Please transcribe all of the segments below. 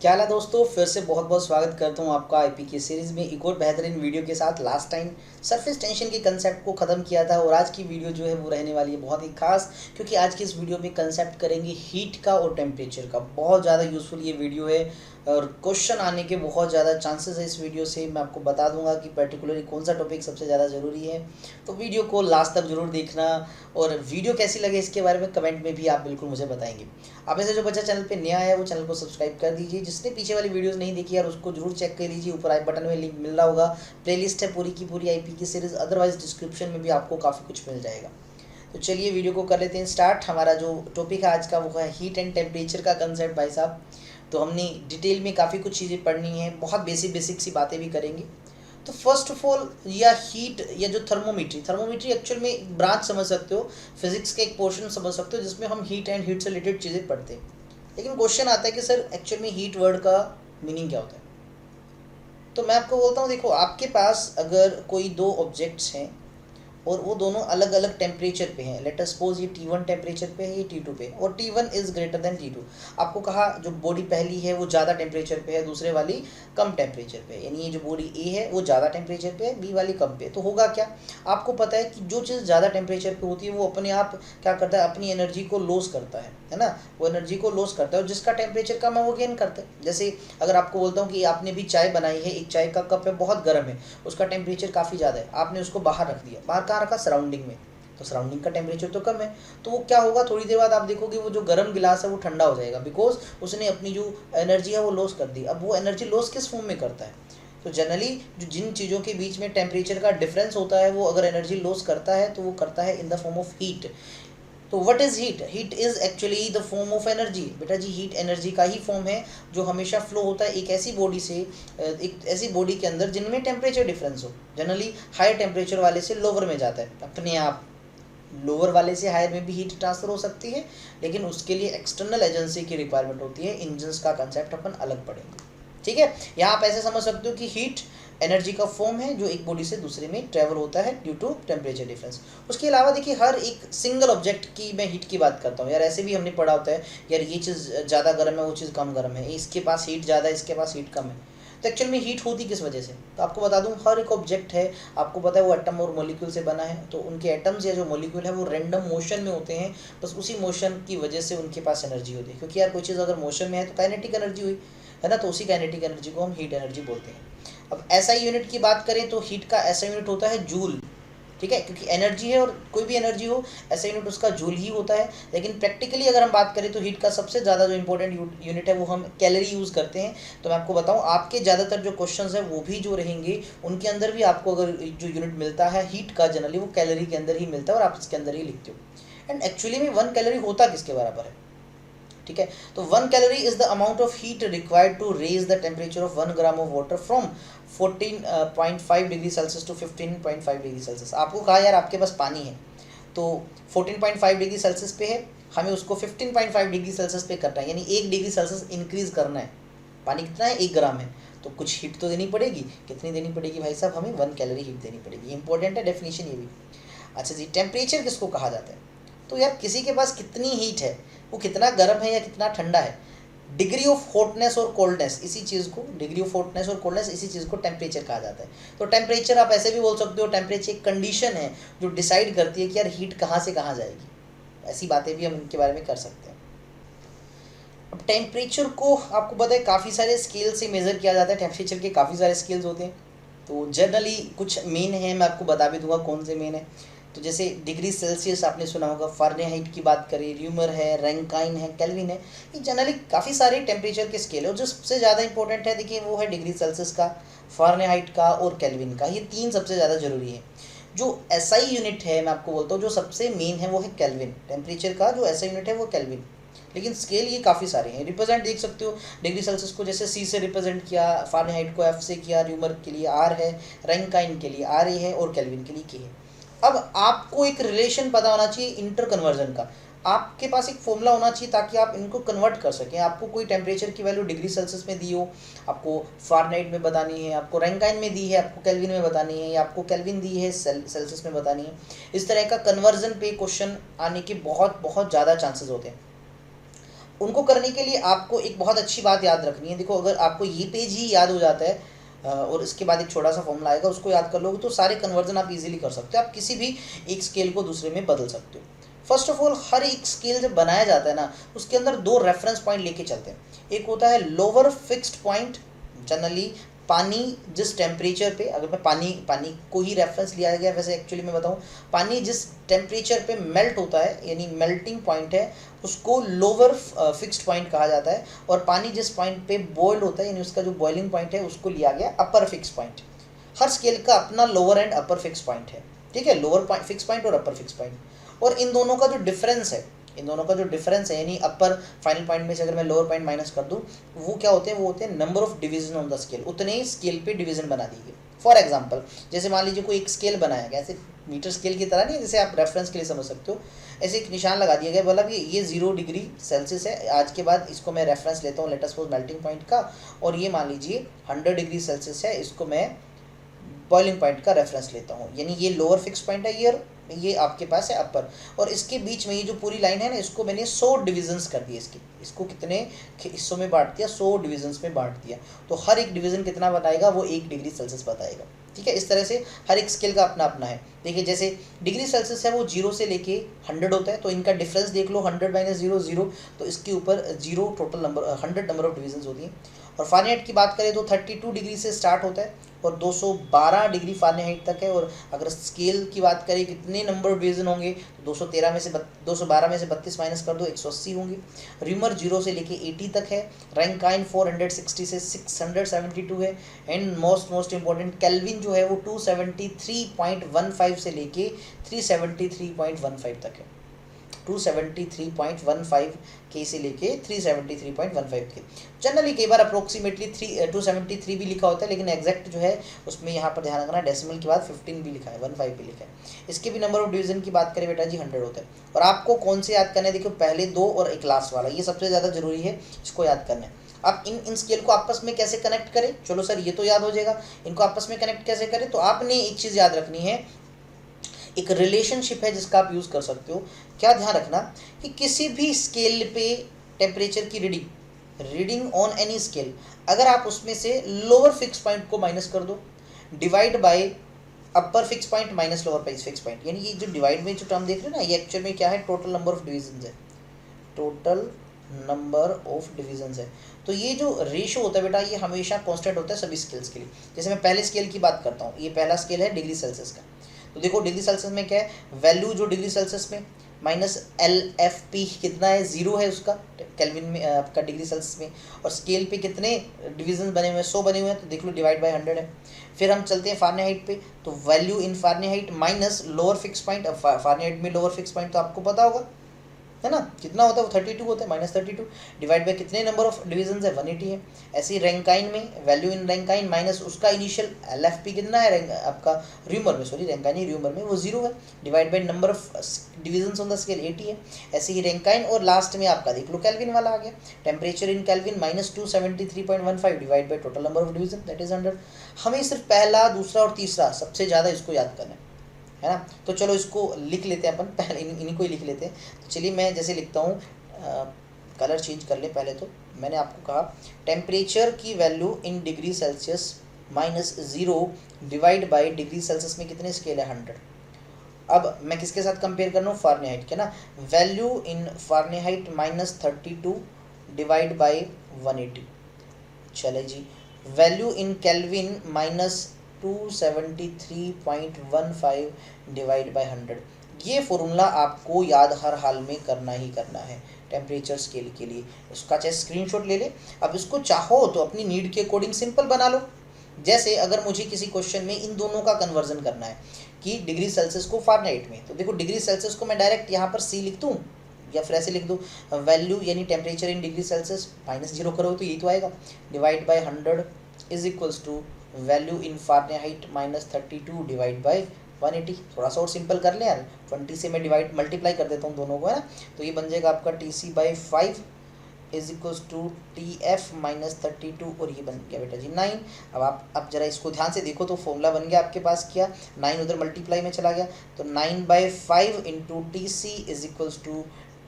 क्या हाल है दोस्तों। फिर से बहुत बहुत स्वागत करता हूँ आपका आईपी की सीरीज़ में एक और बेहतरीन वीडियो के साथ। लास्ट टाइम सरफेस टेंशन के कंसेप्ट को ख़त्म किया था और आज की वीडियो जो है वो रहने वाली है बहुत ही खास, क्योंकि आज की इस वीडियो में कंसेप्ट करेंगे हीट का और टेम्परेचर का। बहुत ज़्यादा यूज़फुल ये वीडियो है और क्वेश्चन आने के बहुत ज़्यादा चांसेस है इस वीडियो से। मैं आपको बता दूंगा कि पर्टिकुलरली कौन सा टॉपिक सबसे ज़्यादा ज़रूरी है, तो वीडियो को लास्ट तक ज़रूर देखना। और वीडियो कैसी लगे इसके बारे में कमेंट में भी आप बिल्कुल मुझे बताएंगे। आप में से जो बच्चा चैनल पे नया है वो चैनल को सब्सक्राइब कर दीजिए। जिसने पीछे वाली वीडियोस नहीं देखी यार उसको जरूर चेक कर लीजिए। ऊपर आई बटन में लिंक मिल रहा होगा, प्लेलिस्ट है पूरी की पूरी आईपी की सीरीज़। अदरवाइज डिस्क्रिप्शन में भी आपको काफ़ी कुछ मिल जाएगा। तो चलिए वीडियो को कर लेते हैं स्टार्ट। हमारा जो टॉपिक है आज का वो है हीट एंड टेम्परेचर का कंसेप्ट भाई साहब। तो हमने डिटेल में काफ़ी कुछ चीज़ें पढ़नी है, बहुत बेसिक सी बातें भी करेंगे। तो फर्स्ट ऑफ ऑल या हीट या जो थर्मोमीट्री एक्चुअल में एक ब्रांच समझ सकते हो, फिजिक्स का एक पोर्शन समझ सकते हो जिसमें हम हीट एंड हीट से रिलेटेड चीज़ें पढ़ते हैं। लेकिन क्वेश्चन आता है कि सर एक्चुअल में हीट वर्ड का मीनिंग क्या होता है। तो मैं आपको बोलता हूँ, देखो आपके पास अगर कोई दो ऑब्जेक्ट्स हैं और वो दोनों अलग अलग टेम्परेचर पे हैं। लेट अस सपोज ये T1 टेम्परेचर पे है, ये T2 पे, और T1 is greater than T2। आपको कहा जो बॉडी पहली है वो ज़्यादा टेम्परेचर पे है, दूसरे वाली कम टेम्परेचर पे है। यानी ये जो बॉडी A है वो ज़्यादा टेम्परेचर पे है, B वाली कम पे। तो होगा क्या, आपको पता है कि जो चीज़ ज़्यादा टेम्परेचर पे होती है वो अपने आप क्या करता है, अपनी एनर्जी को लॉस करता है ना। वो एनर्जी को लॉस करता है और जिसका टेम्परेचर कम है वो गेन करता है। जैसे अगर आपको बोलता हूँ कि आपने भी चाय बनाई है, एक चाय का कप है बहुत गर्म है, उसका टेम्परेचर काफ़ी ज़्यादा है, आपने उसको बाहर रख दिया। बाहर कहाँ रखा, सराउंडिंग में। तो सराउंडिंग का टेम्परेचर तो कम है, तो वो क्या होगा, थोड़ी देर बाद आप देखोगे वो जो गर्म गिलास है वो ठंडा हो जाएगा, बिकॉज उसने अपनी जो एनर्जी है वो लॉस कर दी। अब वो एनर्जी लॉस किस फॉर्म में करता है, तो जनरली जो जिन चीज़ों के बीच में टेम्परेचर का डिफरेंस होता है वो अगर एनर्जी लॉस करता है तो वो करता है in the form of heat. तो what is heat, heat is actually the form of energy. बेटा जी हीट एनर्जी का ही फॉर्म है जो हमेशा फ्लो होता है एक ऐसी बॉडी से एक ऐसी बॉडी के अंदर जिनमें टेम्परेचर डिफरेंस हो। जनरली हायर टेम्परेचर वाले से लोअर में जाता है अपने आप। लोअर वाले से हायर में भी हीट ट्रांसफर हो सकती है, लेकिन उसके लिए एक्सटर्नल एजेंसी की रिक्वायरमेंट होती है। इंजन्स का कंसेप्ट अपन अलग पढ़ेंगे, ठीक है। यहाँ आप ऐसे समझ सकते हो कि हीट एनर्जी का फॉर्म है जो एक बॉडी से दूसरे में ट्रेवल होता है ड्यू टू टेम्परेचर डिफरेंस। उसके अलावा देखिए हर एक सिंगल ऑब्जेक्ट की मैं हीट की बात करता हूँ यार। ऐसे भी हमने पढ़ा होता है यार ये चीज़ ज़्यादा गर्म है, वो चीज़ कम गर्म है, इसके पास हीट ज़्यादा है, इसके पास हीट कम है। तो एक्चुअल में हीट होती किस वजह से, तो आपको बता दूं हर एक ऑब्जेक्ट है, आपको पता है वो एटम और मॉलिक्यूल से बना है। तो उनके एटम्स या जो मॉलिक्यूल है वो रैंडम मोशन में होते हैं, बस उसी मोशन की वजह से उनके पास एनर्जी होती है। क्योंकि यार कोई चीज़ अगर मोशन में है तो काइनेटिक एनर्जी हुई है ना, तो उसी काइनेटिक एनर्जी को हम हीट एनर्जी बोलते हैं। अब एसआई यूनिट की बात करें तो हीट का एसआई यूनिट होता है जूल, ठीक है, क्योंकि एनर्जी है और कोई भी एनर्जी हो ऐसा यूनिट उसका जूल ही होता है। लेकिन प्रैक्टिकली अगर हम बात करें तो हीट का सबसे ज़्यादा जो इंपॉर्टेंट यूनिट है वो हम कैलोरी यूज़ करते हैं। तो मैं आपको बताऊं आपके ज़्यादातर जो क्वेश्चंस हैं वो भी जो रहेंगे उनके अंदर भी आपको अगर जो यूनिट मिलता है हीट का जनरली वो कैलोरी के अंदर ही मिलता है और आप इसके अंदर ही लिखते हो। एंड एक्चुअली में 1 कैलोरी होता किसके बराबर है, ठीक है। तो 1 calorie is the amount of heat required to raise the temperature of 1 gram of water from 14.5 degree Celsius to 15.5 degree Celsius. आपको कहा यार आपके पास पानी है तो 14.5 डिग्री सेल्सियस पे है, हमें उसको 15.5 डिग्री सेल्सियस पे करना है, यानी 1 डिग्री सेल्सियस इंक्रीज करना है। पानी कितना है, 1 ग्राम है, तो कुछ हीट तो देनी पड़ेगी। कितनी देनी पड़ेगी भाई साहब, हमें 1 कैलोरी हीट देनी पड़ेगी। इंपॉर्टेंट है डेफिनेशन ये भी। अच्छा जी, टेम्परेचर किसको कहा जाता है, तो यार किसी के पास कितनी हीट है, वो कितना गर्म है या कितना ठंडा है। डिग्री ऑफ हॉटनेस और कोल्डनेस इसी चीज़ को, डिग्री ऑफ हॉटनेस और कोल्डनेस इसी चीज़ को टेम्परेचर कहा जाता है। तो टेम्परेचर आप ऐसे भी बोल सकते हो, टेम्परेचर एक कंडीशन है जो डिसाइड करती है कि यार हीट कहाँ से कहाँ जाएगी। ऐसी बातें भी हम इनके बारे में कर सकते हैं। अब टेम्परेचर को आपको पता है काफ़ी सारे स्केल से मेज़र किया जाता है। टेम्परेचर के काफ़ी सारे स्केल्स होते हैं, तो जनरली कुछ मेन है, मैं आपको बता भी दूंगा कौन से मेन है। तो जैसे डिग्री सेल्सियस आपने सुना होगा, फ़ारेनहाइट की बात करें, र्यूमर है, रैंकाइन है, केल्विन है, ये जनरली काफ़ी सारे टेम्परेचर के स्केल है। और जो सबसे ज़्यादा इंपॉर्टेंट है देखिए वो है डिग्री सेल्सियस का, फ़ारेनहाइट का और केल्विन का। ये 3 सबसे ज़्यादा ज़रूरी है। जो एसआई यूनिट है मैं आपको बोलता हूँ जो सबसे मेन है वो है केल्विन। टेम्परेचर का जो एसआई यूनिट है वो केल्विन। लेकिन स्केल ये काफ़ी सारे हैं। रिप्रेजेंट देख सकते हो, डिग्री सेल्सियस को जैसे सी से रिप्रेजेंट किया, फ़ारेनहाइट को एफ से किया, र्यूमर के लिए आर है, रैंकाइन के लिए आर ए है और केल्विन के लिए के है। अब आपको एक रिलेशन पता होना चाहिए इंटर कन्वर्जन का। आपके पास एक फॉर्मूला होना चाहिए ताकि आप इनको कन्वर्ट कर सकें। आपको कोई टेम्परेचर की वैल्यू डिग्री सेल्सियस में दी हो, आपको फ़ारेनहाइट में बतानी है, आपको रैंकाइन में दी है, आपको केल्विन में बतानी है, या आपको केल्विन दी है सेल्सियस में बतानी है। इस तरह का कन्वर्जन पे क्वेश्चन आने के बहुत बहुत ज़्यादा चांसेस होते हैं। उनको करने के लिए आपको एक बहुत अच्छी बात याद रखनी है। देखो, अगर आपको ये पेज ही याद हो जाता है और इसके बाद एक छोटा सा फॉर्मूला आएगा, उसको याद कर लोगे तो सारे कन्वर्जन आप इजीली कर सकते हो। आप किसी भी एक स्केल को दूसरे में बदल सकते हो। फर्स्ट ऑफ ऑल, हर एक स्केल जब बनाया जाता है ना, उसके अंदर दो रेफरेंस पॉइंट लेके चलते हैं। एक होता है लोअर फिक्स्ड पॉइंट। जनरली पानी जिस टेम्परेचर पे, अगर मैं पानी को ही रेफरेंस लिया गया, वैसे एक्चुअली मैं बताऊं, पानी जिस टेम्परेचर पे मेल्ट होता है यानी मेल्टिंग पॉइंट है, उसको लोअर फिक्स्ड पॉइंट कहा जाता है। और पानी जिस पॉइंट पे बॉयल होता है यानी उसका जो बॉइलिंग पॉइंट है, उसको लिया गया अपर फिक्स पॉइंट। हर स्केल का अपना lower and upper fix point है, ठीक है, लोअर फिक्स पॉइंट और अपर फिक्स पॉइंट। और इन दोनों का जो डिफरेंस है यानी अपर फाइनल पॉइंट में से अगर मैं लोअर पॉइंट माइनस कर दूं, वो क्या होते हैं, वो होते हैं number of division on the scale. उतने ही स्केल पे डिवीजन बना दीजिए। फॉर एग्जांपल, जैसे मान लीजिए कोई एक स्केल बनाया गया, ऐसे मीटर स्केल की तरह नहीं, जैसे आप रेफरेंस के लिए समझ सकते हो, ऐसे एक निशान लगा दिया गया, बोला कि ये 0 डिग्री सेल्सियस है। आज के बाद इसको मैं रेफरेंस लेता हूँ, let us suppose melting point का, और ये मान लीजिए 100 डिग्री सेल्सियस है, इसको मैं बॉइलिंग पॉइंट का रेफरेंस लेता हूँ। यानी ये लोअर फिक्स पॉइंट है, ये आपके पास है अपर। और इसके बीच में ये जो पूरी लाइन है ना, इसको मैंने 100 डिविजन्स कर दिए। इसको कितने हिस्सों में बांट दिया, 100 डिविजन्स में बांट दिया। तो हर एक डिवीजन कितना बताएगा, वो 1 डिग्री सेल्सियस बताएगा, ठीक है। इस तरह से हर एक स्केल का अपना अपना है। देखिए, जैसे डिग्री सेल्सियस है वो 0 से लेके 100 होता है, तो इनका डिफरेंस देख लो, 100 माइनस 0 0, तो इसके ऊपर 0 total number 100 number of divisions होती हैं। और फ़ारेनहाइट की बात करें तो 32 डिग्री से स्टार्ट होता है और 212 डिग्री फ़ारेनहाइट तक है। और अगर स्केल की बात करें कितने नंबर ऑफ डिवीजन होंगे, तो 213 में से 212 में से 32 माइनस कर दो, 180 होंगे। र्यूमर 0 से लेके 80 तक है। रैंकाइन 460 से 672 है। एंड मोस्ट इंपॉर्टेंट केल्विन जो है वो 273.15 से लेके 373.15 तक है। 273.15 के से लेके 373.15 के। जनरली कई बार अप्रोक्सीमेटली 273 भी लिखा होता है, लेकिन एग्जैक्ट जो है उसमें यहाँ पर ध्यान रखना, डेसिमल के बाद 15 भी लिखा है, 15 भी लिखा है। इसके भी नंबर ऑफ डिवीजन की बात करें बेटा जी, 100 होता है। और आपको कौन से याद करना है, देखो पहले 2 और एक लास्ट वाला, ये सबसे ज़्यादा जरूरी है, इसको याद करना है। आप इन स्केल को आपस में कैसे कनेक्ट करें, चलो सर ये तो याद हो जाएगा, इनको आपस में कनेक्ट कैसे करें, तो आपने एक चीज़ याद रखनी है, एक रिलेशनशिप है जिसका आप यूज़ कर सकते हो। क्या ध्यान रखना कि किसी भी स्केल पे टेम्परेचर की रीडिंग ऑन एनी स्केल, अगर आप उसमें से लोअर फिक्स पॉइंट को माइनस कर दो, divide by upper fix point minus lower fix point, यानी ये जो डिवाइड में जो टर्म देख रहे हो ना, ये एक्चुअल में क्या है, टोटल नंबर ऑफ डिविजन है, टोटल नंबर ऑफ डिविजन है। तो ये जो रेशो होता है बेटा, ये हमेशा कांस्टेंट होता है सभी स्केल्स के लिए। जैसे मैं पहले स्केल की बात करता हूँ, ये पहला स्केल है डिग्री सेल्सियस का, तो देखो डिग्री सेल्सियस में क्या है, वैल्यू जो डिग्री सेल्सियस में माइनस LFP कितना है, 0 है उसका केल्विन में आपका डिग्री सेल्सियस में। और स्केल पे कितने डिवीजन बने हुए हैं, 100 बने हुए हैं, तो देख लो डिवाइड बाय 100 है। फिर हम चलते हैं फ़ारेनहाइट पे, तो value in Fahrenheit minus lower fix point. अब फ़ारेनहाइट में लोअर फिक्स पॉइंट तो आपको पता होगा है ना, कितना होता है, वो 32 होता है, -32 डिवाइड बाय कितने नंबर ऑफ डिवीजन है, 180 है। ऐसे ही रैंकाइन में वैल्यू इन रैंकाइन माइनस उसका इनिशियल LFP कितना है आपका र्यूमर में, सॉरी रैंकाइन ही र्यूमर में, वो 0 है, divide by number of division on the scale 80 है। ऐसे ही रैंकाइन और लास्ट में आपका देख लो केल्विन वाला आ गया, temperature in kelvin minus 273.15 divide by total number of division that is 100। हमें सिर्फ पहला, दूसरा और तीसरा सबसे ज़्यादा इसको याद करना है ना। तो चलो इसको लिख लेते हैं अपन, पहले इन्हीं को ही लिख लेते हैं। तो चलिए मैं जैसे लिखता हूँ, कलर चेंज कर ले पहले। तो मैंने आपको कहा टेम्परेचर की value in degree Celsius -0 divide by degree Celsius में कितने स्केल है, 100। अब मैं किसके साथ कंपेयर कर रहा हूँ, फ़ारेनहाइट के ना, value in Fahrenheit -32 divide by 180। चले जी, value in kelvin -273.15 divide by 100। ये फॉर्मूला आपको याद हर हाल में करना ही करना है टेम्परेचर स्केल के लिए। उसका चाहे स्क्रीनशॉट ले ले। अब इसको चाहो तो अपनी नीड के अकॉर्डिंग सिंपल बना लो। जैसे अगर मुझे किसी क्वेश्चन में इन दोनों का कन्वर्जन करना है कि डिग्री सेल्सियस को फ़ारेनहाइट में, तो देखो डिग्री सेल्सियस को मैं डायरेक्ट यहाँ पर C लिख दूँ या फिर ऐसे लिख दो, वैल्यू यानी टेम्परेचर इन डिग्री सेल्सियस -0 करो तो यही तो आएगा, divide by 100 is equals to value in Fahrenheit -32 divide by 180। थोड़ा सा और सिंपल कर ले यार, 20 से मैं मल्टीप्लाई कर देता हूँ दोनों को, है ना। तो ये बन जाएगा आपका TC/5 is equals to TF -32, और ये बन गया बेटा जी 9। अब जरा इसको ध्यान से देखो, तो फॉर्मूला बन गया आपके पास, क्या 9 उधर मल्टीप्लाई में चला गया, तो 9/5 into TC is equals to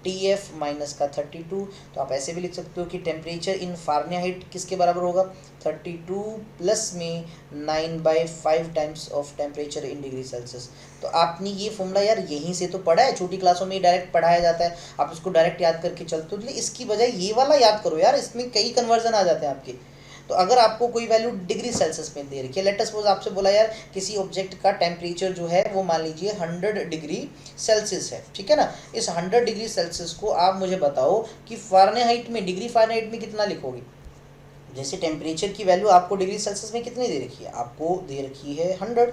TF minus का 32। तो आप ऐसे भी लिख सकते हो कि टेम्परेचर इन फ़ारेनहाइट किसके बराबर होगा, 32 प्लस में 9/5 times of temperature in degree Celsius. तो आपने ये फॉर्मूला यार यहीं से तो पढ़ा है, छोटी क्लासों में डायरेक्ट पढ़ाया जाता है, आप इसको डायरेक्ट याद करके चलते हो। इसकी बजाय ये वाला याद करो यार, इसमें कई कन्वर्जन आ जाते हैं आपके। तो अगर आपको कोई वैल्यू डिग्री सेल्सियस में दे रखी है, लेट अस सपोज आपसे बोला यार किसी ऑब्जेक्ट का टेम्परेचर जो है वो मान लीजिए 100 डिग्री सेल्सियस है, ठीक है ना। इस 100 डिग्री सेल्सियस को आप मुझे बताओ कि फ़ारेनहाइट में, डिग्री फ़ारेनहाइट में कितना लिखोगे। जैसे टेम्परेचर की वैल्यू आपको डिग्री सेल्सियस में कितनी दे रखी है, आपको दे रखी है 100,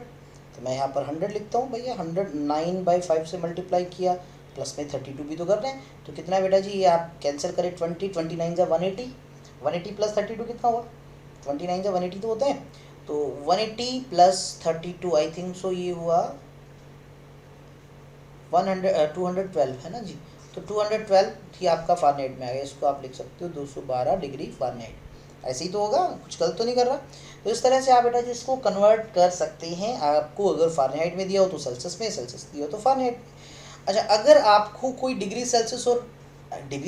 तो मैं यहाँ पर 100 लिखता हूँ भैया। 100 9/5 से मल्टीप्लाई किया, प्लस में 32 भी तो कर रहे हैं, तो कितना बेटा जी, ये आप कैंसिल करें, 29 जा 180, 180 प्लस 32 कितना हुआ, 29 जा 180 तो होते हैं। तो 180 प्लस 32 आई थिंक सो ये हुआ 212 है ना जी। तो 212 ही आपका फ़ारेनहाइट में आ गया, इसको आप लिख सकते हो 212 डिग्री फ़ारेनहाइट। ऐसे ही तो होगा, कुछ गलत तो नहीं कर रहा। तो इस तरह से आप बेटा जिसको कन्वर्ट कर सकते हैं। आपको अगर फ़ारेनहाइट में दिया हो तो सेल्सियस में, सेल्सियस दिया हो तो फ़ारेनहाइट में। अच्छा, अगर आपको कोई डिग्री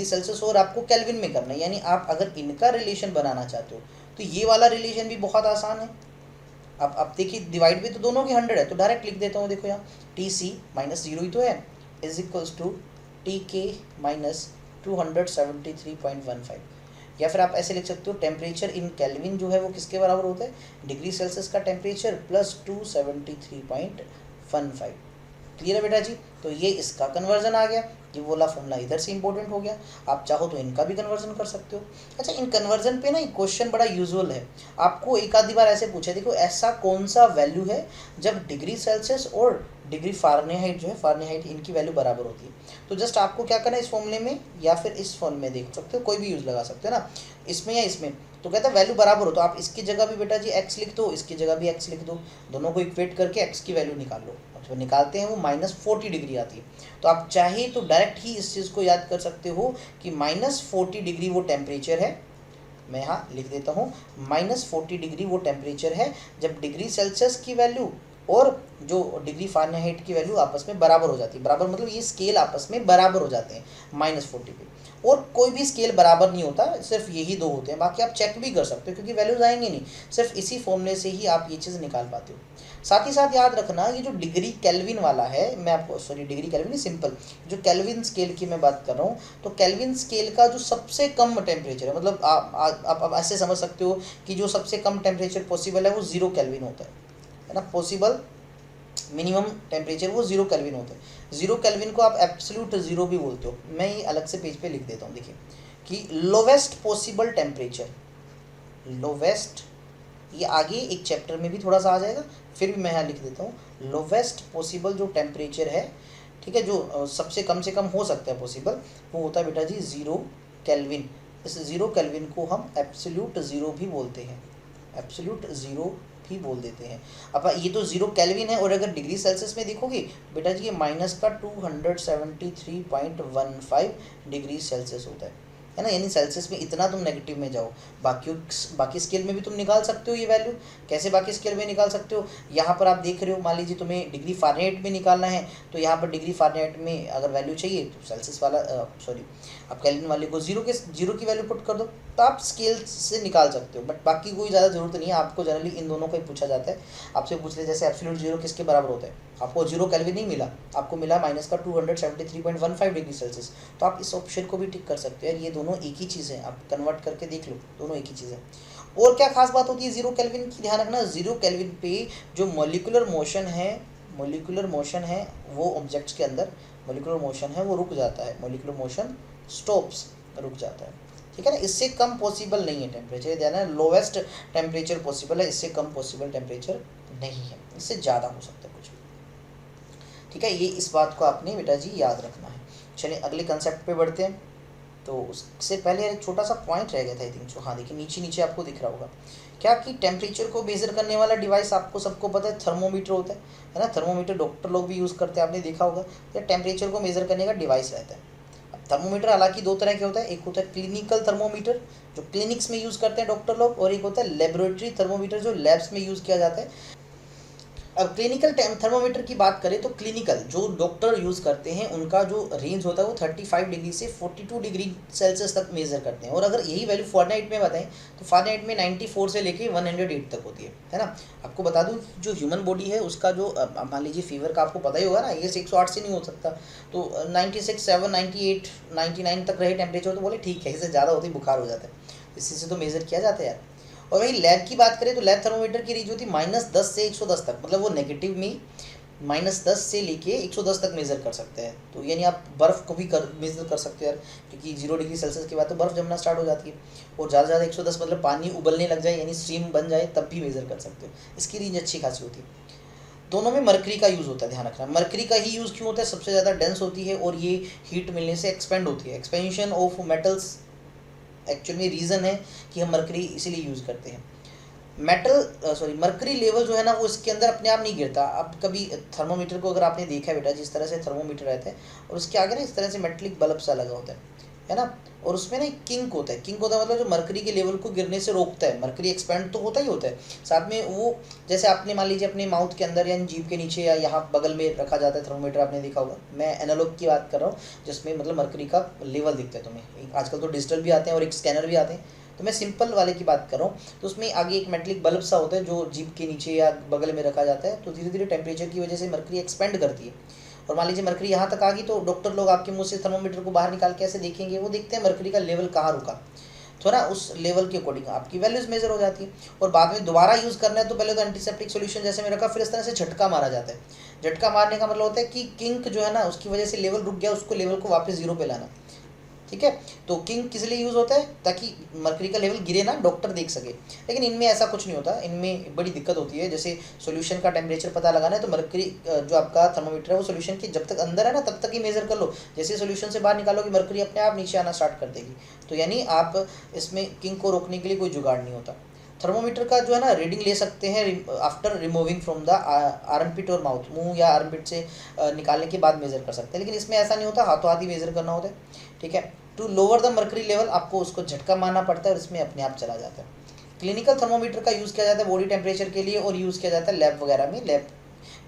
सेल्सियस और आपको केल्विन में करना है, यानी आप अगर इनका रिलेशन बनाना चाहते हो तो ये वाला रिलेशन भी बहुत आसान है। अब देखिए, डिवाइड भी तो दोनों की 100 है, तो डायरेक्ट लिख देता हूँ। देखो यहाँ TC माइनस 0 ही तो है, is equals to TK minus 273.15। या फिर आप ऐसे लिख सकते हो, टेम्परेचर इन केल्विन जो है वो किसके बराबर होता है, डिग्री सेल्सियस का टेम्परेचर प्लस 273.15। क्लियर है बेटा जी। तो ये इसका कन्वर्जन आ गया, ये वाला फॉर्मूला इधर से इंपॉर्टेंट हो गया। आप चाहो तो इनका भी कन्वर्जन कर सकते हो। अच्छा, इन कन्वर्जन पे ना एक क्वेश्चन बड़ा यूजुअल है, आपको एक आधी बार ऐसे पूछा, देखो ऐसा कौन सा वैल्यू है जब डिग्री सेल्सियस और डिग्री फ़ारेनहाइट जो है, फ़ारेनहाइट इनकी वैल्यू बराबर होती है। तो जस्ट आपको क्या करना है, इस फॉर्मूले में या फिर इस फॉर्म में देख सकते हो, कोई भी यूज़ लगा सकते हो ना, इसमें या इसमें। तो कहता है वैल्यू बराबर हो तो आप इसकी जगह भी बेटा जी x लिख दो, इसकी जगह भी x लिख दो, दोनों को इक्वेट करके x की वैल्यू निकाल लो। जो निकालते हैं वो -40 डिग्री आती है। तो आप चाहे तो डायरेक्ट ही इस चीज़ को याद कर सकते हो कि -40 डिग्री वो टेम्परेचर है। मैं यहाँ लिख देता हूँ, -40 डिग्री वो टेम्परेचर है जब डिग्री सेल्सियस की वैल्यू और जो डिग्री फ़ारेनहाइट की वैल्यू आपस में बराबर हो जाती है। बराबर मतलब ये स्केल आपस में बराबर हो जाते हैं -40 पे। और कोई भी स्केल बराबर नहीं होता, सिर्फ यही दो होते हैं। बाकी आप चेक भी कर सकते हो क्योंकि वैल्यूज आएंगे नहीं, सिर्फ इसी फॉर्मूले से ही आप ये चीज़ निकाल पाते हो। साथ ही साथ याद रखना, ये जो डिग्री केल्विन वाला है, मैं आपको डिग्री केल्विन नहीं, सिंपल जो केल्विन स्केल की मैं बात कर रहा हूँ, तो केल्विन स्केल का जो सबसे कम टेम्परेचर है, मतलब आप ऐसे समझ सकते हो कि जो सबसे कम टेम्परेचर पॉसिबल है वो 0 केल्विन होता है ना। पॉसिबल मिनिमम टेम्परेचर वो 0 केल्विन होता है। 0 केल्विन को आप एब्सोल्यूट 0 भी बोलते हो। मैं ये अलग से पेज पे लिख देता हूँ, देखिए कि लोवेस्ट पॉसिबल टेम्परेचर, लोवेस्ट, ये आगे एक चैप्टर में भी थोड़ा सा आ जाएगा, फिर भी मैं यहाँ लिख देता हूँ, लोवेस्ट पॉसिबल जो टेम्परेचर है, ठीक है, जो सबसे कम से कम हो सकता है पॉसिबल, वो होता है बेटा जी 0 केल्विन। इस 0 केल्विन को हम एब्सोल्यूट 0 भी बोलते हैं, एब्सोल्यूट 0 भी बोल देते हैं। अब ये तो 0 केल्विन है, और अगर डिग्री सेल्सियस में देखोगे बेटा जी ये -273.15 डिग्री सेल्सियस होता है ना। यानी सेल्सियस में इतना तुम नेगेटिव में जाओ। बाकी स्केल में भी तुम निकाल सकते हो ये वैल्यू। कैसे बाकी स्केल में निकाल सकते हो, यहाँ पर आप देख रहे हो, मान लीजिए तुम्हें डिग्री फ़ारेनहाइट में निकालना है, तो यहाँ पर डिग्री फ़ारेनहाइट में अगर वैल्यू चाहिए तो सेल्सियस वाला आप केल्विन वाले को 0 की वैल्यू पुट कर दो, तो आप स्केल से निकाल सकते हो। बट बाकी कोई ज़्यादा ज़रूरत नहीं है, आपको जनरली इन दोनों का ही पूछा जाता है। आपसे पूछ ले जैसे एब्सोल्यूट 0 किसके बराबर होता है, आपको 0 केल्विन नहीं मिला, आपको मिला -273.15 डिग्री सेल्सियस, तो आप इस ऑप्शन को भी टिक कर सकते हो। यार ये दोनों एक ही चीज़ है, आप कन्वर्ट करके देख लो, दोनों एक ही चीज़ है। और क्या खास बात होती है 0 केल्विन की, ध्यान रखना, 0 केल्विन पे जो मॉलिक्यूलर मोशन है वो ऑब्जेक्ट्स के अंदर मॉलिक्यूलर मोशन है वो रुक जाता है, मॉलिक्यूलर मोशन स्टॉप्स, रुक जाता है, ठीक है ना। इससे कम पॉसिबल नहीं है टेम्परेचर, ध्यान है, लोवेस्ट टेम्परेचर पॉसिबल है, इससे कम पॉसिबल टेम्परेचर नहीं है, इससे ज़्यादा हो सकता है कुछ भी, ठीक है। ये इस बात को आपने बेटा जी याद रखना है। चलिए अगले कंसेप्ट पे बढ़ते हैं। तो उससे पहले एक छोटा सा पॉइंट रह गया था आई थिंक सो, हाँ देखिए नीचे आपको दिख रहा होगा क्या, कि टेम्परेचर को मेजर करने वाला डिवाइस आपको सबको पता है थर्मोमीटर होता है ना। थर्मोमीटर डॉक्टर लोग भी यूज़ करते हैं, आपने देखा होगा। तो टेम्परेचर को मेजर करने का डिवाइस रहता है। अब थर्मोमीटर हालांकि दो तरह के होता है, एक होता है क्लिनिकल थर्मोमीटर जो क्लिनिक्स में यूज़ करते हैं डॉक्टर लोग, और एक होता है लेबोरेटरी थर्मोमीटर जो लैब्स में यूज़ किया जाता है। अब क्लिनिकल थर्मोमीटर की बात करें तो क्लिनिकल जो डॉक्टर यूज़ करते हैं उनका जो रेंज होता है वो 35 डिग्री से 42 डिग्री सेल्सियस तक मेज़र करते हैं। और अगर यही वैल्यू फ़ारेनहाइट में बताएं तो फ़ारेनहाइट में 94 से लेके 108 तक होती है ना। आपको बता दूं जो ह्यूमन बॉडी है उसका जो मान लीजिए फीवर का आपको पता ही होगा ना, ये 108 से नहीं हो सकता, तो 96, 7, 98, 99 तक रहे टेम्परेचर तो बोले ठीक है, इससे ज़्यादा होती बुखार हो जाता है, इसी से तो मेज़र किया जाता है यार। और वही लैब की बात करें तो लैब थर्मोमीटर की रेंज होती है -10 से 110 तक, मतलब वो नेगेटिव में -10 से लेके 110 तक मेज़र कर सकते हैं। तो यानी आप बर्फ़ को भी मेज़र कर सकते हो यार, क्योंकि 0 डिग्री सेल्सियस के बाद तो बर्फ़ जमना स्टार्ट हो जाती है। और ज़्यादा से ज़्यादा 110 मतलब पानी उबलने लग जाए यानी स्ट्रीम बन जाए तब भी मेज़र कर सकते हो। इसकी रेंज अच्छी खासी होती है। दोनों में मरकरी का यूज़ होता है, ध्यान रखना। मरकरी का ही यूज़ क्यों होता है, सबसे ज़्यादा डेंस होती है और ये हीट मिलने से एक्सपेंड होती है। Expansion of metals actually reason है कि हम मरकरी इसीलिए यूज़ करते हैं। मरकरी लेवल जो है ना वो इसके अंदर अपने आप नहीं गिरता। अब कभी थर्मोमीटर को अगर आपने देखा है बेटा, जिस तरह से थर्मोमीटर रहता है और उसके आगे ना इस तरह से मेटलिक बल्ब सा लगा होता है ना, और उसमें ना एक किंक होता है। किंक होता है मतलब जो मरकरी के लेवल को गिरने से रोकता है। मरकरी एक्सपेंड तो होता ही होता है, साथ में वो जैसे आपने मान लीजिए अपने माउथ के अंदर या जीभ के नीचे या यहाँ बगल में रखा जाता है थर्मोमीटर, आपने देखा होगा। मैं एनालॉग की बात कर रहा हूँ जिसमें मतलब मरकरी का लेवल दिखता है तुम्हें। आजकल तो डिजिटल भी आते हैं और एक स्कैनर भी आते हैं, तो मैं सिंपल वाले की बात कर रहा हूँ। तो उसमें आगे एक मेटलिक बल्ब सा होता है जो जीभ के नीचे या बगल में रखा जाता है। तो धीरे धीरे टेम्परेचर की वजह से मरकरी एक्सपेंड करती है। और मान लीजिए मरकरी यहाँ तक आ गई तो डॉक्टर लोग आपके मुंह से थर्मोमीटर को बाहर निकाल के ऐसे देखेंगे, वो देखते हैं मरकरी का लेवल कहाँ रुका, तो ना उस लेवल के अकॉर्डिंग आपकी वैल्यूज मेजर हो जाती है। और बाद में दोबारा यूज़ करना है तो पहले तो एंटीसेप्टिक सॉल्यूशन जैसे में रखा, फिर इस तरह से झटका मारा जाता है। झटका मारने का मतलब होता है कि किंक जो है ना उसकी वजह से लेवल रुक गया, उसको लेवल को वापस 0 पे लाना। ठीक है, तो किंग किस लिए यूज़ होता है, ताकि मरकरी का लेवल गिरे ना, डॉक्टर देख सके। लेकिन इनमें ऐसा कुछ नहीं होता, इनमें बड़ी दिक्कत होती है। जैसे सॉल्यूशन का टेम्परेचर पता लगाना है तो मरकरी जो आपका थर्मोमीटर है वो सॉल्यूशन के जब तक अंदर है ना तब तक ही मेजर कर लो। जैसे सॉल्यूशन से बाहर निकालोगे मरकरी अपने आप नीचे आना स्टार्ट कर देगी। तो यानी आप इसमें किंग को रोकने के लिए कोई जुगाड़ नहीं होता। थर्मोमीटर का जो है ना रीडिंग ले सकते हैं after removing from the armpit और माउथ, मुंह या आर्मपिट से निकालने के बाद मेजर कर सकते हैं। लेकिन इसमें ऐसा नहीं होता, हाथों हाथ ही मेजर करना होता है। ठीक है, to lower the mercury level आपको उसको झटका मारना पड़ता है और इसमें अपने आप चला जाता है। क्लिनिकल थर्मोमीटर का यूज़ किया जाता है बॉडी टेम्परेचर के लिए और यूज़ किया जाता है लैब वगैरह में, लैब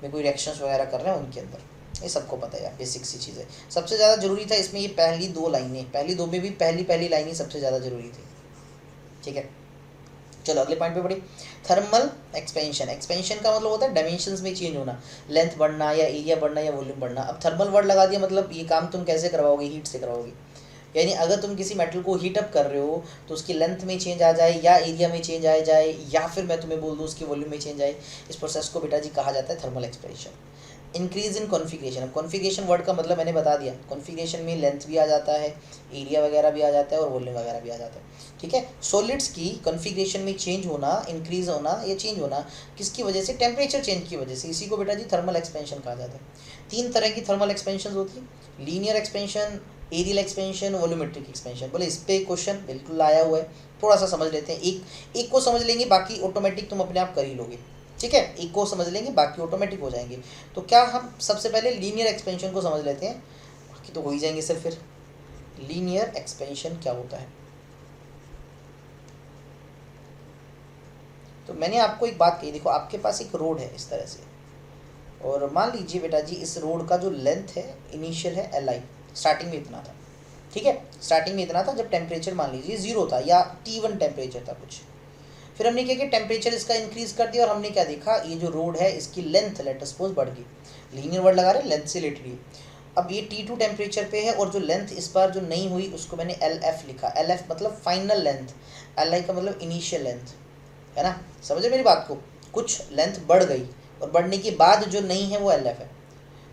में कोई रिएक्शंस वगैरह कर रहे हैं उनके अंदर। ये सबको पता है यार, बेसिक सी चीज़ है। सबसे ज़्यादा जरूरी था इसमें ये पहली 2 लाइनें, पहली 2 में भी पहली लाइन ही सबसे ज़्यादा जरूरी थी। ठीक है, चलो अगले पॉइंट पे बढ़े। Thermal expansion. एक्सपेंशन का मतलब होता है डायमेंशंस में चेंज होना, लेंथ बढ़ना या एरिया बढ़ना या वॉल्यूम बढ़ना। अब थर्मल वर्ड लगा दिया मतलब ये काम तुम कैसे करवाओगे, हीट से करवाओगे। यानी अगर तुम किसी मेटल को हीट अप कर रहे हो तो उसकी लेंथ में चेंज आ जाए या एरिया में चेंज आ जाए या फिर मैं तुम्हें बोल दूँ उसकी वॉल्यूम में चेंज आए, इस प्रोसेस को बेटा जी कहा जाता है thermal expansion. Increase in configuration. अब कॉन्फ़िगरेशन वर्ड का मतलब मैंने बता दिया, कॉन्फ़िगरेशन में लेंथ भी आ जाता है, एरिया वगैरह भी आ जाता है और वॉल्यूम वगैरह भी आ जाता है। ठीक है, सॉलिड्स की कॉन्फ़िगरेशन में चेंज होना, इंक्रीज होना या चेंज होना किसकी वजह से, टेम्परेचर चेंज की वजह से, इसी को बेटा जी थर्मल एक्सपेंशन कहा जाता है। 3 तरह की थर्मल एक्सपेंशन होती है, linear expansion, areal expansion, volumetric expansion. बोले इस पे क्वेश्चन बिल्कुल आया हुआ है, थोड़ा सा समझ लेते हैं। एक को समझ लेंगे, बाकी ऑटोमेटिक तुम अपने आप कर ही लोगे। ठीक है, एक को समझ लेंगे बाकी ऑटोमेटिक हो जाएंगे। तो क्या हम सबसे पहले लीनियर एक्सपेंशन को समझ लेते हैं, बाकी तो हो ही जाएंगे सर। फिर लीनियर एक्सपेंशन क्या होता है, तो मैंने आपको एक बात कही, देखो आपके पास एक रोड है इस तरह से, और मान लीजिए बेटा जी इस रोड का जो लेंथ है इनिशियल है Li, स्टार्टिंग में इतना था। ठीक है, स्टार्टिंग में इतना था जब टेम्परेचर मान लीजिए 0 था या T1 टेम्परेचर था कुछ। फिर हमने क्या किया, टेम्परेचर इसका इंक्रीज कर दिया और हमने क्या देखा, ये जो रोड है इसकी लेंथ लेट सपोज बढ़ गई। लीनियर वर्ड लगा रहे हैं, लेंथ से रिलेटेड ही। अब ये T2 टेम्परेचर पे है और जो लेंथ इस बार जो नहीं हुई उसको मैंने LF लिखा। LF मतलब फाइनल लेंथ, Li का मतलब इनिशियल लेंथ, है ना। समझे मेरी बात को, कुछ लेंथ बढ़ गई और बढ़ने के बाद जो नहीं है वो LF है।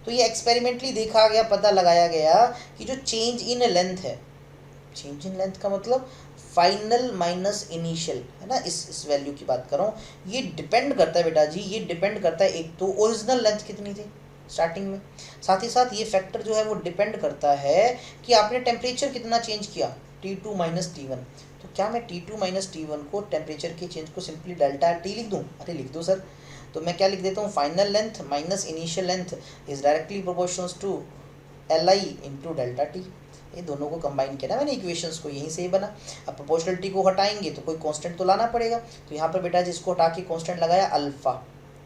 तो ये एक्सपेरिमेंटली देखा गया, पता लगाया गया कि जो चेंज इन लेंथ है, चेंज इन लेंथ का मतलब फाइनल माइनस इनिशियल, है ना, इस वैल्यू की बात कर रहा हूँ। ये डिपेंड करता है बेटा जी, ये डिपेंड करता है एक तो ओरिजिनल लेंथ कितनी थी स्टार्टिंग में, साथ ही साथ ये फैक्टर जो है वो डिपेंड करता है कि आपने टेम्परेचर कितना चेंज किया, T2 माइनस T1। तो क्या मैं T2 माइनस T1 को टेम्परेचर के चेंज को सिंपली डेल्टा T लिख दूँ? अरे लिख दो सर। तो मैं क्या लिख देता हूँ, final length minus initial length is directly proportional to Li into delta T। ये दोनों को कंबाइन किया ना मैंने इक्वेशंस को, यहीं से ही बना। अब प्रोपोर्शनलिटी को हटाएंगे तो कोई कांस्टेंट तो लाना पड़ेगा, तो यहाँ पर बेटा जिसको हटा के कांस्टेंट लगाया अल्फा,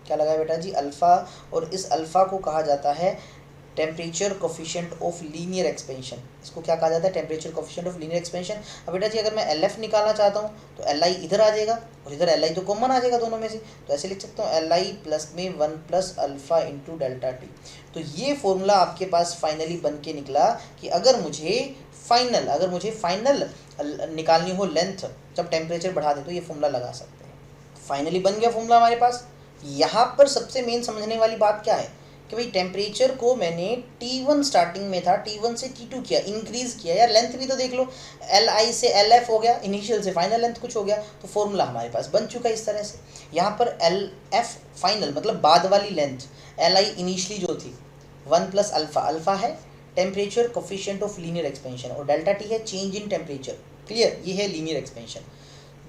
क्या लगाया बेटा जी, अल्फ़ा, और इस अल्फ़ा को कहा जाता है temperature coefficient of linear expansion. इसको क्या कहा जाता है, temperature coefficient of linear expansion. अब बेटा जी अगर मैं एल एफ निकालना चाहता हूँ तो एल आई इधर आ जाएगा और इधर एल आई तो कॉमन आ जाएगा दोनों में से, तो ऐसे लिख सकता हूँ एल आई प्लस में 1 plus alpha into delta T. तो ये फॉर्मूला आपके पास फाइनली बन के निकला कि अगर मुझे फाइनल निकालनी हो लेंथ जब टेम्परेचर बढ़ा दे तो ये फॉर्मूला लगा सकते हैं। फाइनली बन गया फॉर्मूला हमारे पास। यहाँ पर सबसे मेन समझने वाली बात क्या है कि भाई टेम्परेचर को मैंने T1 स्टार्टिंग में था, T1 से T2 किया, इंक्रीज किया। यार लेंथ भी तो देख लो, एल आई से एल एफ हो गया, इनिशियल से फाइनल लेंथ कुछ हो गया, तो फॉर्मूला हमारे पास बन चुका है इस तरह से। यहाँ पर एल एफ फाइनल मतलब बाद वाली लेंथ, एल आई इनिशियली जो थी 1 प्लस अल्फ़ा, अल्फ़ा है temperature coefficient of linear expansion, और डेल्टा टी है चेंज इन टेम्परेचर। क्लियर, ये है लीनियर एक्सपेंशन।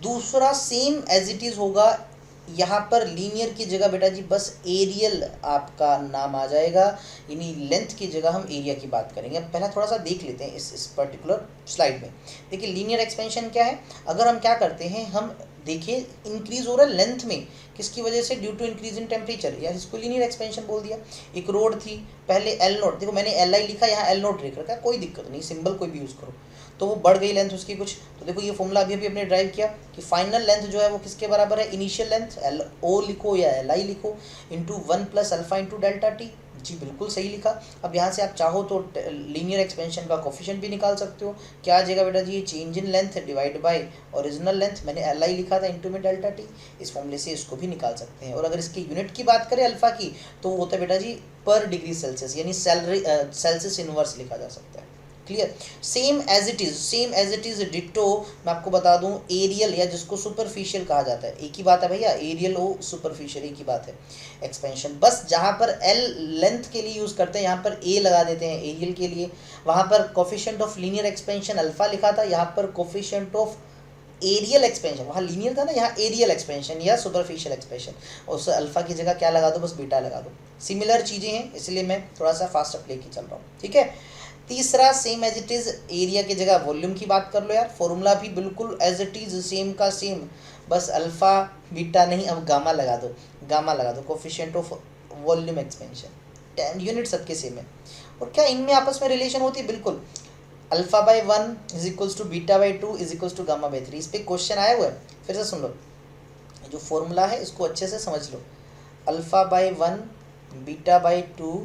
दूसरा सेम एज इट इज़ होगा, यहाँ पर लीनियर की जगह बेटा जी बस एरियल आपका नाम आ जाएगा, यानी लेंथ की जगह हम एरिया की बात करेंगे। अब पहला थोड़ा सा देख लेते हैं इस पर्टिकुलर स्लाइड में। देखिए लीनियर एक्सपेंशन क्या है, अगर हम क्या करते हैं, हम देखिए इंक्रीज हो रहा है लेंथ में, किसकी वजह से, due to increase in temperature, या इसको लीनियर एक्सपेंशन बोल दिया। एक रोड थी पहले एल नोट, देखो मैंने एल आई लिखा, यहाँ एल नोट लिख रखा है, कोई दिक्कत नहीं, सिंबल कोई भी यूज़ करो, तो वो बढ़ गई लेंथ उसकी कुछ। तो देखो ये फॉर्मूला अभी अपने ड्राइव किया कि फाइनल लेंथ जो है वो किसके बराबर है, इनिशियल लेंथ एल ओ लिखो या एल आई लिखो into 1 plus alpha into delta T. जी बिल्कुल सही लिखा। अब यहाँ से आप चाहो तो लीनियर एक्सपेंशन का कोफिशिएंट भी निकाल सकते हो। क्या आ जाएगा बेटा जी, ये change in length divide by original length, मैंने एल आई लिखा था इंटू में डेल्टा टी, इस फॉर्मूले से इसको भी निकाल सकते हैं। और अगर इसकी यूनिट की बात करें अल्फ़ा की, तो वो होता है बेटा जी पर डिग्री सेल्सियस, यानी सेल्सियस इनवर्स लिखा जा सकता है। Clear, same as it is ditto. मैं आपको बता दूं एरियल या जिसको सुपरफिशियल कहा जाता है, एक ही बात है भैया, एरियल हो सुपरफिशियल एक ही बात है। एक्सपेंशन बस जहां पर एल लेंथ के लिए यूज करते हैं यहाँ पर ए लगा देते हैं एरियल के लिए। वहां पर coefficient of linear expansion alpha लिखा था, यहाँ पर कोफिशिएंट ऑफ एरियल एक्सपेंशन, वहाँ लीनियर था ना, यहाँ एरियल एक्सपेंशन या सुपरफिशियल एक्सपेंशन, और उस अल्फा की जगह क्या लगा दो, बस बीटा लगा दो। सिमिलर चीज़ें हैं इसलिए मैं थोड़ा सा फास्ट अप लेके चल रहा हूँ, ठीक है। तीसरा same as it is, area की जगह वॉल्यूम की बात कर लो यार, फॉर्मूला भी बिल्कुल एज इट इज़ सेम का सेम, बस अल्फ़ा बीटा नहीं, अब गामा लगा दो, गामा लगा दो, coefficient of volume expansion, unit सबके सेम है। और क्या इनमें आपस में रिलेशन होती है, बिल्कुल, alpha by 1 is equals to beta by 2 is equals to gamma by 3। इस पर क्वेश्चन आया हुआ है, फिर से सुन लो, जो फॉर्मूला है इसको अच्छे से समझ लो, अल्फ़ा बाई 1 बीटा बाई 2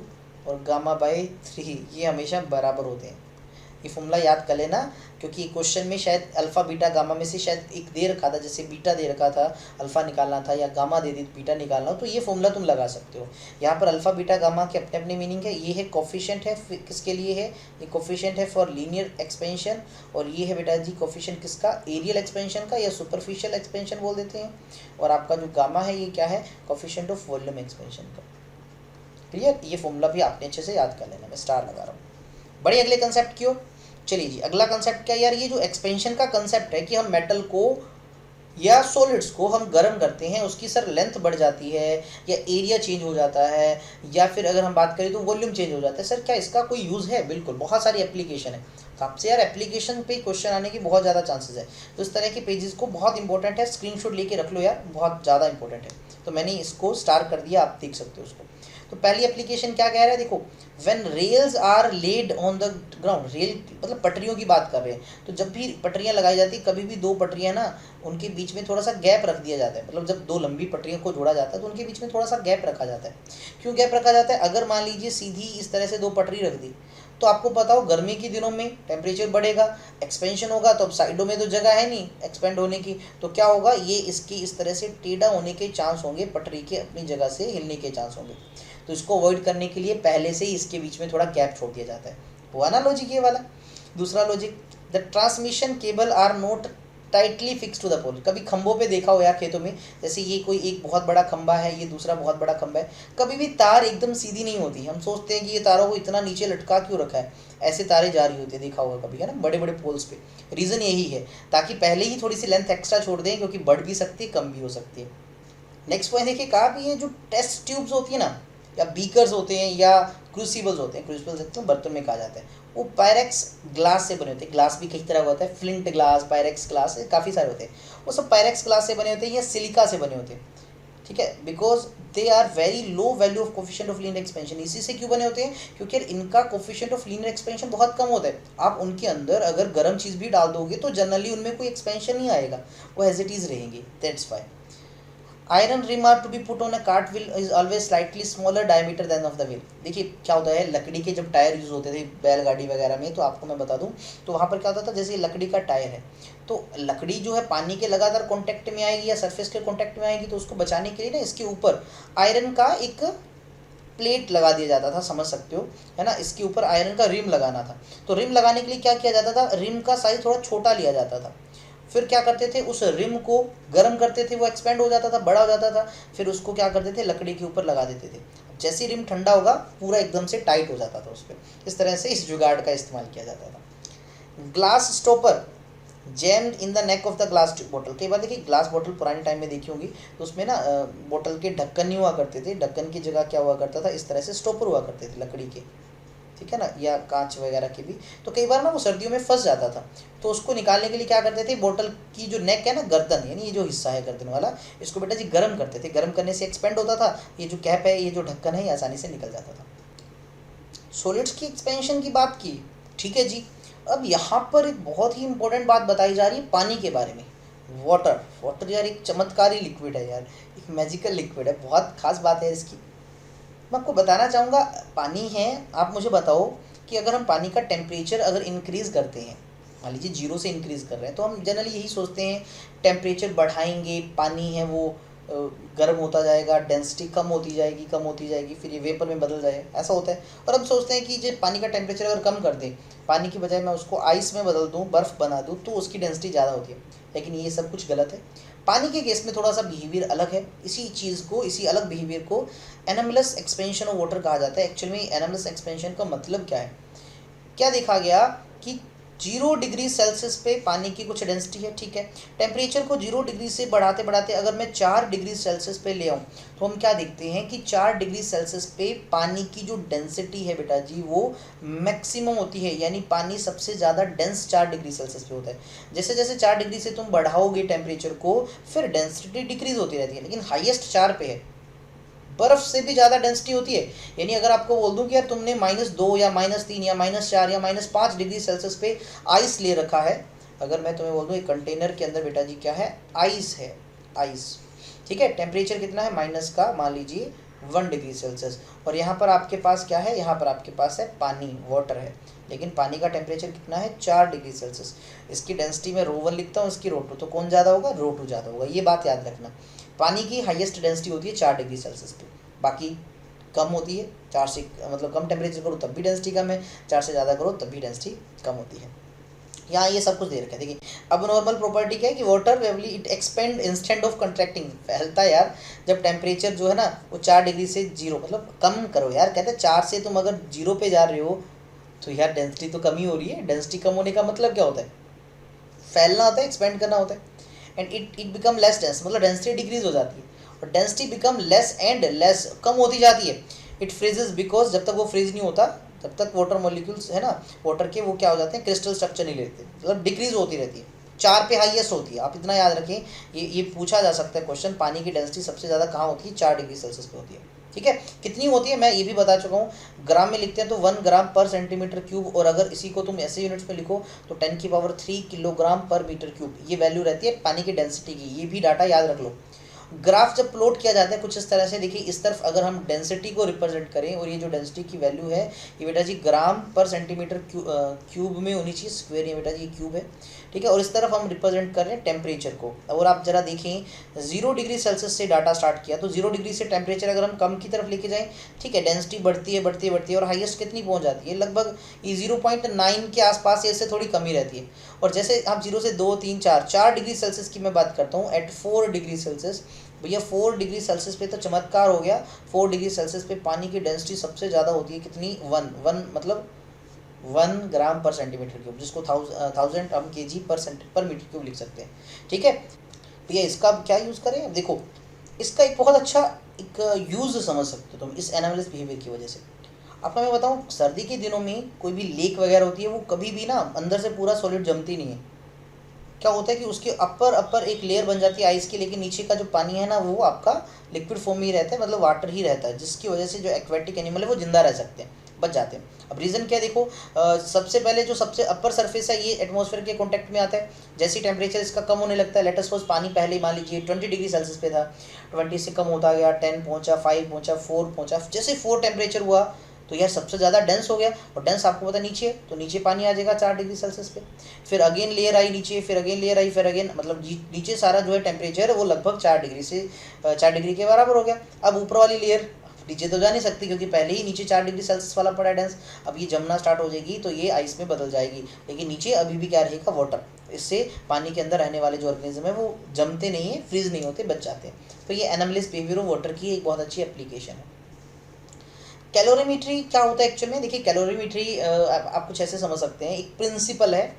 और गामा बाई 3 ये हमेशा बराबर होते हैं। ये फॉर्मूला याद कर लेना, क्योंकि क्वेश्चन में शायद अल्फ़ा बीटा गामा में से शायद एक दे रखा था, जैसे बीटा दे रखा था अल्फ़ा निकालना था, या गामा दे दी बीटा निकालना हो, तो ये फॉर्मूला तुम लगा सकते हो। यहाँ पर अल्फ़ा बीटा गामा के अपने अपने मीनिंग है। ये है कोफिशिएंट है, किसके लिए है, ये कोफिशिएंट है फॉर लीनियर एक्सपेंशन, और ये है बेटा जी कोफिशिएंट किसका, एरियल एक्सपेंशन का या सुपरफिशियल एक्सपेंशन बोल देते हैं। और आपका जो गामा है ये क्या है, कोफिशिएंट ऑफ वॉल्यूम एक्सपेंशन का। क्लियर, ये फॉर्मूला भी आपने अच्छे से याद कर लेना, मैं स्टार लगा रहा हूँ। बड़े अगले कंसेप्ट की ओर चलिए जी। अगला कंसेप्ट क्या यार, ये जो एक्सपेंशन का कंसेप्ट है कि हम मेटल को या सॉलिड्स को हम गर्म करते हैं, उसकी सर लेंथ बढ़ जाती है या एरिया चेंज हो जाता है, या फिर अगर हम बात करें तो वॉल्यूम चेंज हो जाता है, सर क्या इसका कोई यूज़ है, बिल्कुल बहुत सारी एप्लीकेशन है। तो आपसे यार एप्लीकेशन पे क्वेश्चन आने की बहुत ज़्यादा चांसेस है, तो इस तरह के पेजेस को बहुत इंपॉर्टेंट है, स्क्रीनशॉट लेके रख लो यार, बहुत ज़्यादा इंपॉर्टेंट है। तो मैंने इसको स्टार कर दिया, आप देख सकते हो उसको। तो पहली एप्लीकेशन क्या कह रहा है, देखो, when rails are laid on the ground, rail मतलब पटरियों की बात कर रहे हैं, तो जब भी पटरियां लगाई जाती है, कभी भी दो पटरियां ना, उनके बीच में थोड़ा सा गैप रख दिया जाता है, मतलब जब दो लंबी पटरियों को जोड़ा जाता है तो उनके बीच में थोड़ा सा गैप रखा जाता है। क्यों गैप रखा जाता है, अगर मान लीजिए सीधी इस तरह से दो पटरी रख दी, तो आपको पता हो गर्मी के दिनों में टेम्परेचर बढ़ेगा, एक्सपेंशन होगा, तो अब साइडों में तो जगह है नहीं एक्सपेंड होने की, तो क्या होगा, ये इसकी इस तरह से टेढ़ा होने के चांस होंगे, पटरी के अपनी जगह से हिलने के चांस होंगे। तो इसको अवॉइड करने के लिए पहले से ही इसके बीच में थोड़ा गैप छोड़ दिया जाता है। हुआ ना लॉजिक ये वाला। दूसरा logic, the transmission cable are not tightly fix to the pole. कभी खंभों पे देखा हो यार खेतों में, जैसे ये कोई एक बहुत बड़ा खंभा है, ये दूसरा बहुत बड़ा खंभा है, कभी भी तार एकदम सीधी नहीं होती। हम सोचते हैं कि ये तारों को इतना नीचे लटका क्यों रखा है, ऐसे तारें जा रही होती है, देखा होगा कभी, है ना, बड़े बड़े पोल्स पे। रीज़न यही है, ताकि पहले ही थोड़ी सी लेंथ एक्स्ट्रा छोड़ दें, क्योंकि बढ़ भी सकती है कम भी हो सकती है। नेक्स्ट पॉइंट देखिए, कहा भी है जो टेस्ट ट्यूब्स होती है ना, या बीकर्स होते हैं या क्रूसिबल्स होते हैं, क्रूसिबल्स सकते हैं बर्तन में कहा जाता है, वो पायरेक्स ग्लास से बने होते हैं। ग्लास भी कई तरह का होता है, फ्लिंट ग्लास, पायरेक्स ग्लास, काफ़ी सारे होते हैं। वो सब पायरेक्स ग्लास से बने होते हैं या सिलिका से बने होते हैं। ठीक है, because they are very low value of coefficient of linear expansion. इसी से क्यों बने होते हैं, क्योंकि इनका कोफिशिएंट ऑफ लीनियर एक्सपेंशन बहुत कम होता है। आप उनके अंदर अगर गर्म चीज़ भी डाल दोगे तो जनरली उनमें कोई एक्सपेंशन नहीं आएगा, वो एज इट इज़ रहेंगे, that's why. Iron rim are to be put on a cart wheel is always slightly smaller diameter than of the wheel. देखिए क्या होता है, लकड़ी के जब टायर यूज़ होते थे बैलगाड़ी वगैरह में, तो आपको मैं बता दूं, तो वहाँ पर क्या होता था, जैसे लकड़ी का टायर है तो लकड़ी जो है पानी के लगातार कांटेक्ट में आएगी या सरफेस के कांटेक्ट में आएगी, तो उसको बचाने के लिए ना इसके ऊपर आयरन का एक प्लेट लगा दिया जाता था, समझ सकते हो, है ना। इसके ऊपर आयरन का रिम लगाना था, तो रिम लगाने के लिए क्या किया जाता था, रिम का साइज थोड़ा छोटा लिया जाता था। फिर क्या करते थे, उस रिम को गर्म करते थे, वो एक्सपेंड हो जाता था, बड़ा हो जाता था, फिर उसको क्या करते थे, लकड़ी के ऊपर लगा देते थे। जैसे रिम ठंडा होगा पूरा एकदम से टाइट हो जाता था उस पर। इस तरह से इस जुगाड़ का इस्तेमाल किया जाता था। Glass stopper jammed in the neck of the glass बोतल। कई बार देखिए ग्लास बोतल पुराने टाइम में देखी होगी, तो उसमें ना बोतल के ढक्कन नहीं हुआ करते थे, ढक्कन की जगह क्या हुआ करता था, इस तरह से स्टॉपर हुआ करते थे लकड़ी के, ठीक है ना, या कांच वगैरह के भी। तो कई बार ना वो सर्दियों में फंस जाता था, तो उसको निकालने के लिए क्या करते थे, बोतल की जो नेक है ना, गर्दन यानी ये जो हिस्सा है गर्दन वाला, इसको बेटा जी गर्म करते थे। गर्म करने से एक्सपेंड होता था, ये जो कैप है, ये जो ढक्कन है, ये आसानी से निकल जाता था। सॉलिड्स की एक्सपेंशन की बात की, ठीक है जी। अब यहाँ पर एक बहुत ही इंपॉर्टेंट बात बताई जा रही है पानी के बारे में। वाटर, वाटर यार एक चमत्कारी लिक्विड है यार, एक मैजिकल लिक्विड है, बहुत खास बात है इसकी। मैं आपको बताना चाहूँगा, पानी है, आप मुझे बताओ कि अगर हम पानी का टेम्परेचर अगर इंक्रीज़ करते हैं, मान लीजिए 0 से इंक्रीज़ कर रहे हैं, तो हम जनरली यही सोचते हैं टेम्परेचर बढ़ाएंगे, पानी है वो गर्म होता जाएगा, डेंसिटी कम होती जाएगी, कम होती जाएगी, फिर ये वेपर में बदल जाएगा, ऐसा होता है। और हम सोचते हैं कि जो पानी का टेम्परेचर अगर कम कर दें, पानी की बजाय मैं उसको आइस में बदल दूँ, बर्फ़ बना दूँ, तो उसकी डेंसिटी ज़्यादा होती है। लेकिन ये सब कुछ गलत है। पानी के केस में थोड़ा सा बिहेवियर अलग है। इसी चीज़ को, इसी अलग बिहेवियर को एनामलस एक्सपेंशन ऑफ वाटर कहा जाता है। एक्चुअल में एनामलस एक्सपेंशन का मतलब क्या है, क्या देखा गया कि 0 डिग्री सेल्सियस पे पानी की कुछ डेंसिटी है, ठीक है। टेम्परेचर को 0 डिग्री से बढ़ाते बढ़ाते अगर मैं 4 डिग्री सेल्सियस पे ले आऊँ, तो हम क्या देखते हैं कि 4 डिग्री सेल्सियस पे पानी की जो डेंसिटी है बेटा जी, वो मैक्सिमम होती है, यानी पानी सबसे ज़्यादा डेंस 4 डिग्री सेल्सियस पे होता है। जैसे जैसे 4 डिग्री से तुम बढ़ाओगे टेम्परेचर को, फिर डेंसिटी डिक्रीज होती रहती है, लेकिन हाईएस्ट 4 पे है। बर्फ से भी ज़्यादा डेंसिटी होती है, यानी अगर आपको बोल दूं कि यार तुमने -2 या -3 या -4 या -5 डिग्री सेल्सियस पे आइस ले रखा है, अगर मैं तुम्हें बोल दूं एक कंटेनर के अंदर बेटा जी क्या है, आइस है, आइस, ठीक है। टेम्परेचर कितना है, माइनस का मान लीजिए 1 डिग्री सेल्सियस, और यहाँ पर आपके पास क्या है, यहाँ पर आपके पास है पानी, वाटर है, लेकिन पानी का टेम्परेचर कितना है, 4 डिग्री सेल्सियस। इसकी डेंसिटी में ρ1 लिखता हूँ, इसकी ρ2, तो कौन ज़्यादा होगा, ρ2 ज़्यादा होगा, ये बात याद रखना। पानी की हाईएस्ट डेंसिटी होती है 4 डिग्री सेल्सियस पे, बाकी कम होती है 4 से, मतलब कम टेम्परेचर करो तब भी डेंसिटी कम है, 4 से ज़्यादा करो तब भी डेंसिटी कम होती है। यहाँ ये सब कुछ दे रखा है, देखिए। अब नॉर्मल प्रॉपर्टी क्या है कि water वेवली it expand instant of contracting, फैलता है यार जब टेम्परेचर जो है ना वो 4 डिग्री से 0, मतलब कम करो यार, कहते हैं 4 से तुम अगर 0 पे जा रहे हो तो यार डेंसिटी तो कम ही हो रही है। डेंसिटी कम होने का मतलब क्या होता है, फैलना होता है, एक्सपेंड करना होता है। And it become less dense, मतलब डेंसिटी डिक्रीज हो जाती है, और density become less and less, कम होती जाती है। इट फ्रीजेस बिकॉज जब तक वो फ्रीज नहीं होता तब तक वाटर मॉलिक्यूल्स है ना, वाटर के वो क्या हो जाते हैं, क्रिस्टल स्ट्रक्चर नहीं लेते, मतलब डिक्रीज होती रहती है। 4 पे हाईएस्ट होती है, आप इतना याद रखें, ये पूछा जा सकता है क्वेश्चन, पानी की डेंसिटी सबसे ज़्यादा कहाँ होती है, 4 डिग्री सेल्सियस पे होती है, ठीक है। कितनी होती है मैं ये भी बता चुका हूँ, ग्राम में लिखते हैं तो 1 ग्राम पर सेंटीमीटर क्यूब, और अगर इसी को तुम ऐसे यूनिट्स में लिखो तो 10⁻³ किलोग्राम पर मीटर क्यूब, ये वैल्यू रहती है पानी की डेंसिटी की, ये भी डाटा याद रख लो। ग्राफ जब प्लॉट किया जाता है कुछ इस तरह से, देखिए इस तरफ अगर हम डेंसिटी को रिप्रेजेंट करें, और ये जो डेंसिटी की वैल्यू है ये बेटा जी ग्राम पर सेंटीमीटर क्यूब में होनी चाहिए, स्क्वायर ये बेटा जी क्यूब है, ठीक है। और इस तरफ हम रिप्रेजेंट कर रहे हैं टेम्परेचर को। और आप जरा देखें 0 डिग्री सेल्सियस से डाटा स्टार्ट किया, तो 0 डिग्री से टेम्परेचर अगर हम कम की तरफ लेके जाएँ, ठीक है, डेंसिटी बढ़ती है बढ़ती है बढ़ती है, और हाईएस्ट कितनी पहुंच जाती है, लगभग ये 0.9 के आसपास, इससे थोड़ी कमी रहती है। और जैसे आप 0 से 2 3 4 डिग्री सेल्सियस की मैं बात करता हूँ, एट 4 डिग्री सेल्सियस, भैया 4 डिग्री सेल्सियस पे तो चमत्कार हो गया। 4 डिग्री सेल्सियस पे पानी की डेंसिटी सबसे ज़्यादा होती है, कितनी, 1 मतलब 1 ग्राम पर सेंटीमीटर क्यूब, जिसको 1000 हम केजी पर मीटर क्यूब लिख सकते हैं, ठीक है भैया। इसका क्या यूज़ करें, अब देखो इसका एक बहुत अच्छा एक यूज़ समझ सकते हो तुम इस एनालिसिस बिहेवियर की वजह से। आपको मैं बताऊँ, सर्दी के दिनों में कोई भी लेक वगैरह होती है, वो कभी भी ना अंदर से पूरा सॉलिड जमती नहीं है, क्या होता है कि उसके अपर एक लेयर बन जाती है आइस की, लेकिन नीचे का जो पानी है ना वो आपका लिक्विड फॉर्म में ही रहता है, मतलब वाटर ही रहता है, जिसकी वजह से जो एक्वेटिक एनिमल है वो जिंदा रह सकते हैं, बच जाते हैं। अब रीज़न क्या है देखो, सबसे पहले जो सबसे अपर सरफेस है ये एटमॉस्फेयर के कॉन्टैक्ट में आता है। जैसे टेम्परेचर इसका कम होने लगता है, लेट अस सपोज पानी पहले मान लीजिए 20 डिग्री सेल्सियस पे था, 20 से कम होता गया, 10 पहुंचा, 5 पहुंचा, 4 पहुंचा, जैसे 4 टेम्परेचर हुआ तो यार सबसे ज़्यादा डेंस हो गया, और डेंस आपको पता नीचे है तो नीचे पानी आ जाएगा 4 डिग्री सेल्सियस पे। फिर अगेन लेयर आई नीचे, फिर अगेन लेयर आई, फिर अगेन, मतलब नीचे सारा जो है टेम्परेचर वो लगभग 4 डिग्री के बराबर हो गया। अब ऊपर वाली लेयर नीचे तो जा नहीं सकती क्योंकि पहले ही नीचे 4 डिग्री सेल्सियस वाला पड़ा है डेंस। अब ये जमना स्टार्ट हो जाएगी तो ये आइस में बदल जाएगी, लेकिन नीचे अभी भी क्या रहेगा, वाटर। इससे पानी के अंदर रहने वाले जो ऑर्गेनिज्म है वो जमते नहीं है, फ्रीज नहीं होते, बच जाते हैं। तो ये एनामलिस बिहेवियर ऑफ वाटर की एक बहुत अच्छी एप्लीकेशन है। कैलोरीमेट्री क्या होता है एक्चुअल में, देखिए कैलोरीमेट्री आप कुछ ऐसे समझ सकते हैं, एक प्रिंसिपल है,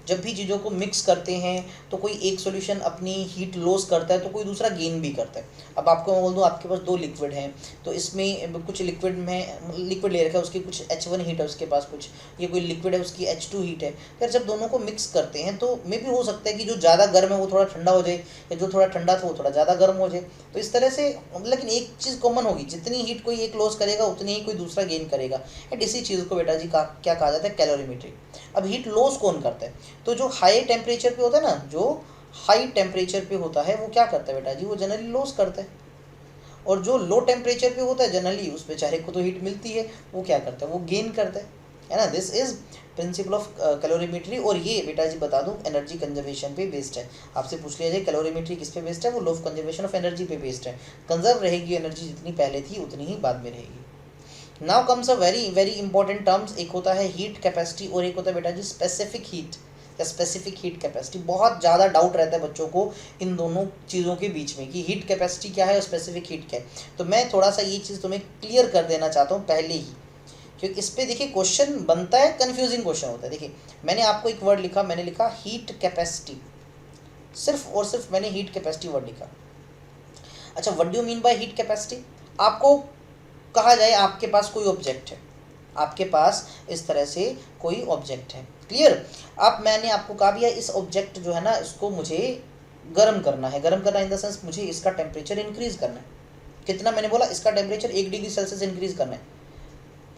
जब भी चीज़ों को मिक्स करते हैं तो कोई एक सॉल्यूशन अपनी हीट लॉस करता है तो कोई दूसरा गेन भी करता है। अब आपको मैं बोल दूँ आपके पास 2 लिक्विड हैं, तो इसमें कुछ लिक्विड में लिक्विड ले रखा है, उसकी कुछ H1 हीट है उसके पास, कुछ ये कोई लिक्विड है उसकी H2 हीट है। फिर जब दोनों को मिक्स करते हैं तो मे भी हो सकता है कि जो ज़्यादा गर्म है वो थोड़ा ठंडा हो जाए, या जो थोड़ा ठंडा था वो थोड़ा ज़्यादा गर्म हो जाए। तो इस तरह से, लेकिन एक चीज़ कॉमन होगी, जितनी हीट कोई एक लॉस करेगा उतनी ही कोई दूसरा गेन करेगा। एंड इसी चीज़ को बेटा जी क्या कहा जाता है, कैलोरीमेट्री। अब हीट लॉस कौन करता है, तो जो हाई टेम्परेचर पे होता है ना, जो हाई टेम्परेचर पे होता है वो क्या करता है बेटा जी, वो जनरली लॉस करता है। और जो लो टेम्परेचर पे होता है जनरली उस बेचारे को तो हीट मिलती है, वो क्या करता है, वो गेन करता है ना। This is principle of calorimetry. और ये बेटा जी बता दूं एनर्जी कंजर्वेशन पे बेस्ड है। आपसे पूछ लिया जाए कैलोरीमेट्री किस पे बेस्ड है, वो law of conservation of energy पे बेस्ड है। कंजर्व रहेगी एनर्जी, जितनी पहले थी उतनी ही बाद में रहेगी। Now comes a very very important terms, एक होता है हीट कैपेसिटी और एक होता है बेटा जी स्पेसिफिक हीट या स्पेसिफिक हीट कैपेसिटी। बहुत ज़्यादा डाउट रहता है बच्चों को इन दोनों चीज़ों के बीच में कि हीट कैपेसिटी क्या है और स्पेसिफिक हीट क्या है। तो मैं थोड़ा सा ये चीज़ तुम्हें क्लियर कर देना चाहता हूँ पहले ही, क्योंकि इस पे देखिए क्वेश्चन बनता है, कन्फ्यूजिंग क्वेश्चन होता है। देखिए मैंने आपको एक वर्ड लिखा, मैंने लिखा हीट कैपेसिटी, सिर्फ और सिर्फ मैंने हीट कैपेसिटी वर्ड लिखा। अच्छा, what do you mean by heat capacity. आपको कहा जाए आपके पास कोई ऑब्जेक्ट है, आपके पास इस तरह से कोई ऑब्जेक्ट है, क्लियर। मैंने आपको कहा भी है इस ऑब्जेक्ट जो है ना इसको मुझे गर्म करना है, गर्म करना इन द सेंस मुझे इसका टेम्परेचर इंक्रीज करना है। कितना, मैंने बोला इसका टेम्परेचर 1 डिग्री सेल्सियस इंक्रीज करना है।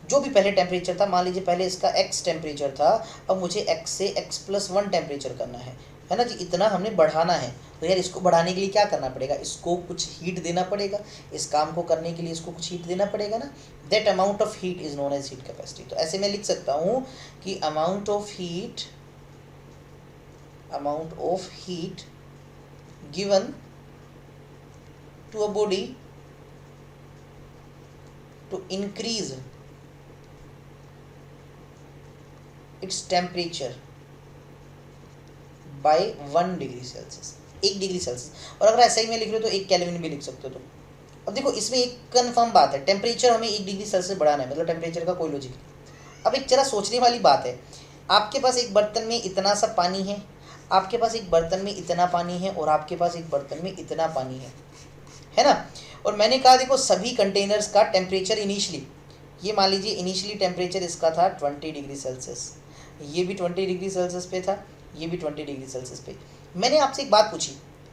जो भी पहले टेम्परेचर था, मान लीजिए पहले इसका x टेम्परेचर था, अब मुझे x से x+1 टेम्परेचर करना है ना जी, इतना हमने बढ़ाना है। तो यार इसको बढ़ाने के लिए क्या करना पड़ेगा, इसको कुछ हीट देना पड़ेगा, इस काम को करने के लिए इसको कुछ हीट देना पड़ेगा ना। That amount of heat is known as heat capacity. तो ऐसे मैं लिख सकता हूँ कि amount of heat given to a body to increase its temperature by 1 degree Celsius, 1 degree Celsius. और अगर ऐसा ही मैं लिख रहा हूँ तो 1 केल्विन भी लिख सकते हो तुम। अब देखो इसमें एक कंफर्म बात है, टेम्परेचर हमें 1 डिग्री सेल्सियस बढ़ाना है, मतलब टेम्परेचर का कोई लॉजिक नहीं। अब एक जरा सोचने वाली बात है, आपके पास एक बर्तन में इतना सा पानी है, आपके पास एक बर्तन में इतना पानी है, और आपके पास एक बर्तन में इतना पानी है ना। और मैंने कहा देखो सभी कंटेनर्स का टेम्परेचर इनिशियली, ये मान लीजिए इनिशियली टेम्परेचर इसका था 20 डिग्री सेल्सियस, ये भी 20 डिग्री सेल्सियस पे था, ये भी 20 डिग्री सेल्सियस पे। मैंने आपसे एक बात पूछी,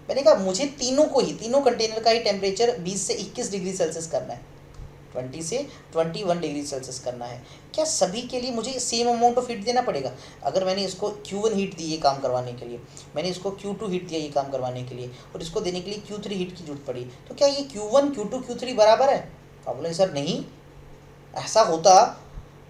मैंने कहा मुझे तीनों कंटेनर का ही टेम्परेचर 20 से 21 डिग्री सेल्सियस करना है, 20 से 21 डिग्री सेल्सियस करना है। क्या सभी के लिए मुझे सेम अमाउंट ऑफ हीट देना पड़ेगा। अगर मैंने इसको Q1 हीट दी ये काम करवाने के लिए, मैंने इसको Q2 हीट दिया ये काम करवाने के लिए, और इसको देने के लिए Q3 हीट की जरूरत पड़ी, तो क्या ये Q1 Q2 Q3 बराबर है। आप बोले सर नहीं, ऐसा होता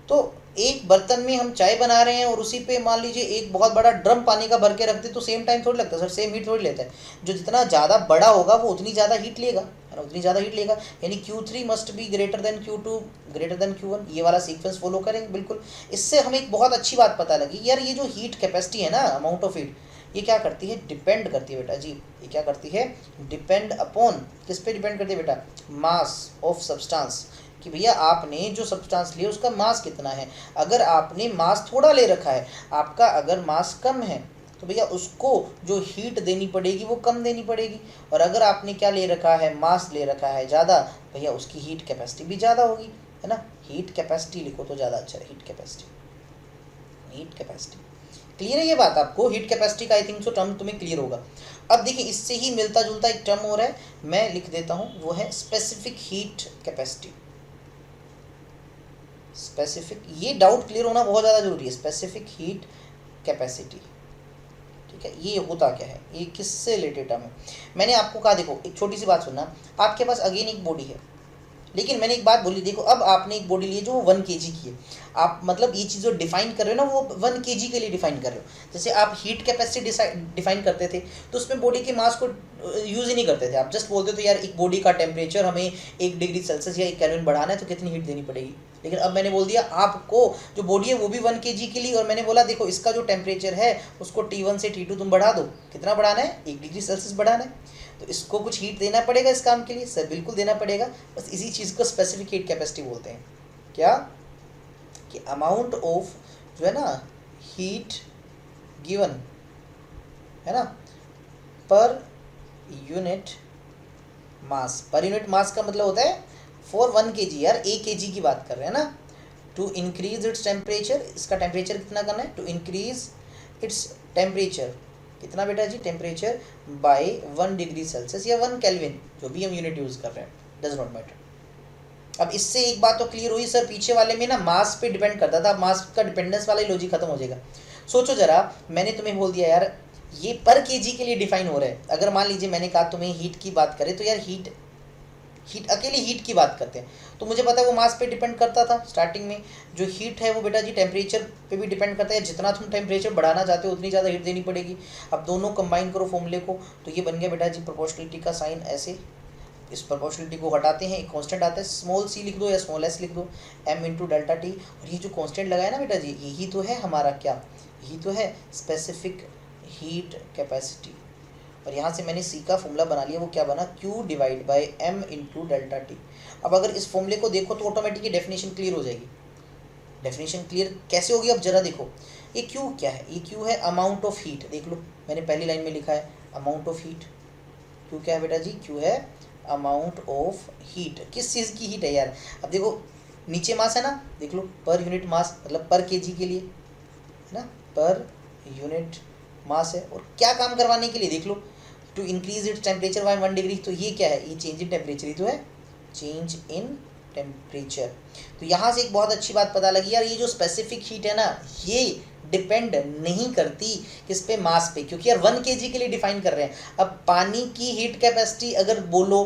तो एक बर्तन में हम चाय बना रहे हैं और उसी पे मान लीजिए एक बहुत बड़ा ड्रम पानी का भर के रख दे तो सेम टाइम थोड़ी लगता है सर, सेम हीट थोड़ी लेता है। जो जितना ज़्यादा बड़ा होगा वो उतनी ज़्यादा हीट लेगा, है ना, उतनी ज़्यादा हीट लेगा। यानी Q3 must be greater than Q2 greater than Q1, ये वाला सीक्वेंस फॉलो करेंगे बिल्कुल। इससे हमें एक बहुत अच्छी बात पता लगी यार, ये जो हीट कैपेसिटी है ना, अमाउंट ऑफ हीट, ये क्या करती है, डिपेंड करती है बेटा जी, ये क्या करती है, डिपेंड अपॉन, किस पे डिपेंड करती है बेटा, मास ऑफ सब्सटेंस, कि भैया आपने जो सब्सटेंस लिया उसका मास कितना है। अगर आपने मास थोड़ा ले रखा है, आपका अगर मास कम है तो भैया उसको जो हीट देनी पड़ेगी वो कम देनी पड़ेगी। और अगर आपने क्या ले रखा है, मास ले रखा है ज़्यादा, भैया उसकी हीट कैपेसिटी भी ज़्यादा होगी, है ना। हीट कैपेसिटी लिखो तो ज़्यादा अच्छा है, हीट कैपेसिटी। क्लियर है ये बात आपको? हीट कैपेसिटी का आई थिंक सो टर्म तुम्हें क्लियर होगा। अब देखिए इससे ही मिलता जुलता एक टर्म हो रहा है, मैं लिख देता हूँ, वो है स्पेसिफिक हीट कैपेसिटी। स्पेसिफिक, ये डाउट क्लियर होना बहुत ज़्यादा जरूरी है। स्पेसिफिक हीट कैपेसिटी, ठीक है, ये होता क्या है, ये किससे रिलेटेड टर्म है? मैंने आपको कहा, देखो एक छोटी सी बात सुनना, आपके पास अगेन एक बॉडी है, लेकिन मैंने एक बात बोली, देखो अब आपने एक बॉडी ली है जो 1 kg की है, आप मतलब ये चीज़ जो डिफाइन कर रहे हो ना, वो 1 kg के लिए डिफाइन कर रहे हो। जैसे आप हीट कैपेसिटी डिफाइन करते थे तो उसमें बॉडी के मास को यूज़ ही नहीं करते थे, आप जस्ट बोलते थे यार एक बॉडी का टेम्परेचर हमें 1 डिग्री सेल्सियस या 1 केल्विन बढ़ाना है तो कितनी हीट देनी पड़ेगी। लेकिन अब मैंने बोल दिया आपको जो बॉडी है वो भी 1 kg के लिए, और मैंने बोला देखो इसका जो टेम्परेचर है उसको T1 से T2 तुम बढ़ा दो, कितना बढ़ाना है, 1 डिग्री सेल्सियस बढ़ाना है, तो इसको कुछ हीट देना पड़ेगा इस काम के लिए। सर बिल्कुल देना पड़ेगा, बस इसी चीज़ को स्पेसिफिक हीट कैपेसिटी बोलते हैं। क्या कि अमाउंट ऑफ जो है ना हीट गिवन है ना per unit mass. Per unit mass का मतलब होता है फॉर 1 kg, यार 1 kg की बात कर रहे हैं ना। टू इंक्रीज इट्स टेम्परेचर, इसका टेम्परेचर कितना करना है, टू इंक्रीज इट्स टेम्परेचर, कितना बेटा जी, टेम्परेचर बाय 1 डिग्री सेल्सियस या 1 केल्विन, जो भी हम यूनिट यूज़ कर रहे हैं, डज नॉट मैटर। अब इससे एक बात तो क्लियर हुई, सर पीछे वाले में ना मास पे डिपेंड करता था, मास का डिपेंडेंस वाला ही लॉजिक खत्म हो जाएगा। सोचो जरा, मैंने तुम्हें बोल दिया यार ये पर केजी के लिए डिफाइन हो रहा है। अगर मान लीजिए मैंने कहा तुम्हें हीट की बात करें तो यार हीट अकेले हीट की बात करते हैं तो मुझे पता है वो मास पे डिपेंड करता था स्टार्टिंग में। जो हीट है वो बेटा जी टेम्परेचर पे भी डिपेंड करता है, जितना तुम टेम्परेचर बढ़ाना चाहते हो उतनी ज़्यादा हीट देनी पड़ेगी। अब दोनों कंबाइन करो फॉर्मूले को तो ये बन गया बेटा जी प्रोपोर्शनलिटी का साइन ऐसे। इस प्रोपोर्शनलिटी को हटाते हैं, एक कांस्टेंट आता है, स्मॉल सी लिख दो या स्मॉल एस लिख दो, m इंटू डेल्टा टी। और ये जो कांस्टेंट लगाया ना बेटा जी, यही तो है हमारा क्या, यही तो है स्पेसिफिक हीट कैपेसिटी। और यहाँ से मैंने सी का फॉर्मूला बना लिया, वो क्या बना, Q divide by m into delta T. अब अगर इस फॉर्मूले को देखो तो ऑटोमेटिकली डेफिनेशन क्लियर हो जाएगी। डेफिनेशन क्लियर कैसे होगी, अब जरा देखो ये Q क्या है, ये Q है अमाउंट ऑफ हीट। देख लो मैंने पहली लाइन में लिखा है अमाउंट ऑफ हीट। Q क्या है बेटा जी, Q है अमाउंट ऑफ हीट। किस चीज़ की हीट है यार, अब देखो नीचे मास है ना, देख लो पर यूनिट मास मतलब पर केजी के लिए है ना, पर यूनिट मास है। और क्या काम करवाने के लिए, देख लो to increase its temperature by 1 degree, तो ये क्या है, ये चेंज इन टेम्परेचर ही तो है, चेंज इन टेम्परेचर। तो यहाँ से एक बहुत अच्छी बात पता लगी यार, ये जो स्पेसिफिक हीट है ना ये डिपेंड नहीं करती किस पे, मास पे, क्योंकि यार 1 kg के लिए डिफाइन कर रहे हैं। अब पानी की हीट कैपेसिटी अगर बोलो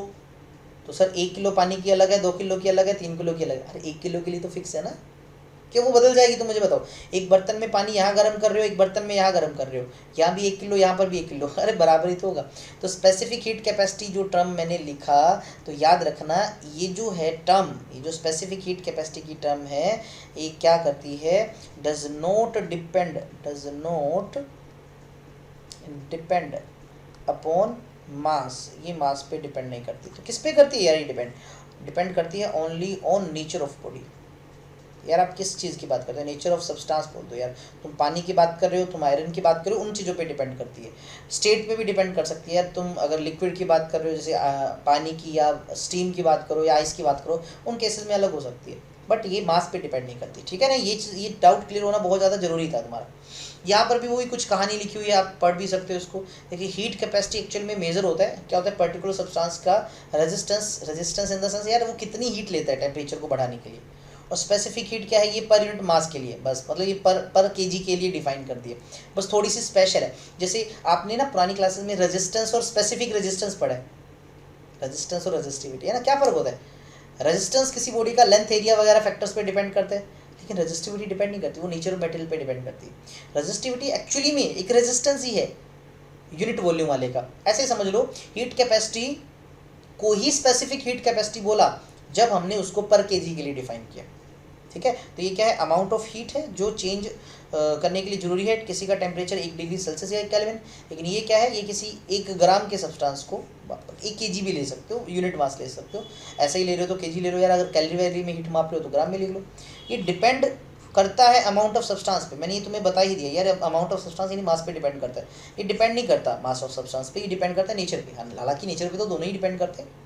तो सर 1 किलो पानी की अलग है, 2 किलो की अलग है, 3 किलो की अलग है। अरे 1 किलो के लिए तो फिक्स है ना, कि वो बदल जाएगी। तो मुझे बताओ, एक बर्तन में पानी यहाँ गर्म कर रहे हो, एक बर्तन में यहाँ गर्म कर रहे हो, यहाँ भी 1 किलो यहाँ पर भी 1 किलो, अरे बराबर ही तो होगा। तो स्पेसिफिक हीट कैपेसिटी जो टर्म मैंने लिखा, तो याद रखना ये जो है टर्म, ये जो स्पेसिफिक हीट कैपेसिटी की टर्म है ये क्या करती है, does not depend upon mass, ये मास पे डिपेंड नहीं करती। तो किस पे करती है यार ये डिपेंड करती है only on nature of body. यार आप किस चीज़ की बात करते हो, नेचर ऑफ सब्सटेंस बोल दो यार, तुम पानी की बात कर रहे हो, तुम आयरन की बात कर रहे हो, उन चीज़ों पे डिपेंड करती है। स्टेट पे भी डिपेंड कर सकती है यार, तुम अगर लिक्विड की बात कर रहे हो जैसे पानी की या स्टीम की बात करो या आइस की बात करो, उन केसेस में अलग हो सकती है, बट ये मास पे डिपेंड नहीं करती। ठीक है ना, ये डाउट क्लियर होना बहुत ज़्यादा जरूरी था तुम्हारा। यहाँ पर भी वही कुछ कहानी लिखी हुई है, आप पढ़ भी सकते हो इसको। देखिए हीट कैपेसिटी एक्चुअल में मेजर होता है, क्या होता है, पर्टिकुलर सब्सटेंस का रेजिस्टेंस इन द सेंस यार वो कितनी हीट लेता है टेम्परेचर को बढ़ाने के लिए। और स्पेसिफिक हीट क्या है, ये पर यूनिट मास के लिए, बस मतलब ये पर केजी के लिए डिफाइन कर दिए। बस थोड़ी सी स्पेशल है, जैसे आपने ना पुरानी क्लासेस में रेजिस्टेंस और स्पेसिफिक रेजिस्टेंस पढ़ा है, रेजिस्टेंस और रेजिस्टिविटी है ना, क्या फ़र्क होता है। रेजिस्टेंस किसी बॉडी का लेंथ, एरिया वगैरह फैक्टर्स पे डिपेंड करते हैं, लेकिन रेजिस्टिविटी डिपेंड नहीं करती, वो नेचर ऑफ मटेरियल पे डिपेंड करती है। रेजिस्टिविटी एक्चुअली में एक रेजिस्टेंस ही है यूनिट वॉल्यूम वाले का। ऐसे ही समझ लो, हीट कैपेसिटी को ही स्पेसिफिक हीट कैपेसिटी बोला जब हमने उसको पर केजी के लिए डिफाइन किया। ठीक है, तो ये क्या है, अमाउंट ऑफ हीट है जो चेंज करने के लिए जरूरी है। किसी का टेम्परेचर 1 डिग्री सेल्सियस या 1 केल्विन, लेकिन ये क्या है, ये किसी 1 ग्राम के सब्सटेंस को 1 kg भी ले सकते हो, यूनिट मास ले सकते हो। ऐसे ही ले रहे हो तो केजी ले रहे हो यार, अगर कैलोरी वैली में हीट माप रहे हो तो ग्राम में लिख लो। ये डिपेंड करता है अमाउंट ऑफ सब्सटेंस पे, मैंने ये तुम्हें बता ही दिया यार, अमाउंट ऑफ सब्सटेंस यानी मास पे डिपेंड करता है। ये डिपेंड नहीं करता मास ऑफ सब्सटेंस पे, ये डिपेंड करता है नेचर पे। हालांकि नेचर पे तो दोनों ही डिपेंड करते हैं।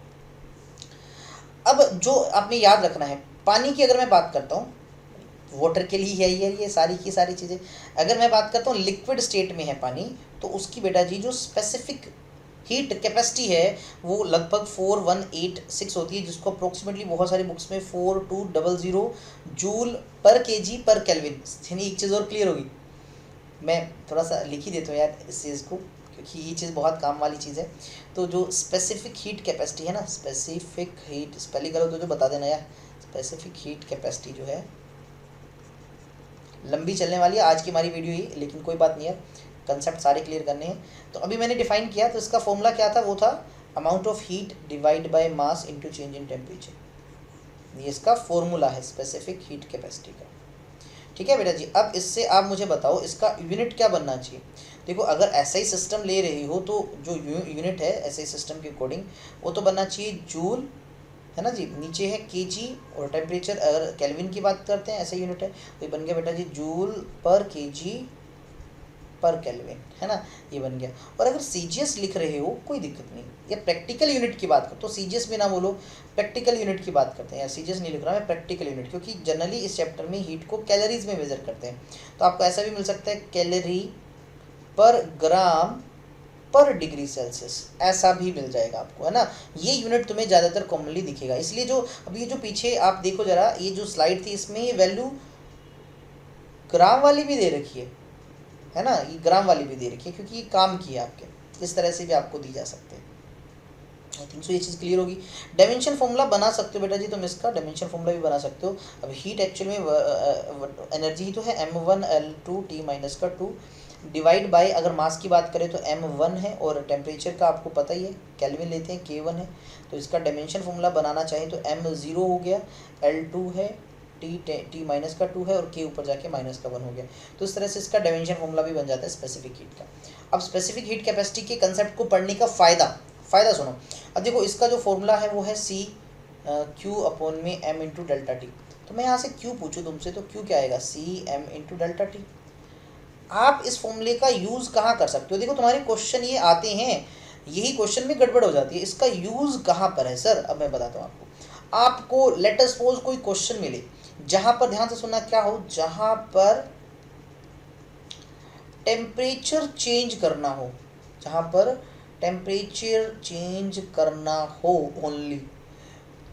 अब जो आपने याद रखना है, पानी की अगर मैं बात करता हूँ, वाटर के लिए है ये सारी की सारी चीज़ें। अगर मैं बात करता हूँ लिक्विड स्टेट में है पानी, तो उसकी बेटा जी जो स्पेसिफिक हीट कैपेसिटी है वो लगभग 4186 होती है, जिसको अप्रोक्सीमेटली बहुत सारी बुक्स में 4200 joule per KG per kelvin. यानी एक चीज़ और क्लियर होगी, मैं थोड़ा सा लिख ही देता हूँ यार इस चीज़ को, क्योंकि ये चीज़ बहुत काम वाली चीज़ है। तो जो स्पेसिफिक हीट कैपेसिटी है ना, स्पेसिफिक हीट स्पेलिंग करो तो जो बता देना यार, स्पेसिफिक हीट कैपेसिटी जो है लंबी चलने वाली है आज की हमारी वीडियो ही, लेकिन कोई बात नहीं है, कंसेप्ट सारे क्लियर करने हैं। तो अभी मैंने डिफाइन किया, तो इसका फॉर्मूला क्या था, वो था amount of heat divide by mass into change in temperature. ये इसका फॉर्मूला है स्पेसिफिक हीट कैपेसिटी का। ठीक है बेटा जी, अब इससे आप मुझे बताओ इसका यूनिट क्या बनना चाहिए। देखो अगर ऐसा ही सिस्टम ले रही हो तो जो यूनिट है ऐसे ही सिस्टम के अकॉर्डिंग वो तो बनना चाहिए जूल, है ना जी, नीचे है केजी, और टेम्परेचर अगर केल्विन की बात करते हैं ऐसे यूनिट है तो ये बन गया बेटा जी joule per KG per kelvin, है ना, ये बन गया। और अगर सीजीएस लिख रहे हो कोई दिक्कत नहीं, या प्रैक्टिकल यूनिट की बात करो तो सीजीएस भी ना बोलो, प्रैक्टिकल यूनिट की बात करते हैं, या सीजीएस नहीं लिख रहा मैं, प्रैक्टिकल यूनिट, क्योंकि जनरली इस चैप्टर में हीट को कैलोरीज में मेजर करते हैं। तो आपको ऐसा भी मिल सकता है कैलोरी पर ग्राम पर डिग्री सेल्सियस, ऐसा भी मिल जाएगा आपको, है ना। ये यूनिट तुम्हें ज़्यादातर कॉमनली दिखेगा, इसलिए जो अभी ये जो पीछे आप देखो जरा, ये जो स्लाइड थी इसमें ये वैल्यू ग्राम वाली भी दे रखी है ना, ये ग्राम वाली भी दे रखी है, क्योंकि ये काम किया आपके, इस तरह से भी आपको दी जा सकते हैं। आई थिंक सो ये चीज़ क्लियर होगी। डायमेंशन फॉर्मूला बना सकते हो बेटा जी तुम, इसका डायमेंशन फॉर्मूला भी बना सकते हो। अब हीट एक्चुअल में एनर्जी ही तो है m1L2T-2 डिवाइड बाय, अगर मास की बात करें तो m1 है, और टेम्परेचर का आपको पता ही है केल्विन लेते हैं K1 है। तो इसका डायमेंशन फॉर्मूला बनाना चाहें तो m0 हो गया, L2 है, T-2 है, और K ऊपर जाके -1 हो गया। तो इस तरह से इसका डायमेंशन फॉर्मूला भी बन जाता है स्पेसिफिक हीट का। अब स्पेसिफिक हीट कैपेसिटी के कंसेप्ट को पढ़ने का फ़ायदा सुनो। अब देखो इसका जो फॉर्मूला है वो है C Q अपॉन में M इंटू डेल्टा टी। तो मैं यहाँ से Q पूछूँ तुमसे तो Q क्या आएगा, C M into delta T. आप इस फॉर्मूले का यूज़ कहाँ कर सकते हो, देखो तुम्हारे क्वेश्चन ये आते हैं, यही क्वेश्चन में गड़बड़ हो जाती है, इसका यूज़ कहाँ पर है सर। अब मैं बताता हूँ आपको लेट अस सपोज कोई क्वेश्चन मिले जहाँ पर, ध्यान से सुनना, क्या हो, जहाँ पर टेम्परेचर चेंज करना हो, जहाँ पर टेम्परेचर चेंज करना हो, ओनली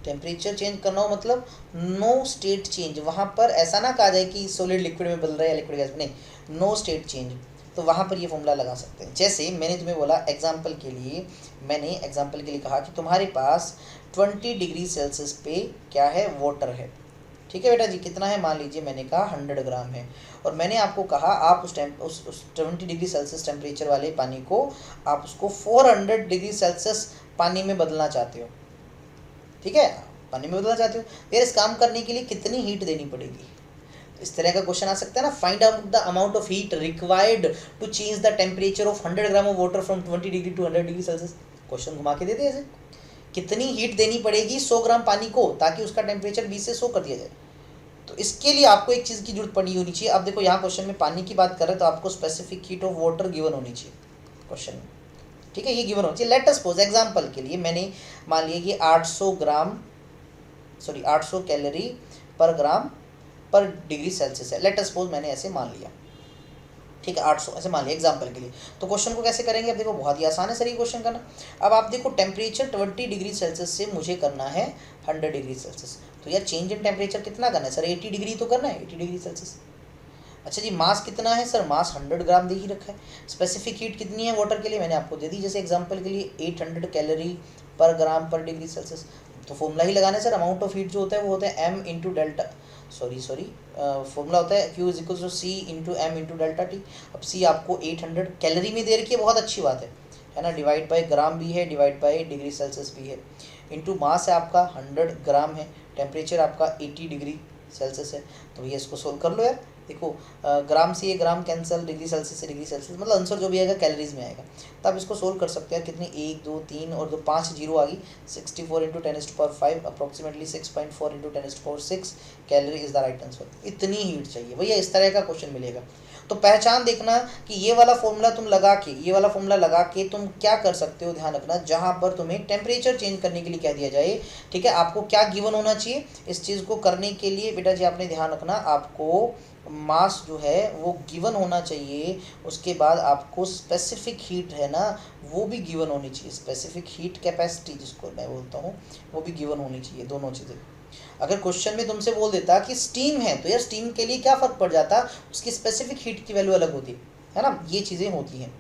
टेम्परेचर चेंज करना हो, मतलब नो स्टेट चेंज, वहाँ पर ऐसा ना कहा जाए कि सॉलिड लिक्विड में बदल रहा है या लिक्विड गैस में, नहीं, नो स्टेट चेंज, तो वहाँ पर ये फॉर्मूला लगा सकते हैं। जैसे मैंने तुम्हें बोला एग्जाम्पल के लिए कहा कि तुम्हारे पास 20 डिग्री सेल्सियस पे क्या है, वाटर है, ठीक है बेटा जी, कितना है, मान लीजिए मैंने कहा 100 ग्राम है, और मैंने आपको कहा आप उस 20 डिग्री सेल्सियस टेम्परेचर वाले पानी को आप उसको 400 डिग्री सेल्सियस पानी में बदलना चाहते हो, ठीक है, पानी में बदलना चाहते हो, फिर इस काम करने के लिए कितनी हीट देनी पड़ेगी। इस तरह का क्वेश्चन आ सकता है ना, find out the amount of heat required to change the temperature of 100 gram of water from 20 degree to 100 degree Celsius. Question घुमा के देते हैं ऐसे, कितनी हीट देनी पड़ेगी 100 ग्राम पानी को ताकि उसका टेम्परेचर 20 से 100 कर दिया जाए। तो इसके लिए आपको एक चीज़ की जरूरत पड़ी होनी चाहिए। अब देखो यहाँ क्वेश्चन में पानी की बात कर रहे हैं तो आपको specific heat of water given होनी चाहिए क्वेश्चन में, ठीक है, ये गिवन होनी चाहिए। लेट अस सपोज एग्जांपल के लिए मैंने मान लिया कि 800 कैलोरी पर ग्राम पर डिग्री सेल्सियस है, लेट अस सपोज मैंने ऐसे मान लिया, ठीक है, 800 ऐसे मान लिया एग्जाम्पल के लिए। तो क्वेश्चन को कैसे करेंगे, अब देखो बहुत ही आसान है सर ये क्वेश्चन करना। अब आप देखो टेम्परेचर 20 डिग्री सेल्सियस से मुझे करना है 100 डिग्री सेल्सियस, तो यार चेंज इन टेम्परेचर कितना करना है सर, 80 डिग्री तो करना है, 80 डिग्री सेल्सियस। अच्छा जी, मास कितना है सर, मास 100 ग्राम दे ही रखा है। स्पेसिफिक हीट कितनी है वाटर के लिए मैंने आपको दे दी, जैसे एग्जांपल के लिए 800 कैलोरी पर ग्राम पर डिग्री सेल्सियस। तो फॉर्मूला ही लगाना है सर, अमाउंट ऑफ हीट जो होता है वो होता है m इंटू डेल्टा, फॉर्मूला होता है Q is equal to C into M into delta T. अब C आपको 800 कैलोरी में दे रखी है, बहुत अच्छी बात है ना, डिवाइड बाय ग्राम भी है, डिवाइड बाय डिग्री सेल्सियस भी है, इंटू मास है आपका 100 ग्राम है, टेम्परेचर आपका 80 डिग्री सेल्सियस है। तो भैया इसको सोल्व कर लो यार, देखो ग्राम से ये ग्राम कैंसिल, डिग्री सेल्सियस से डिग्री सेल्सियस, मतलब आंसर जो भी आएगा कैलोरीज में आएगा। तो आप इसको सोल्व कर सकते हैं, कितनी 1 2 3 और 2 5 जीरो आ गई, 64 into 10⁵ approximately 6.4 into 10⁶ calorie is the right answer. इतनी हीट चाहिए भैया, इस तरह का क्वेश्चन मिलेगा। तो पहचान देखना कि ये वाला फॉर्मूला तुम लगा के, ये वाला फॉर्मूला लगा के तुम क्या कर सकते हो, ध्यान रखना जहाँ पर तुम्हें टेम्परेचर चेंज करने के लिए क्या दिया जाए, ठीक है, आपको क्या गिवन होना चाहिए इस चीज़ को करने के लिए बेटा जी, आपने ध्यान रखना आपको मास जो है वो गिवन होना चाहिए, उसके बाद आपको स्पेसिफिक हीट है ना वो भी गिवन होनी चाहिए, स्पेसिफिक हीट कैपेसिटी जिसको मैं बोलता हूँ वो भी गिवन होनी चाहिए, दोनों चीज़ें। अगर क्वेश्चन में तुमसे बोल देता कि स्टीम है तो यार स्टीम के लिए क्या फ़र्क पड़ जाता, उसकी स्पेसिफिक हीट की वैल्यू अलग होती है ना, ये चीज़ें होती हैं।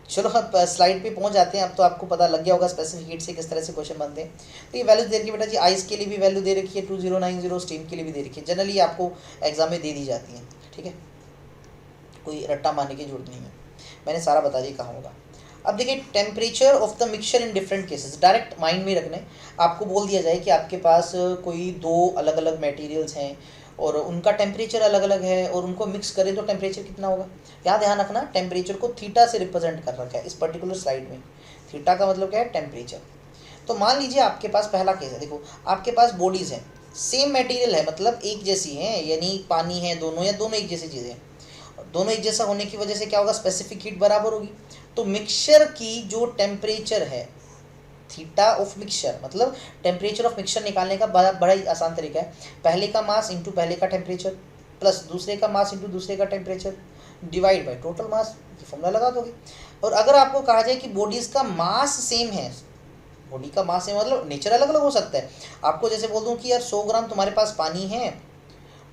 चलो अब स्लाइड पे पहुंच जाते हैं। अब तो आपको पता लग गया होगा स्पेसिफिक हीट से किस तरह से क्वेश्चन बनते हैं। तो ये वैल्यू दे रखी है बेटा जी, आइस के लिए भी वैल्यू दे रखी है 2090, स्टीम के लिए भी दे रखी है, जनरली आपको एग्जाम में दे दी जाती हैं, ठीक है, कोई रट्टा मारने की जरूरत नहीं है, मैंने सारा बता दिया कहाँ होगा। अब देखिए temperature of the mixture in different cases, direct mind में रखने, आपको बोल दिया जाए कि आपके पास कोई दो अलग अलग मटेरियल्स हैं और उनका टेम्परेचर अलग अलग है और उनको मिक्स करें तो टेम्परेचर कितना होगा। यहाँ ध्यान रखना टेम्परेचर को थीटा से रिप्रेजेंट कर रखा है इस पर्टिकुलर स्लाइड में। थीटा का मतलब क्या है, टेम्परेचर। तो मान लीजिए आपके पास पहला केस है, देखो आपके पास बॉडीज़ हैं, सेम मटेरियल है, मतलब एक जैसी हैं, यानी पानी है दोनों, या दोनों एक जैसी चीज़ें हैं, दोनों एक जैसा होने की वजह से क्या होगा, स्पेसिफिक हीट बराबर होगी। तो मिक्सचर की जो टेम्परेचर है, थीटा ऑफ मिक्सचर, मतलब टेम्परेचर ऑफ मिक्सचर निकालने का बड़ा ही आसान तरीका है, पहले का मास इंटू पहले का टेम्परेचर प्लस दूसरे का मास इंटू दूसरे का temperature divide by total mass, ये फॉर्मूला लगा दोगे। और अगर आपको कहा जाए कि बॉडीज़ का मास सेम है, बॉडी का मास है मतलब नेचर अलग अलग हो सकता है, आपको जैसे बोल दूं कि यार 100 ग्राम तुम्हारे पास पानी है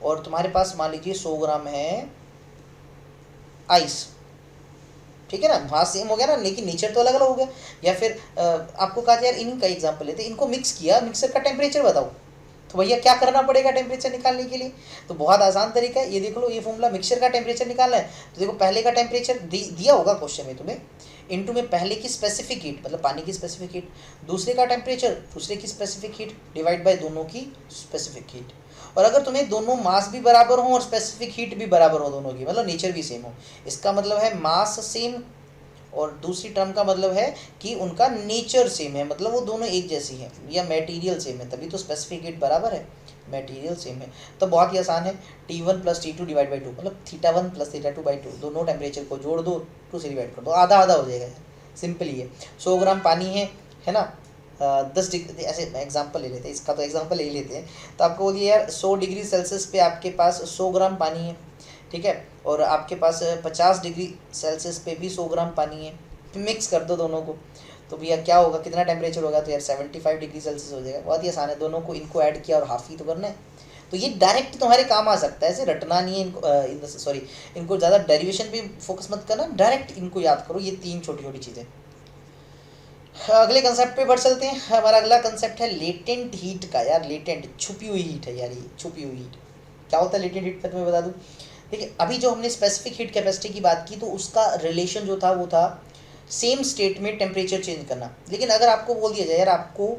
और तुम्हारे पास मान लीजिए 100 ग्राम है आइस, ठीक है ना, वहाँ सेम हो गया ना, लेकिन नेचर तो अलग अलग हो गया। या फिर आपको कहा जाए यार इन्हीं का एग्जांपल लेते हैं, इनको मिक्स किया, मिक्सर का टेम्परेचर बताओ, तो भैया क्या करना पड़ेगा टेम्परेचर निकालने के लिए, तो बहुत आसान तरीका है, ये देख लो, ये फॉर्मूला मिक्सर का टेम्परेचर निकालना है, तो देखो पहले का टेम्परेचर दिया होगा क्वेश्चन में तुम्हें, इनटू में पहले की स्पेसिफिक हीट मतलब पानी की स्पेसिफिक हीट, दूसरे का टेम्परेचर दूसरे की स्पेसिफिक हीट डिवाइड बाय दोनों की स्पेसिफिक हीट। और अगर तुम्हें दोनों मास भी बराबर हो और स्पेसिफिक हीट भी बराबर हो दोनों की, मतलब नेचर भी सेम हो, इसका मतलब है मास सेम, और दूसरी टर्म का मतलब है कि उनका नेचर सेम है, मतलब वो दोनों एक जैसी हैं, या मटेरियल सेम है, तभी तो स्पेसिफिक हीट बराबर है, मटेरियल सेम है। तो बहुत ही आसान है, T1 plus T2 divide by 2, मतलब थीटा 1 प्लस थीटा 2 बाई 2, दोनों टेम्परेचर को जोड़ दो, 2 से डिवाइड कर दो, आधा आधा हो जाएगा, सिंपल ही है। 100 ग्राम पानी है ना, 10 डिग्री, ऐसे एग्जाम्पल ले लेते हैं, इसका तो एग्जाम्पल ले लेते हैं। तो आपको बोलिए यार 100 डिग्री सेल्सियस पे आपके पास 100 ग्राम पानी है, ठीक है, और आपके पास 50 डिग्री सेल्सियस पे भी 100 ग्राम पानी है, मिक्स कर दो दोनों को, तो भैया क्या होगा, कितना टेम्परेचर होगा, तो यार 75 डिग्री सेल्सियस हो जाएगा। बहुत ही आसान है, दोनों को इनको ऐड किया और हाफ ही तो करना है। तो ये डायरेक्ट तुम्हारे काम आ सकता है, ऐसे रटना नहीं है इनको, सॉरी इनको ज़्यादा डेरिवेशन पे फोकस मत करना, डायरेक्ट इनको याद करो, ये 3 छोटी छोटी चीज़ें। अगले कंसेप्ट पे बढ़ चलते हैं। हमारा अगला कंसेप्ट है लेटेंट हीट का। यार लेटेंट छुपी हुई हीट है यार, ये छुपी हुई हीट क्या होता है लेटेंट हीट का, तुम्हें बता दूं। देखिए अभी जो हमने स्पेसिफिक हीट कैपेसिटी की बात की, तो उसका रिलेशन जो था वो था सेम स्टेट में टेम्परेचर चेंज करना। लेकिन अगर आपको बोल दिया जाए यार आपको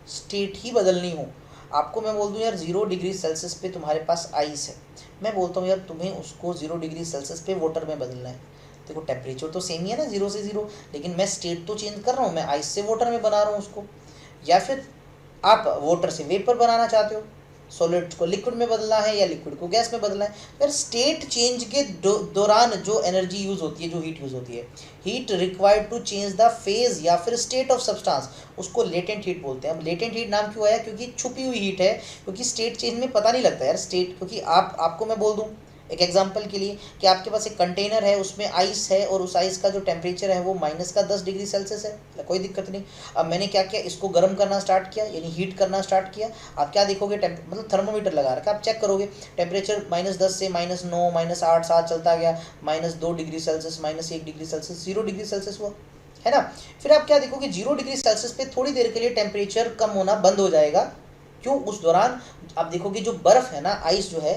स्टेट ही बदलनी हो, आपको मैं बोल दूं यार 0 डिग्री सेल्सियस पे तुम्हारे पास आइस है, मैं बोलता हूँ यार तुम्हें उसको 0 डिग्री सेल्सियस पे वाटर में बदलना है। देखो टेम्परेचर तो सेम ही है ना 0 से 0, लेकिन मैं स्टेट तो चेंज कर रहा हूँ, मैं आइस से वाटर में बना रहा हूँ उसको। या फिर आप वाटर से वेपर बनाना चाहते हो, सॉलिड को लिक्विड में बदलना है या लिक्विड को गैस में बदलना है। फिर स्टेट चेंज के दौरान जो एनर्जी यूज़ होती है, जो हीट यूज़ होती है, heat required to change the phase या फिर स्टेट ऑफ सब्सटेंस, उसको लेटेंट हीट बोलते हैं। अब लेटेंट हीट नाम क्यों आया, क्योंकि छुपी हुई हीट है, क्योंकि स्टेट चेंज में पता नहीं लगता यार स्टेट, क्योंकि आपको मैं बोल दूँ एक एग्जांपल के लिए कि आपके पास एक कंटेनर है, उसमें आइस है और उस आइस का जो टेम्परेचर है वो -10 डिग्री सेल्सियस है, कोई दिक्कत नहीं। अब मैंने क्या किया, इसको गर्म करना स्टार्ट किया, यानी हीट करना स्टार्ट किया। आप क्या देखोगे, मतलब थर्मोमीटर लगा रखा, आप चेक करोगे टेम्परेचर -10 से -9 -8 7 चलता गया, -2 degree Celsius, -1 degree Celsius, 0 degree Celsius हुआ, है ना। फिर आप क्या देखोगे, 0 डिग्री सेल्सियस पे थोड़ी देर के लिए टेम्परेचर कम होना बंद हो जाएगा। क्यों, उस दौरान आप देखोगे जो बर्फ़ है ना, आइस जो है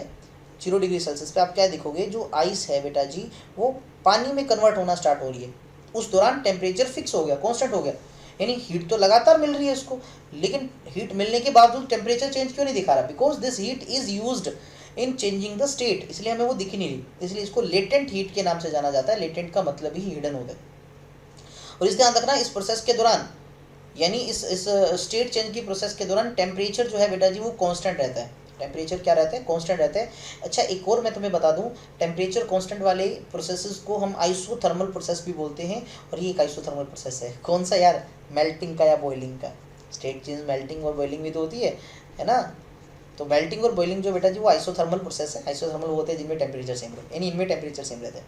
0 डिग्री सेल्सियस पे आप क्या देखोगे, जो आइस है बेटा जी वो पानी में कन्वर्ट होना स्टार्ट हो रही है। उस दौरान टेम्परेचर फिक्स हो गया, कांस्टेंट हो गया, यानी हीट तो लगातार मिल रही है उसको, लेकिन हीट मिलने के बावजूद टेम्परेचर चेंज क्यों नहीं दिखा रहा, because this heat is used in changing the state, इसलिए हमें वो दिख ही नहीं रही, इसलिए इसको लेटेंट हीट के नाम से जाना जाता है। लेटेंट का मतलब ही हिडन हो गया। और इस ध्यान रखना, इस प्रोसेस के दौरान, यानी इस स्टेट चेंज की प्रोसेस के दौरान टेम्परेचर जो है बेटा जी वो कांस्टेंट रहता है, टेम्परेचर क्या रहता है, कांस्टेंट रहता है। अच्छा एक और मैं तुम्हें बता दूं, टेम्परेचर कांस्टेंट वाले प्रोसेसेस को हम आइसोथर्मल प्रोसेस भी बोलते हैं, और ये एक आइसोथर्मल प्रोसेस है। कौन सा यार, मेल्टिंग का या बॉइलिंग का। स्टेट चेंज मेल्टिंग और बॉइलिंग भी तो होती है ना। तो मेल्टिंग और बॉइलिंग जो बेटा जी वो आइसोथर्मल प्रोसेस है। आइसोथर्मल वो होते हैं जिनमें टेम्परेचर सेम रहता है, यानी इनमें टेम्परेचर सेम रहता है।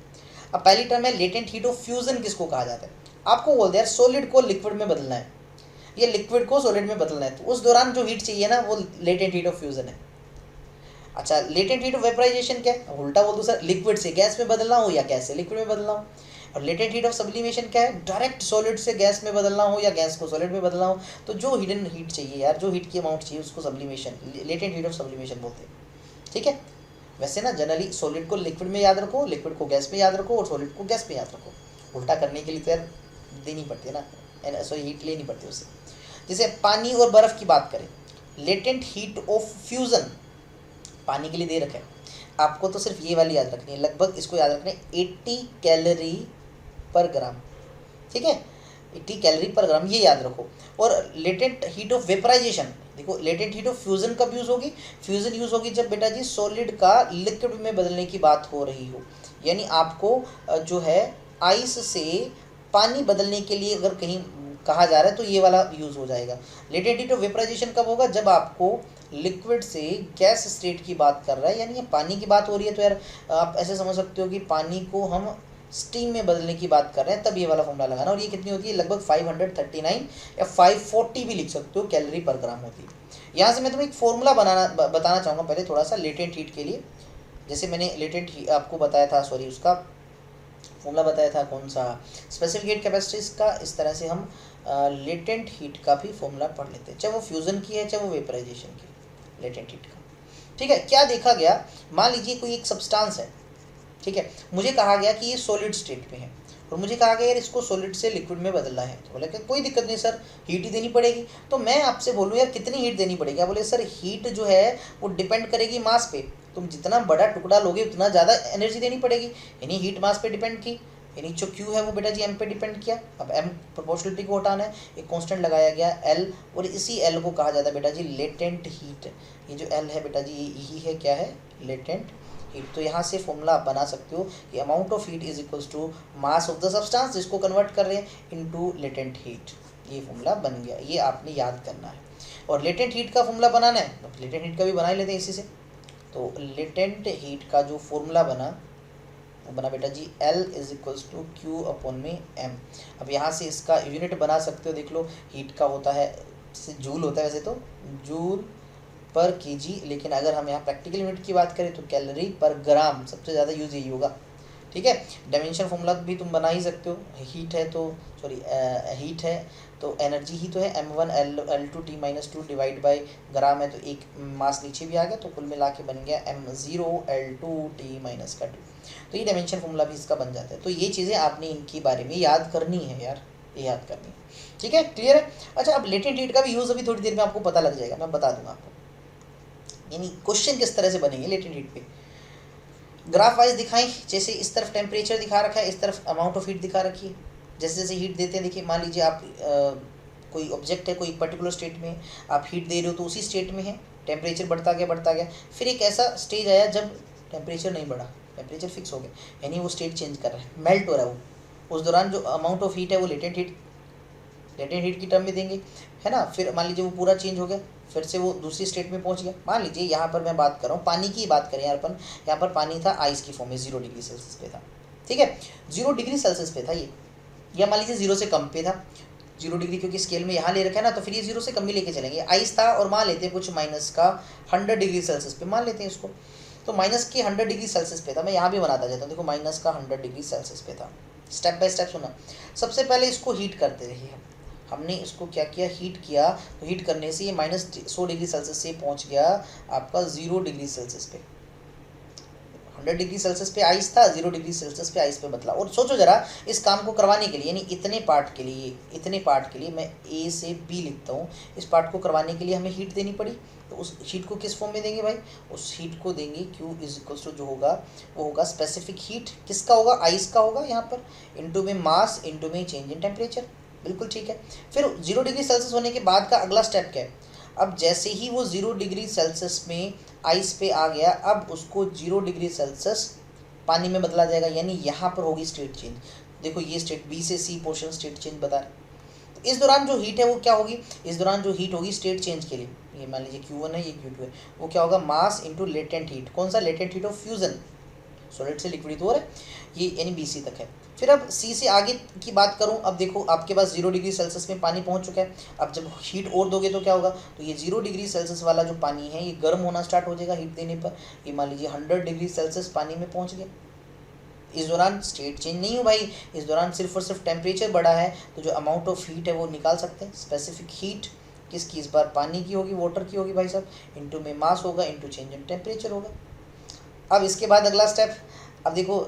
अब पहली टर्म है लेटेंट हीट ऑफ फ्यूजन, किसको कहा जाता है। आपको बोलते हैं यार सॉलिड को लिक्विड में बदलना है, ये लिक्विड को सॉलिड में बदलना है, तो उस दौरान जो हीट चाहिए ना वो लेटेंट हीट ऑफ फ्यूजन है। अच्छा लेटेंट हीट ऑफ वेपराइजेशन क्या है, उल्टा बोल दो सर, लिक्विड से गैस में बदलना हो या गैस से लिक्विड में बदलना हो। और लेटेंट हीट ऑफ सब्लिमेशन क्या है, डायरेक्ट सॉलिड से गैस में बदलना हो या गैस को सॉलिड में बदलना हो। तो जो हिडन हीट चाहिए यार, जो हीट की अमाउंट चाहिए उसको sublimation, latent heat of sublimation बोलते हैं। ठीक है, वैसे ना जनरली सॉलिड को लिक्विड में याद रखो, लिक्विड को गैस में याद रखो, और सॉलिड को गैस में याद रखो। उल्टा करने के लिए तो यार देनी पड़ती है ना, सॉरी हीट लेनी पड़ती है उससे। जैसे पानी और बर्फ़ की बात करें, लेटेंट हीट ऑफ फ्यूज़न पानी के लिए दे रखा है आपको, तो सिर्फ ये वाली याद रखनी है, लगभग इसको याद रखना है 80 कैलोरी पर ग्राम। ठीक है, 80 कैलोरी पर ग्राम, ये याद रखो। और लेटेंट हीट ऑफ वेपराइजेशन, देखो लेटेंट हीट ऑफ फ्यूजन कब यूज़ होगी, फ्यूजन यूज़ होगी जब बेटा जी सॉलिड का लिक्विड में बदलने की बात हो रही हो। यानी आपको जो है आइस से पानी बदलने के लिए अगर कहीं कहा जा रहा है तो ये वाला यूज़ हो जाएगा। लेटेंट हीट ऑफ वेपराइजेशन कब होगा, जब आपको लिक्विड से गैस स्टेट की बात कर रहा है, यानी ये पानी की बात हो रही है, तो यार आप ऐसे समझ सकते हो कि पानी को हम स्टीम में बदलने की बात कर रहे हैं, तब ये वाला फॉर्मूला लगाना। और ये कितनी होती है, लगभग 539 या 540 भी लिख सकते हो कैलोरी पर ग्राम होती है। यहाँ से मैं तुम्हें एक फॉर्मूला बताना चाहूँगा पहले थोड़ा सा लेटेंट हीट के लिए। जैसे मैंने लेटेंट हीट आपको बताया था, सॉरी उसका फॉर्मूला बताया था कौन सा, स्पेसिफिक हीट कैपेसिटीज का। इस तरह से हम लेटेंट हीट का भी फॉर्मूला पढ़ लेते हैं, चाहे वो फ्यूज़न की है चाहे वो वेपराइजेशन की, लेटेंट हीट का। ठीक है, क्या देखा गया, मान लीजिए कोई एक सब्सटेंस है, ठीक है, मुझे कहा गया कि ये सॉलिड स्टेट में है, और मुझे कहा गया यार इसको सॉलिड से लिक्विड में बदलना है। तो बोले कि कोई दिक्कत नहीं सर, हीट ही देनी पड़ेगी। तो मैं आपसे बोलूँ यार कितनी हीट देनी पड़ेगी, आप बोले सर हीट जो है वो डिपेंड करेगी मास पे, तुम जितना बड़ा टुकड़ा लोगे उतना ज़्यादा एनर्जी देनी पड़ेगी, यानी हीट मास पे डिपेंड की, यानी जो Q है वो बेटा जी M पे डिपेंड किया। अब M प्रोपोर्शनलिटी को हटाना है, एक कांस्टेंट लगाया गया L, और इसी L को कहा जाता है बेटा जी लेटेंट हीट। ये जो L है बेटा जी यही है, क्या है, लेटेंट हीट। तो यहाँ से फॉर्मूला आप बना सकते हो कि amount of heat is equals to mass of the substance, जिसको कन्वर्ट कर रहे हैं इनटू लेटेंट हीट। ये फॉर्मूला बन गया, ये आपने याद करना है। और लेटेंट हीट का फॉर्मूला बनाना है, तो लेटेंट हीट का भी बना ही लेते हैं इसी से। तो लेटेंट हीट का जो फॉर्मूला बना वो बना बेटा जी L is equals to Q upon में M। अब यहाँ से इसका यूनिट बना सकते हो, देख लो हीट का होता है, जैसे जूल होता है वैसे तो जूल पर केजी, लेकिन अगर हम यहाँ प्रैक्टिकल यूनिट की बात करें तो कैलोरी पर ग्राम सबसे ज़्यादा यूज यही होगा। ठीक है, डायमेंशन फॉर्मूला भी तुम बना ही सकते हो, हीट है तो सॉरी हीट है तो एनर्जी ही तो है m1 L2 T-2 divide by ग्राम है, तो एक मास नीचे भी आ गया, तो कुल मिला के बन गया m0 L2 T-2। तो ये डायमेंशन फॉर्मूला भी इसका बन जाता है। तो ये चीज़ें आपने इनके बारे में याद करनी है यार, ये याद करनी है। ठीक है, क्लियर है। अच्छा अब लेटेंट हीट का भी यूज़ अभी थोड़ी देर में आपको पता लग जाएगा, मैं बता दूंगा आपको, यानी क्वेश्चन किस तरह से बनेंगे लेटेंट हीट पे। ग्राफ वाइज दिखाएं, जैसे इस तरफ टेम्परेचर दिखा रखा है, इस तरफ अमाउंट ऑफ हीट दिखा रखी है। जैसे जैसे हीट देते हैं, देखिए मान लीजिए आप कोई ऑब्जेक्ट है कोई पर्टिकुलर स्टेट में, आप हीट दे रहे हो तो उसी स्टेट में है, टेम्परेचर बढ़ता गया। फिर एक ऐसा स्टेज आया जब टेम्परेचर नहीं बढ़ा, टेम्परेचर फिक्स हो गया, यानी वो स्टेट चेंज कर रहा है, मेल्ट हो रहा है वो। उस दौरान जो अमाउंट ऑफ हीट है वो लेटेंट हीट की टर्म में देंगे, है ना। फिर मान लीजिए वो पूरा चेंज हो गया, फिर से वो दूसरी स्टेट में पहुंच गया। मान लीजिए यहाँ पर मैं बात कर रहा हूँ पानी की बात करें यार अपन, यहाँ पर पानी था आइस की फॉर्म में, 0 डिग्री सेल्सियस पे था। ठीक है, 0 डिग्री सेल्सियस पे था ये, या मान लीजिए 0 से कम पे था। 0 डिग्री क्योंकि स्केल में यहाँ ले रखा है ना, तो फिर ये 0 से कम भी लेके चलेंगे। आइस था और मान लेते हैं कुछ माइनस का 100 डिग्री सेल्सियस पे, मान लेते हैं इसको। तो माइनस के 100 डिग्री सेल्सियस पे था, मैं यहाँ भी बनाता जाता हूँ, देखो माइनस का 100 डिग्री सेल्सियस पे था। स्टेप बाय स्टेप सुना। सबसे पहले इसको हीट करते रहिए, हमने इसको क्या किया, हीट किया। तो हीट करने से ये माइनस 100 डिग्री सेल्सियस से पहुंच गया आपका 0 डिग्री सेल्सियस पे। 100 डिग्री सेल्सियस पे आइस था, 0 डिग्री सेल्सियस पे आइस पे बदला। और सोचो जरा इस काम को करवाने के लिए, यानी इतने पार्ट के लिए मैं A से B लिखता हूँ, इस पार्ट को करवाने के लिए हमें हीट देनी पड़ी। तो उस हीट को किस फॉर्म में देंगे भाई, उस हीट को देंगे Q इज इक्वल्स टू जो होगा वो होगा स्पेसिफिक हीट, किसका होगा, आइस का होगा यहाँ पर, इनटू में मास इनटू में चेंज इन टेम्परेचर। बिल्कुल ठीक है। फिर 0 डिग्री सेल्सियस होने के बाद का अगला स्टेप क्या है, अब जैसे ही वो 0 डिग्री सेल्सियस में आइस पे आ गया, अब उसको 0 डिग्री सेल्सियस पानी में बदला जाएगा, यानी यहाँ पर होगी स्टेट चेंज। देखो ये स्टेट बी से सी पोर्शन स्टेट चेंज बता रहे। तो इस दौरान जो हीट है वो क्या होगी, इस दौरान जो हीट होगी स्टेट चेंज के लिए, ये मान लीजिए Q1 है, ये Q2 है, वो क्या होगा, मास इंटू लेटेंट हीट। कौन सा, latent heat of fusion, solid से लिक्विड तो हो रहा है, ये यानी BC तक है। फिर अब C से आगे की बात करूं, अब देखो आपके पास 0 डिग्री सेल्सियस में पानी पहुंच चुका है। अब जब हीट और दोगे तो क्या होगा, तो ये 0 डिग्री सेल्सियस वाला जो पानी है ये गर्म होना स्टार्ट हो जाएगा हीट देने पर। ये मान लीजिए 100 डिग्री सेल्सियस पानी में पहुंच गया। इस दौरान स्टेट चेंज नहीं हो भाई, इस दौरान सिर्फ और सिर्फ टेम्परेचर बढ़ा है, तो जो अमाउंट ऑफ हीट है वो निकाल सकते हैं। स्पेसिफिक हीट किसकी, इस बार पानी की होगी, वाटर की होगी भाई साहब, इंटू में मास होगा, इंटू चेंज इन टेम्परेचर होगा। अब इसके बाद अगला स्टेप, अब देखो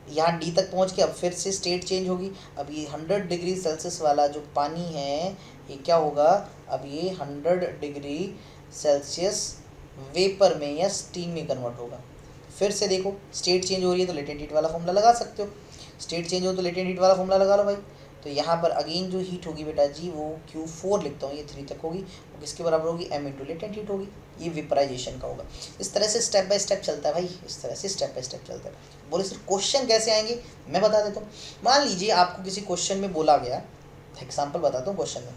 यहाँ डी तक पहुँच के अब फिर से स्टेट चेंज होगी। अब ये 100 डिग्री सेल्सियस वाला जो पानी है ये क्या होगा, अब ये 100 डिग्री सेल्सियस वेपर में या स्टीम में कन्वर्ट होगा। फिर से देखो स्टेट चेंज हो रही है तो लेटेंट हीट वाला फॉर्मूला लगा सकते हो, स्टेट चेंज हो तो लेटेंट हीट वाला फॉर्मूला लगा लो भाई। तो यहाँ पर अगेन जो हीट होगी बेटा जी वो Q4 लिखता हूँ, ये 3 तक होगी, वो किसके बराबर होगी, M इंटू लेटेंट हीट होगी, ये वेपराइजेशन का होगा। इस तरह से स्टेप बाय स्टेप चलता है भाई, इस तरह से स्टेप बाय स्टेप चलता है। बोले सर क्वेश्चन कैसे आएंगे, मैं बता देता हूँ। मान लीजिए आपको किसी क्वेश्चन में बोला गया, एग्जाम्पल बताता हूँ क्वेश्चन में,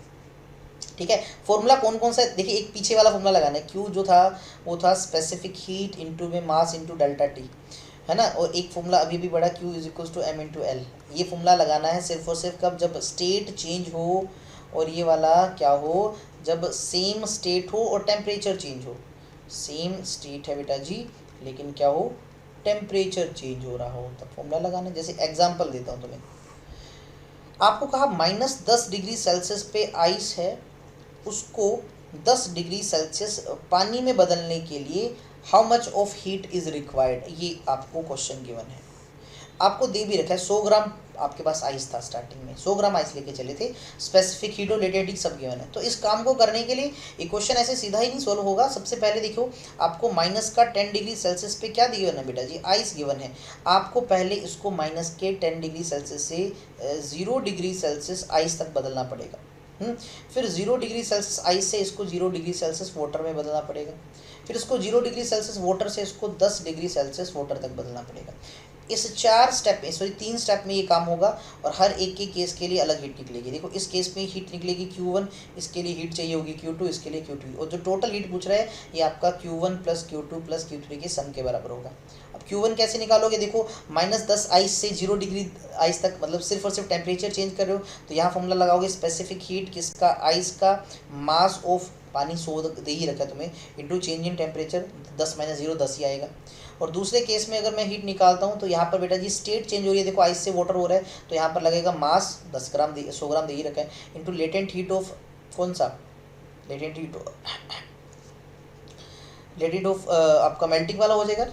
ठीक है। फॉर्मूला कौन कौन सा है, देखिए एक पीछे वाला फॉर्मूला लगाना है, Q जो था वो था स्पेसिफिक हीट इंटू में मास इंटू डेल्टा टी, है ना, और एक फॉर्मूला अभी भी बड़ा Q is equals to M into L. ये फॉर्मूला लगाना है सिर्फ और सिर्फ कब, जब स्टेट चेंज हो, और ये वाला क्या हो, जब सेम स्टेट हो और टेम्परेचर चेंज हो। सेम स्टेट है बेटा जी लेकिन क्या हो, टेम्परेचर चेंज हो रहा हो, तब फॉर्मूला लगाना है। जैसे एग्जाम्पल देता हूँ तुम्हें, आपको कहा -10 डिग्री सेल्सियस पे आइस है, उसको 10 डिग्री सेल्सियस पानी में बदलने के लिए how much of heat is required, ये आपको क्वेश्चन गिवन है। आपको दे भी रखा है 100 ग्राम आपके पास आइस था, स्टार्टिंग में 100 ग्राम आइस लेके चले थे, स्पेसिफिक हीट और लेटेंट हीट सब गिवन है। तो इस काम को करने के लिए ये क्वेश्चन ऐसे सीधा ही नहीं सोल्व होगा। सबसे पहले देखो आपको -10 डिग्री सेल्सियस पे क्या गिवन है बेटा जी, आइस गिवन है। आपको पहले इसको -10 डिग्री सेल्सियस से 0 डिग्री सेल्सियस आइस तक बदलना पड़ेगा। फिर 0 डिग्री सेल्सियस आइस से इसको 0 डिग्री सेल्सियस वाटर में बदलना पड़ेगा। फिर इसको 0 डिग्री सेल्सियस वाटर से इसको 10 डिग्री सेल्सियस वाटर तक बदलना पड़ेगा। इस 3 स्टेप में ये काम होगा, और हर एक के केस के लिए अलग हीट निकलेगी। देखो इस केस में हीट निकलेगी Q1, इसके लिए हीट चाहिए होगी Q2, इसके लिए Q3, और जो टोटल हीट पूछ रहा है ये आपका Q1 plus Q2 plus Q3 के सम के बराबर होगा। अब Q1 कैसे निकालोगे, देखो -10 आइस से 0 डिग्री आइस तक, मतलब सिर्फ और सिर्फ टेम्परेचर चेंज कर रहे हो, तो यहाँ फॉर्मूला लगाओगे स्पेसिफिक हीट किसका, आइस का, मास ऑफ पानी 100 दे ही रखा है तुम्हें, इंटू चेंज इन टेम्परेचर, 10 - 0 10 ही आएगा। और दूसरे केस में अगर मैं हीट निकालता हूँ तो यहाँ पर बेटा जी स्टेट चेंज हो रही है, देखो आइस से वाटर हो रहा है, तो यहाँ पर लगेगा मास 10 ग्राम 100 ग्राम दे ही रखा है, इंटू लेटेंट हीट ऑफ, कौन सा, लेटेंट हीट ऑफ आपका मेल्टिंग वाला हो जाएगा,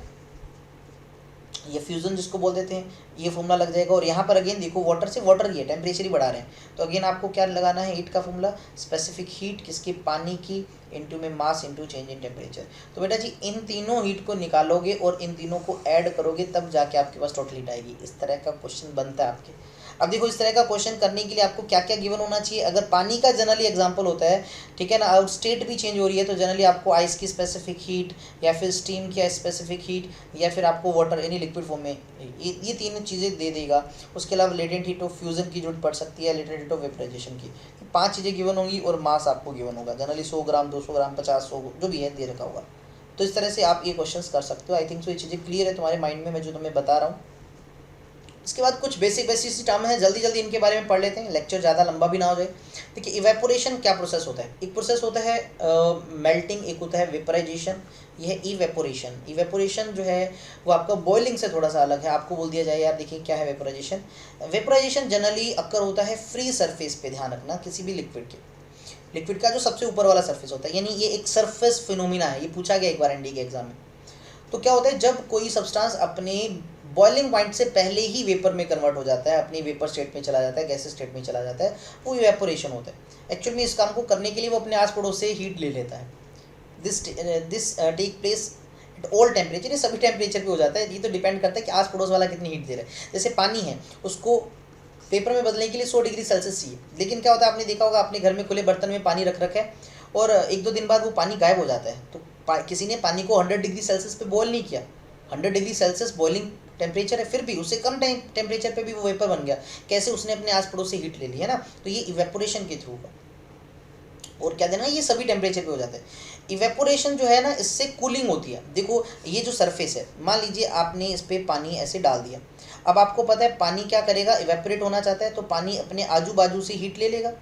ये फ्यूजन जिसको बोल देते हैं, ये फॉर्मूला लग जाएगा। और यहाँ पर अगेन देखो वाटर से वाटर ही है, टेम्परेचर ही बढ़ा रहे हैं, तो अगेन आपको क्या लगाना है, हीट का फॉर्मूला स्पेसिफिक हीट किसकी, पानी की, इंटू में mass into change in temperature. तो बेटा जी इन तीनों हीट को निकालोगे और इन तीनों को ऐड करोगे तब जाके आपके पास टोटल हीट आएगी। इस तरह का क्वेश्चन बनता है आपके। अब देखो इस तरह का क्वेश्चन करने के लिए आपको क्या क्या गिवन होना चाहिए। अगर पानी का जनरली एग्जांपल होता है, ठीक है ना, और स्टेट भी चेंज हो रही है, तो जनरली आपको आइस की स्पेसिफिक हीट, या फिर स्टीम की स्पेसिफिक हीट, या फिर आपको वाटर यानी लिक्विड फॉर्म में, ये तीन चीज़ें दे देगा। उसके अलावा लेटेंट हीट ऑफ फ्यूजन की जरूरत पड़ सकती है, लेटेंट हीट ऑफ वेपराइजेशन की, 5 चीज़ें गिवन होंगी, और मास आपको गिवन होगा जनरली 100 ग्राम 200 ग्राम 50 100 जो भी है दे रखा होगा। तो इस तरह से आप ये क्वेश्चंस कर सकते हो। आई थिंक सो ये चीज़ें क्लियर है तुम्हारे माइंड में, मैं जो तुम्हें बता रहा हूँ। इसके बाद कुछ बेसिक सी टर्म है, जल्दी जल्दी इनके बारे में पढ़ लेते हैं, लेक्चर ज़्यादा लंबा भी ना हो जाए। देखिए इवेपोरेशन क्या प्रोसेस होता है, एक प्रोसेस होता है मेल्टिंग, एक होता है वेपराइजेशन, ये है इवेपोरेशन। इवेपोरेशन जो है वो आपका बॉइलिंग से थोड़ा सा अलग है। आपको बोल दिया जाए यार देखिए क्या है वेपराइजेशन। वेपराइजेशन जनरली अक्कर होता है फ्री सरफेस पे, ध्यान रखना, किसी भी लिक्विड का जो सबसे ऊपर वाला सरफेस होता है, यानी ये एक सरफेस फिनोमिना है। ये पूछा गया एक बार एनडी के एग्जाम में। तो क्या होता है, जब कोई सब्सटेंस अपने बॉइलिंग पॉइंट से पहले ही वेपर में कन्वर्ट हो जाता है, अपनी वेपर स्टेट में चला जाता है, गैसेस स्टेट में चला जाता है, वो इवेपोरेशन होता है। एक्चुअल में इस काम को करने के लिए वो अपने आस पड़ोस से हीट ले लेता है। This take place at all temperature, ये सभी टेम्परेचर पे हो जाता है। ये तो डिपेंड करता है कि आस पड़ोस वाला कितनी हीट दे रहा है। जैसे पानी है, उसको पेपर में बदलने के लिए 100 डिग्री सेल्सियस चाहिए, लेकिन क्या होता है, आपने देखा होगा अपने घर में खुले बर्तन में पानी रख रखा है और 1-2 दिन बाद वो पानी गायब हो जाता है। तो किसी ने पानी को 100 डिग्री सेल्सियस पे बॉयल नहीं किया, 100 डिग्री सेल्सियस बॉइलिंग टेम्परेचर है, फिर भी उससे कम टेम्परेचर पे भी वो वेपर बन गया। कैसे? उसने अपने आस पड़ोस से हीट ले ली है ना, तो ये इवेपोरेशन के थ्रू का। और क्या देना, ये सभी टेम्परेचर पे हो जाता है। इवेपोरेशन जो है ना, इससे कूलिंग होती है। देखो ये जो सरफेस है, मान लीजिए आपने इस पर पानी ऐसे डाल दिया, अब आपको पता है पानी क्या करेगा, इवेपोरेट होना चाहता है, तो पानी अपने आजू बाजू से हीट ले लेगा।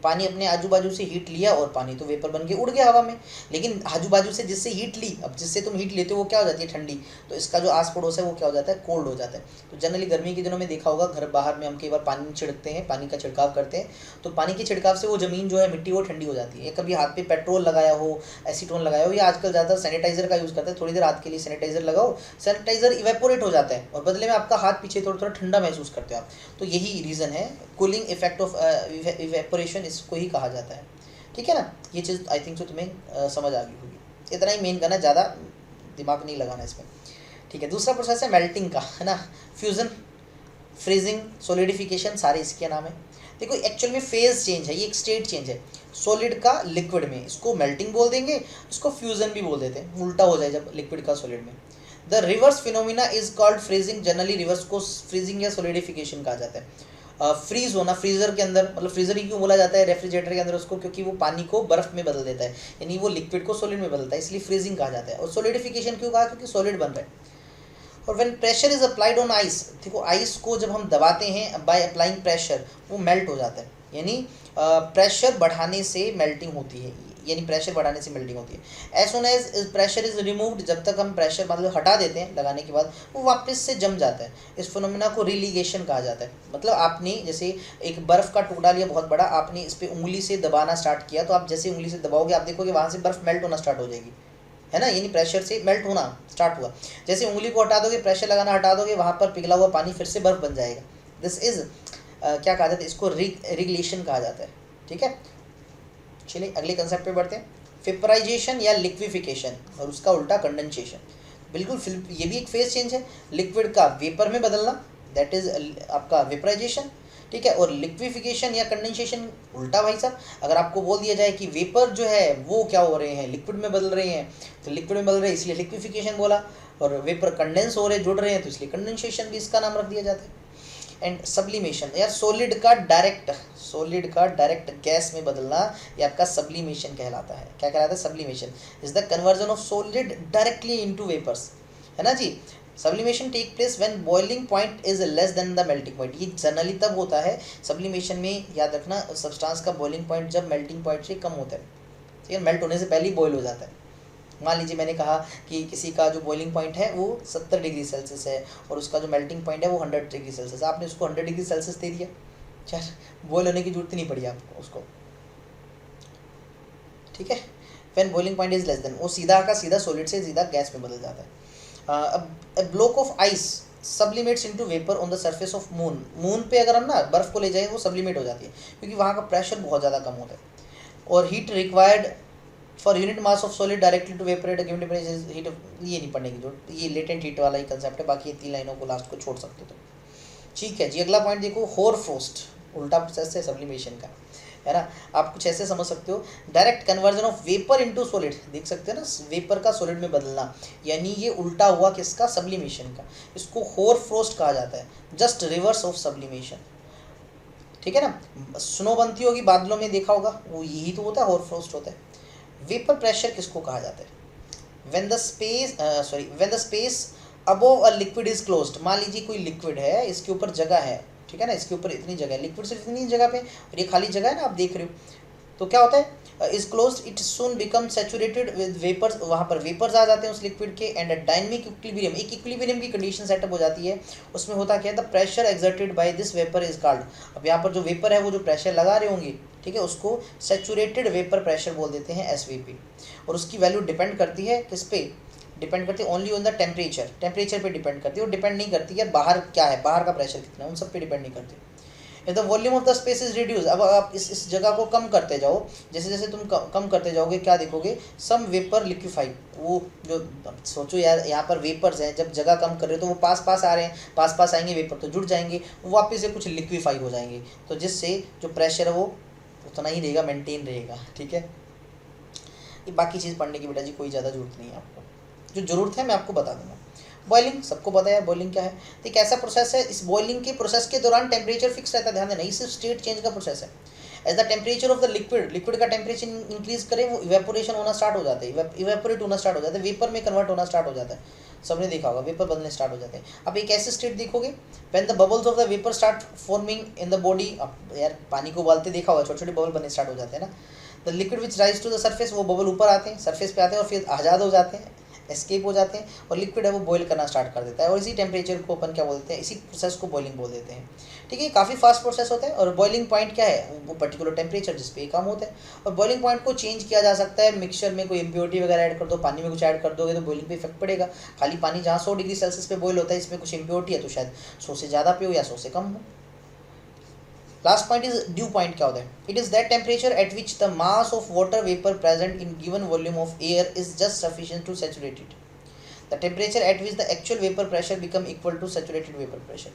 पानी अपने आजू बाजू से हीट लिया और पानी तो वेपर बन के उड़ गया हवा में। लेकिन आजू बाजू से जिससे हीट ली, अब जिससे तुम हीट लेते हो वो क्या हो जाती है, ठंडी। तो इसका जो आस पड़ोस है वो क्या हो जाता है, कोल्ड हो जाता है। तो जनरली गर्मी के दिनों में देखा होगा, घर बाहर में हम कई बार पानी छिड़कते हैं, पानी का छिड़काव करते हैं, तो पानी के छिड़काव से वो ज़मीन जो है, मिट्टी, वो ठंडी हो जाती है। कभी हाथ पे पेट्रोल लगाया हो, एसीटोन लगाया हो, या आजकल ज़्यादा सैनिटाइजर का यूज़ करते हैं, थोड़ी देर हाथ के लिए सैनिटाइजर लगाओ, सैनिटाइजर इवेपोरेट हो जाता है और बदले में आपका हाथ पीछे थोड़ा थोड़ा ठंडा महसूस करते हो आप। तो यही रीज़न है, कूलिंग इफेक्ट ऑफ इवेपोरेशन, इसको ही कहा जाता है। ठीक है ना, ये चीज़ आई थिंक जो तुम्हें समझ आ गई होगी। इतना ही मेन करना, ज़्यादा दिमाग नहीं लगाना इसमें। ठीक है, दूसरा प्रोसेस है मेल्टिंग का, है ना। फ्यूज़न, फ्रीजिंग, सोलिडिफिकेशन, सारे इसके नाम है। देखो एक्चुअल में फेज चेंज है, ये एक स्टेट चेंज है सॉलिड का लिक्विड में, इसको मेल्टिंग बोल देंगे, इसको फ्यूज़न भी बोल देते हैं, उल्टा हो जाए जब लिक्विड का सॉलिड में। The reverse phenomena is called freezing. Generally reverse को फ्रीजिंग या सोलिडिफिकेशन कहा जाता है। फ्रीज होना, फ्रीज़र के अंदर, मतलब फ्रीज़र ही क्यों बोला जाता है रेफ्रिजरेटर के अंदर उसको, क्योंकि वो पानी को बर्फ़ में बदल देता है, यानी वो लिक्विड को सॉलिड में बदलता है, इसलिए फ्रीजिंग कहा जाता है। और सोलिडिफिकेशन क्यों कहा, क्योंकि सॉलिड बन रहा है। और when pressure is applied on ice, देखो आइस को जब हम दबाते हैं बाय अप्लाइंग प्रेशर, वो मेल्ट हो जाता है, यानी प्रेशर बढ़ाने से मेल्टिंग होती है, यानी प्रेशर बढ़ाने से मेल्टिंग होती है। As soon as pressure is removed, जब तक हम प्रेशर मतलब हटा देते हैं लगाने के बाद, वो वापस से जम जाता है। इस फिनोमेना को रिलीगेशन कहा जाता है। मतलब आपने जैसे एक बर्फ़ का टुकड़ा लिया बहुत बड़ा, आपने इस पर उंगली से दबाना स्टार्ट किया, तो आप जैसे उंगली से दबाओगे आप देखोगे वहाँ से बर्फ़ मेल्ट होना स्टार्ट हो जाएगी, है ना, यानी प्रेशर से मेल्ट होना स्टार्ट हुआ। जैसे उंगली को हटा दोगे, प्रेशर लगाना हटा दोगे, वहाँ पर पिघला हुआ पानी फिर से बर्फ़ बन जाएगा। दिस इज़ क्या कहा जाता है, इसको रेगुलेशन कहा जाता है। ठीक है, चलिए अगले कंसेप्ट पे बढ़ते हैं, वेपराइजेशन या लिक्विफिकेशन, और उसका उल्टा कंडेंसेशन। बिल्कुल ये भी एक फेज चेंज है, लिक्विड का वेपर में बदलना, दैट इज आपका वेपराइजेशन। ठीक है, और लिक्विफिकेशन या कंडेंसेशन उल्टा भाई साहब। अगर आपको बोल दिया जाए कि वेपर जो है वो क्या हो रहे हैं, लिक्विड में बदल रहे हैं, तो लिक्विड में बदल रहे हैं इसलिए लिक्विफिकेशन बोला, और वेपर कंडेंस हो रहे, जुड़ रहे हैं, तो इसलिए कंडेंसेशन भी इसका नाम रख दिया जाता है। एंड सब्लिमेशन, यार सॉलिड का डायरेक्ट गैस में बदलना, ये आपका सब्लिमेशन कहलाता है। क्या कहलाता है, sublimation is the conversion of solid directly into vapours, है ना जी। Sublimation take place when boiling point is less than the melting point. ये जनरली तब होता है सब्लिमेशन में, याद रखना, सब्सटेंस का बॉइलिंग पॉइंट जब मेल्टिंग पॉइंट से कम होता है, ठीक है, मेल्ट होने से पहले ही बॉयल हो जाता है। मान लीजिए मैंने कहा कि किसी का जो बॉइलिंग पॉइंट है वो 70 डिग्री सेल्सियस है और उसका जो मेल्टिंग पॉइंट है वो 100 डिग्री सेल्सियस, आपने उसको 100 डिग्री सेल्सियस दे दिया, यार बॉयल होने की जरूरत नहीं पड़ी आपको उसको। ठीक है, when boiling point is less then, वो सीधा का सीधा सॉलिड से सीधा गैस में बदल जाता है। अब block of ice sublimates into vapour on the surface of moon. Moon पे अगर हम ना बर्फ़ को ले जाएं वो सब्लिमेट हो जाती है, क्योंकि वहाँ का प्रेशर बहुत ज़्यादा कम होता है। और heat required for unit mass of solid directly to vapour at given temperature heat, ये नहीं पढ़ने की जरूरत, ये लेटेंट हीट वाला ही कंसेप्ट है, बाकी ये 3 लाइनों को लास्ट को छोड़ सकते हो तो। ठीक है जी, अगला पॉइंट देखो, होर फ्रोस्ट, उल्टा प्रोसेस है सब्लिमेशन का, है ना। आप कुछ ऐसे समझ सकते हो, direct conversion of vapour into solid, देख सकते हो ना, वेपर का सॉलिड में बदलना, यानी ये उल्टा हुआ किसका, सब्लिमेशन का। इसको होर फ्रोस्ट कहा जाता है, जस्ट रिवर्स ऑफ सब्लिमेशन। ठीक है ना, स्नो बनती होगी बादलों में, देखा होगा, वो यही तो होता है, होर फ्रोस्ट होता है। वेपर प्रेशर किसको कहा जाता है, when the space above a liquid is closed. मान लीजिए कोई लिक्विड है, इसके ऊपर जगह है, ठीक है ना, इसके ऊपर इतनी जगह है, लिक्विड सिर्फ इतनी जगह पे, और ये खाली जगह है ना, आप देख रहे हो, तो क्या होता है, is closed, it soon become saturated with vapours, वहाँ पर वेपर्स आ जाते हैं उस लिक्विड के, एंड डायनेमिक इक्विलिब्रियम, एक इक्विलिब्रियम की कंडीशन सेटअप हो जाती है। उसमें होता क्या है, the pressure exerted by this vapour is called, अब यहाँ पर जो वेपर है वो जो प्रेशर लगा रहे होंगे, ठीक है, उसको सैचुरेटेड वेपर प्रेशर बोल देते हैं, एसवीपी। और उसकी वैल्यू डिपेंड करती है किस पे, डिपेंड करती है ओनली ऑन द टेम्परेचर पे डिपेंड करती है, और डिपेंड नहीं करती है बाहर क्या है, बाहर का प्रेशर कितना है, उन सब पे डिपेंड नहीं करती। The volume of the space is reduce, अब आप इस जगह को कम करते जाओ, जैसे जैसे तुम कम करते जाओगे क्या देखोगे, सम वेपर लिक्विफाई, वो जो सोचो यार, यहाँ पर वेपर्स हैं, जब जगह कम कर रहे हो तो वो पास पास आ रहे हैं, पास पास आएंगे वेपर तो जुड़ जाएंगे, वो वापस से कुछ लिक्विफाई हो जाएंगे, तो जिससे जो प्रेशर है वो उतना ही रहेगा, मेंटेन रहेगा। ठीक है, ये बाकी चीज़ पढ़ने की बेटा जी कोई ज़्यादा जरूरत नहीं है आपको, जो ज़रूरत है मैं आपको बता दूंगा। बॉइलिंग सबको पता है, बॉइलिंग क्या है, तो एक ऐसा प्रोसेस है, इस बॉइलिंग के प्रोसेस के दौरान टेम्परेचर फिक्स रहता है, ध्यान देना, ये सिर्फ स्टेट चेंज का प्रोसेस है। As the temperature of the liquid का टेम्परेचर इंक्रीज करे वो इवेपोरेशन होना स्टार्ट हो जाता है, इवेपोरेट होना स्टार्ट हो जाता है, वेपर में कन्वर्ट होना स्टार्ट हो जाता है, सबने देखा होगा वेपर बनने स्टार्ट हो जाते हैं। अब एक ऐसे स्टेट देखोगे when the bubbles of the vapour start forming in the body, अब यार पानी को उबालते देखा होगा, छोटे छोटे बबल बनने स्टार्ट हो जाते हैं ना, the liquid which rise to the surface, वो बबल ऊपर आते हैं, सर्फेस पे आते हैं और फिर आज़ाद हो जाते हैं, एस्केप हो जाते हैं, और लिक्विड है वो बॉईल करना स्टार्ट कर देता है, और इसी टेम्परेचर को अपन क्या बोलते हैं, इसी प्रोसेस को बॉइलिंग बोल देते हैं। ठीक है, काफ़ी फास्ट प्रोसेस होता है, और बॉइलिंग पॉइंट क्या है, वो पर्टिकुलर टेम्परेचर जिस पे ये काम होता है, और बॉइलिंग पॉइंट को चेंज किया जा सकता है, मिक्सचर में कोई इम्प्योरिटी वगैरह ऐड कर दो, पानी में कुछ ऐड कर दोगे तो बॉइलिंग पे इफेक्ट पड़ेगा। खाली पानी जहाँ 100 डिग्री सेल्सियस पे बॉईल होता है, इसमें कुछ इम्प्योरिटी है तो शायद 100 से ज़्यादा पे हो या 100 से कम हो। Last point is dew point, क्या होता है, it is that temperature at which the mass of water vapour present in given volume of air is just sufficient to saturate it, the temperature at which the actual vapour pressure become equal to saturated vapour pressure,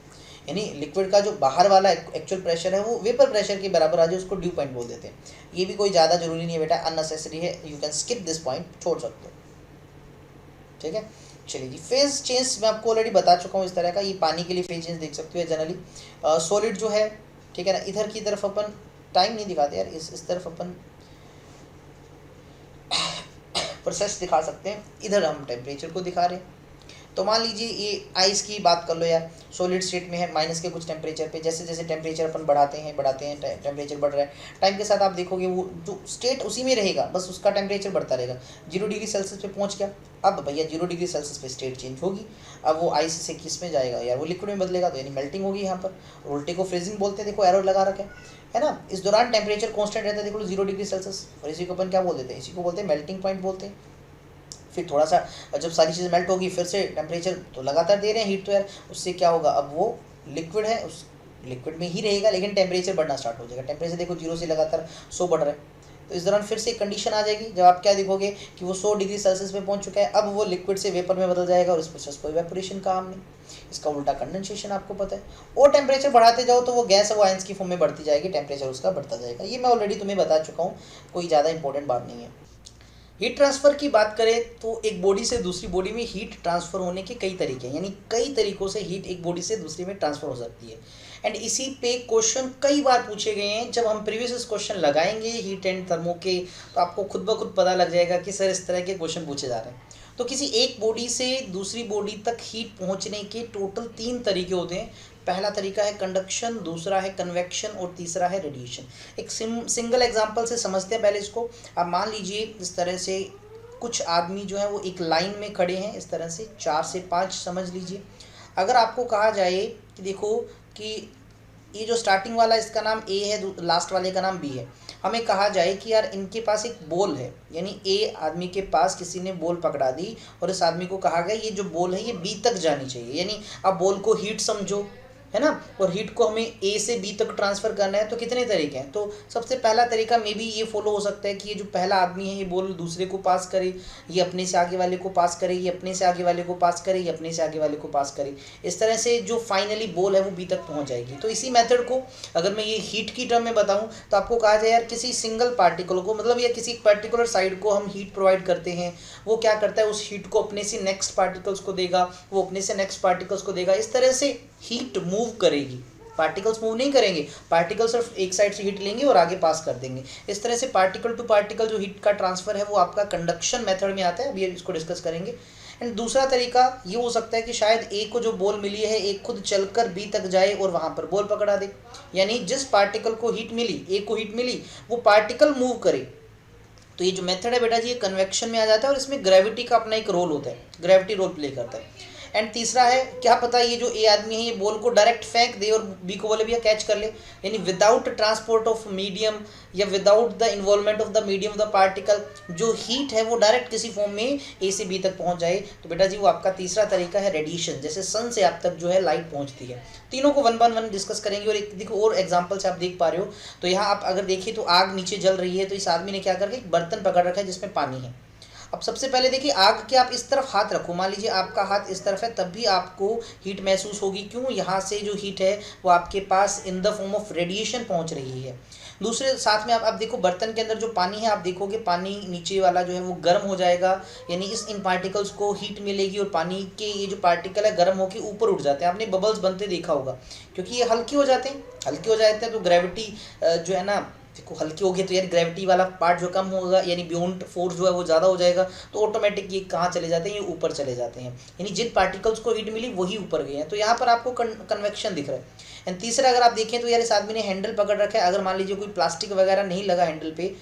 यानी liquid का जो बाहर वाला actual pressure है वो vapour pressure के बराबर आ जाए, उसको ड्यू पॉइंट बोल देते हैं। ये भी कोई ज़्यादा जरूरी नहीं है बेटा, अननेसेसरी है, you can skip this point, छोड़ सकते हो। ठीक है, चलिए जी, फेज चेंज मैं आपको ऑलरेडी बता चुका हूँ इस तरह का, ये पानी के लिए फेज चेंज देख सकते हो जनरली, सॉलिड जो है, ठीक है ना, इधर की तरफ अपन टाइम नहीं दिखाते यार, इस तरफ अपन प्रोसेस दिखा सकते हैं, इधर हम टेम्परेचर को दिखा रहे हैं। तो मान लीजिए ये आइस की बात कर लो यार, सॉलिड स्टेट में है माइनस के कुछ टेम्परेचर पे, जैसे जैसे टेम्परेचर अपन बढ़ाते हैं टेम्परेचर बढ़ रहा है, टाइम के साथ आप देखोगे वो जो स्टेट उसी में रहेगा, बस उसका टेम्परेचर बढ़ता रहेगा। 0 डिग्री सेल्सियस पे पहुंच गया, अब भैया 0 डिग्री सेल्सियस पे स्टेट चेंज होगी, अब वो आइस से किस में जाएगा यार, वो लिक्विड में बदलेगा, तो यानी मेल्टिंग होगी यहाँ पर, उल्टे को फ्रीजिंग बोलते हैं, देखो एरो लगा रखा है ना। इस दौरान टेम्परेचर कॉन्स्टेंट रहता है, देखो 0 डिग्री सेल्सियस, और इसी को अपन क्या बोल देते हैं, इसी को बोलते हैं मेल्टिंग पॉइंट बोलते हैं। फिर थोड़ा सा जब सारी चीज़ें मेल्ट होगी फिर से टेम्परेचर तो लगातार दे रहे हैं हीट, तो यार उससे क्या होगा, अब वो लिक्विड है उस लिक्विड में ही रहेगा, लेकिन टेम्परेचर बढ़ना स्टार्ट हो जाएगा, टेम्परेचर देखो 0 से लगातार 100 बढ़ रहा है, तो इस दौरान फिर से एक कंडीशन आ जाएगी जब आप क्या देखोगे कि वो 100 डिग्री सेल्सियस पे पहुंच चुका है, अब वो लिक्विड से वेपर में बदल जाएगा, और इस प्रोसेस को इवेपोरेशन का हम नहीं, इसका उल्टा कंडेंसेशन आपको पता है। और टेम्परेचर बढ़ाते जाओ तो वो गैस वो आयंस की फॉर्म में बढ़ती जाएगी, टेम्परेचर उसका बढ़ता जाएगा, ये मैं ऑलरेडी तुम्हें बता चुका हूँ, कोई ज़्यादा इंपॉर्टेंट बात नहीं है। हीट ट्रांसफ़र की बात करें तो एक बॉडी से दूसरी बॉडी में हीट ट्रांसफ़र होने के कई तरीके हैं, यानी कई तरीक़ों से हीट एक बॉडी से दूसरी में ट्रांसफ़र हो सकती है, एंड इसी पे क्वेश्चन कई बार पूछे गए हैं। जब हम प्रीवियस क्वेश्चन लगाएंगे हीट एंड थर्मो के तो आपको खुद ब खुद पता लग जाएगा कि सर इस तरह के क्वेश्चन पूछे जा रहे हैं। तो किसी एक बॉडी से दूसरी बॉडी तक हीट पहुंचने के टोटल 3 तरीके होते हैं। पहला तरीका है कंडक्शन, दूसरा है कन्वेक्शन और तीसरा है रेडिएशन। एक सिंगल एग्जांपल से समझते हैं पहले इसको। अब मान लीजिए इस तरह से कुछ आदमी जो है वो एक लाइन में खड़े हैं, इस तरह से 4 से 5 समझ लीजिए। अगर आपको कहा जाए कि देखो कि ये जो स्टार्टिंग वाला इसका नाम ए है, लास्ट वाले का नाम बी है, हमें कहा जाए कि यार इनके पास एक बॉल है, यानी ए आदमी के पास किसी ने बॉल पकड़ा दी और इस आदमी को कहा गया ये जो बॉल है ये बी तक जानी चाहिए, यानी आप बॉल को हीट समझो, है ना, और हीट को हमें ए से बी तक ट्रांसफ़र करना है। तो कितने तरीके हैं, तो सबसे पहला तरीका मे बी ये फॉलो हो सकता है कि ये जो पहला आदमी है ये बॉल दूसरे को पास करे, ये अपने से आगे वाले को पास करे, ये अपने से आगे वाले को पास करे, ये अपने से आगे वाले को पास करे, इस तरह से जो फाइनली बॉल है वो बी तक पहुंच जाएगी। तो इसी मेथड को अगर मैं ये हीट की टर्म में बताऊं तो आपको कहा जाए यार किसी सिंगल पार्टिकल को, मतलब या किसी पर्टिकुलर साइड को हम हीट प्रोवाइड करते हैं, वो क्या करता है उस हीट को अपने से नेक्स्ट पार्टिकल्स को देगा, वो अपने से नेक्स्ट पार्टिकल्स को देगा, इस तरह से हीट मूव करेगी। पार्टिकल्स मूव नहीं करेंगे, पार्टिकल सिर्फ एक साइड से हीट लेंगे और आगे पास कर देंगे। इस तरह से पार्टिकल टू पार्टिकल जो हीट का ट्रांसफ़र है वो आपका कंडक्शन मेथड में आता है, अभी इसको डिस्कस करेंगे। एंड दूसरा तरीका ये हो सकता है कि शायद ए को जो बॉल मिली है ए खुद चलकर बी तक जाए और वहाँ पर बॉल पकड़ा दे, यानी जिस पार्टिकल को हीट मिली, ए को हीट मिली, वो पार्टिकल मूव करे। तो ये जो मेथड है बेटा जी ये कन्वेक्शन में आ जाता है और इसमें ग्रेविटी का अपना एक रोल होता है, ग्रेविटी रोल प्ले करता है। एंड तीसरा है क्या पता ये जो ए आदमी है ये बॉल को डायरेक्ट फेंक दे और बी को बोले भैया कैच कर ले, यानी विदाउट ट्रांसपोर्ट ऑफ मीडियम या without the involvement of the medium of the particle जो हीट है वो डायरेक्ट किसी फॉर्म में ए से बी तक पहुंच जाए। तो बेटा जी वो आपका तीसरा तरीका है रेडिएशन, जैसे सन से आप तक जो है लाइट पहुंचती है। तीनों को 1 बाय 1 डिस्कस करेंगे। और एक देखो और एग्जाम्पल से आप देख पा रहे हो, तो यहाँ आप अगर देखिए तो आग नीचे जल रही है, तो इस आदमी ने क्या करके एक बर्तन पकड़ रखा है जिसमें पानी है। अब सबसे पहले देखिए, आग के आप इस तरफ हाथ रखो, मान लीजिए आपका हाथ इस तरफ है, तब भी आपको हीट महसूस होगी। क्यों? यहाँ से जो हीट है वो आपके पास in the form of radiation पहुँच रही है। दूसरे साथ में आप देखो, बर्तन के अंदर जो पानी है, आप देखोगे पानी नीचे वाला जो है वो गर्म हो जाएगा, यानी इस इन पार्टिकल्स को हीट मिलेगी और पानी के ये जो पार्टिकल है गर्म होकर ऊपर उठ जाते हैं। आपने बबल्स बनते देखा होगा, क्योंकि ये हल्के हो जाते हैं। हल्के हो जाते हैं तो ग्रेविटी जो है ना, देखो हल्के हो गए तो यार ग्रेविटी वाला पार्ट जो कम होगा, यानी बियॉन्ड फोर्स जो है वो ज़्यादा हो जाएगा, तो ऑटोमेटिक ये कहाँ चले जाते हैं, ये ऊपर चले जाते हैं। यानी जिन पार्टिकल्स को हीट मिली वही ऊपर गए हैं, तो यहाँ पर आपको कन्वेक्शन दिख रहा है। एंड तीसरा, अगर आप देखें तो यार इस आदमी ने हैंडल पकड़ रखा है, अगर मान लीजिए कोई प्लास्टिक वगैरह नहीं लगा हैंडल पे,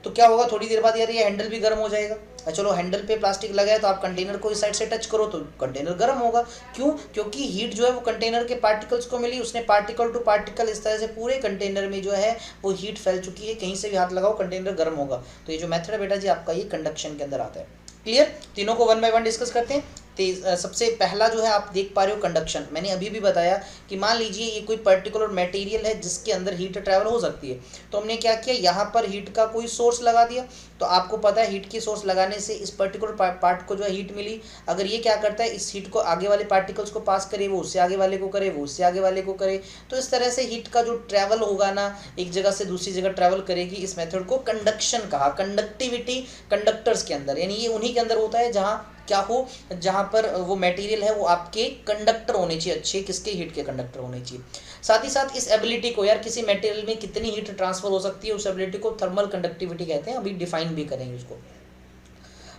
तो क्या होगा, थोड़ी देर बाद यार ये हैंडल भी गर्म हो जाएगा। चलो हैंडल पे प्लास्टिक लगा है तो आप कंटेनर को इस साइड से टच करो तो कंटेनर गर्म होगा। क्यों? क्योंकि हीट जो है वो कंटेनर के पार्टिकल्स को मिली, उसने पार्टिकल टू पार्टिकल इस तरह से पूरे कंटेनर में जो है वो हीट फैल चुकी है, कहीं से भी हाथ लगाओ कंटेनर गर्म होगा। तो ये जो मेथड है बेटा जी आपका, ये कंडक्शन के अंदर आता है। क्लियर? तीनों को वन बाय वन डिस्कस करते हैं। सबसे पहला जो है आप देख पा रहे हो कंडक्शन। मैंने अभी भी बताया कि मान लीजिए ये कोई पर्टिकुलर मटेरियल है जिसके अंदर हीट ट्रैवल हो सकती है, तो हमने क्या किया, यहाँ पर हीट का कोई सोर्स लगा दिया। तो आपको पता है हीट की सोर्स लगाने से इस पर्टिकुलर पार्ट को जो है हीट मिली। अगर ये क्या करता है, इस हीट को आगे वाले पार्टिकल्स को पास करे, वो उससे आगे वाले को करे, वो उससे आगे वाले को करे, तो इस तरह से हीट का जो ट्रैवल होगा ना, एक जगह से दूसरी जगह ट्रैवल करेगी। इस मेथड को कंडक्शन कहा। कंडक्टिविटी कंडक्टर्स के अंदर, यानी ये उन्हीं के अंदर होता है जहाँ क्या हो, जहाँ पर वो मटेरियल है वो आपके कंडक्टर होने चाहिए अच्छे, किसके, हीट के कंडक्टर होने चाहिए। साथ ही साथ इस एबिलिटी को, यार किसी मटेरियल में कितनी हीट ट्रांसफर हो सकती है, उस एबिलिटी को थर्मल कंडक्टिविटी कहते हैं। अभी डिफाइन भी करेंगे उसको।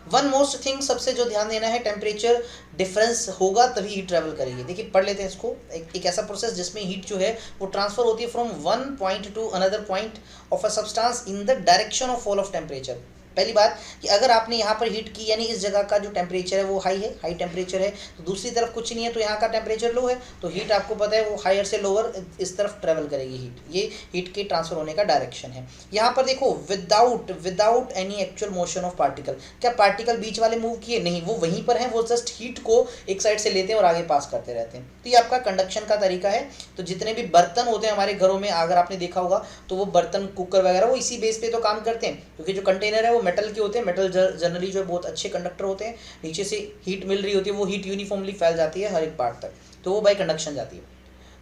वन मोस्ट थिंग सबसे जो ध्यान देना है, टेम्परेचर डिफरेंस होगा तभी हीट ट्रैवल करेगी। देखिए पढ़ लेते हैं इसको। एक ऐसा प्रोसेस जिसमें हीट जो है वो ट्रांसफर होती है from one point two another point of a substance in the direction of fall of temperature. पहली बात कि अगर आपने यहाँ पर हीट की, यानी इस जगह का जो टेम्परेचर है वो हाई है, हाई टेम्परेचर है, तो दूसरी तरफ कुछ नहीं है, तो यहाँ का टेम्परेचर लो है, तो हीट आपको पता है वो हायर से लोअर इस तरफ ट्रेवल करेगी हीट। ये हीट के ट्रांसफर होने का डायरेक्शन है। यहाँ पर देखो, without any actual motion of particle. क्या पार्टिकल बीच वाले मूव किए? नहीं, वो वहीं पर हैं, वो जस्ट हीट को एक साइड से लेते हैं और आगे पास करते रहते हैं। तो ये आपका कंडक्शन का तरीका है। तो जितने भी बर्तन होते हैं हमारे घरों में, अगर आपने देखा होगा, तो वो बर्तन, कुकर वगैरह, वो इसी बेस पे तो काम करते हैं, क्योंकि जो कंटेनर है वो मेटल के होते हैं। मेटल जनरली जो है बहुत अच्छे कंडक्टर होते हैं। नीचे से हीट मिल रही होती है, वो हीट यूनिफॉर्मली फैल जाती है हर एक पार्ट तक, तो वो बाय कंडक्शन जाती है।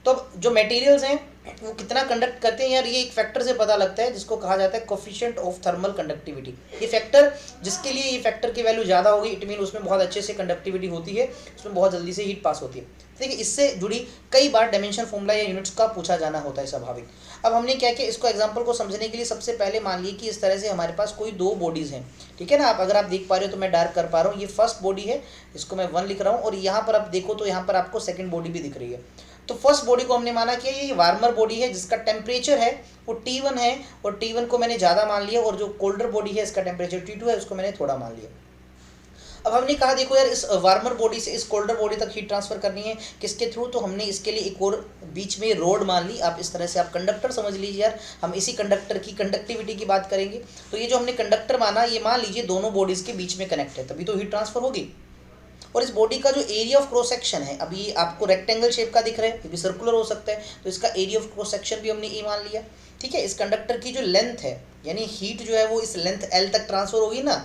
तो अब जो मटेरियल्स हैं वो कितना कंडक्ट करते हैं, यार ये एक फैक्टर से पता लगता है जिसको कहा जाता है कोफिशिएंट ऑफ थर्मल कंडक्टिविटी। ये फैक्टर, जिसके लिए ये फैक्टर की वैल्यू ज़्यादा होगी, इट मीन उसमें बहुत अच्छे से कंडक्टिविटी होती है, उसमें बहुत जल्दी से हीट पास होती है। ठीक है, इससे जुड़ी कई बार डायमेंशन फॉर्मूला या यूनिट्स का पूछा जाना होता है, स्वाभाविक। अब हमने क्या किया, इसको एग्जांपल को समझने के लिए सबसे पहले मान लीजिए कि इस तरह से हमारे पास कोई दो बॉडीज़ हैं। ठीक है ना, आप अगर आप देख पा रहे हो तो मैं डार्क कर पा रहा हूँ, ये फर्स्ट बॉडी है, इसको मैं 1 लिख रहा हूँ, और यहाँ पर आप देखो तो यहाँ पर आपको सेकेंड बॉडी भी दिख रही है। तो फर्स्ट बॉडी को हमने माना कि ये वार्मर बॉडी है जिसका टेम्परेचर है वो T1 है, और T1 को मैंने ज़्यादा मान लिया, और जो कोल्डर बॉडी है इसका टेम्परेचर T2 है, उसको मैंने थोड़ा मान लिया। अब हमने कहा देखो यार, इस वार्मर बॉडी से इस कोल्डर बॉडी तक हीट ट्रांसफर करनी है, किसके थ्रू, तो हमने इसके लिए एक और बीच में रोड मान ली। आप इस तरह से आप कंडक्टर समझ लीजिए यार, हम इसी कंडक्टर की कंडक्टिविटी की बात करेंगे। तो ये जो हमने कंडक्टर माना, ये मान लीजिए दोनों बॉडीज़ के बीच में कनेक्ट है, तभी तो हीट ट्रांसफर होगी। और इस बॉडी का जो एरिया ऑफ क्रॉस सेक्शन है, अभी आपको रेक्टेंगल शेप का दिख रहा है, ये भी सर्कुलर हो सकता है, तो इसका एरिया ऑफ क्रॉस सेक्शन भी हमने ए मान लिया। ठीक है, इस कंडक्टर की जो लेंथ है, यानी हीट जो है वो इस लेंथ एल तक ट्रांसफर होगी ना,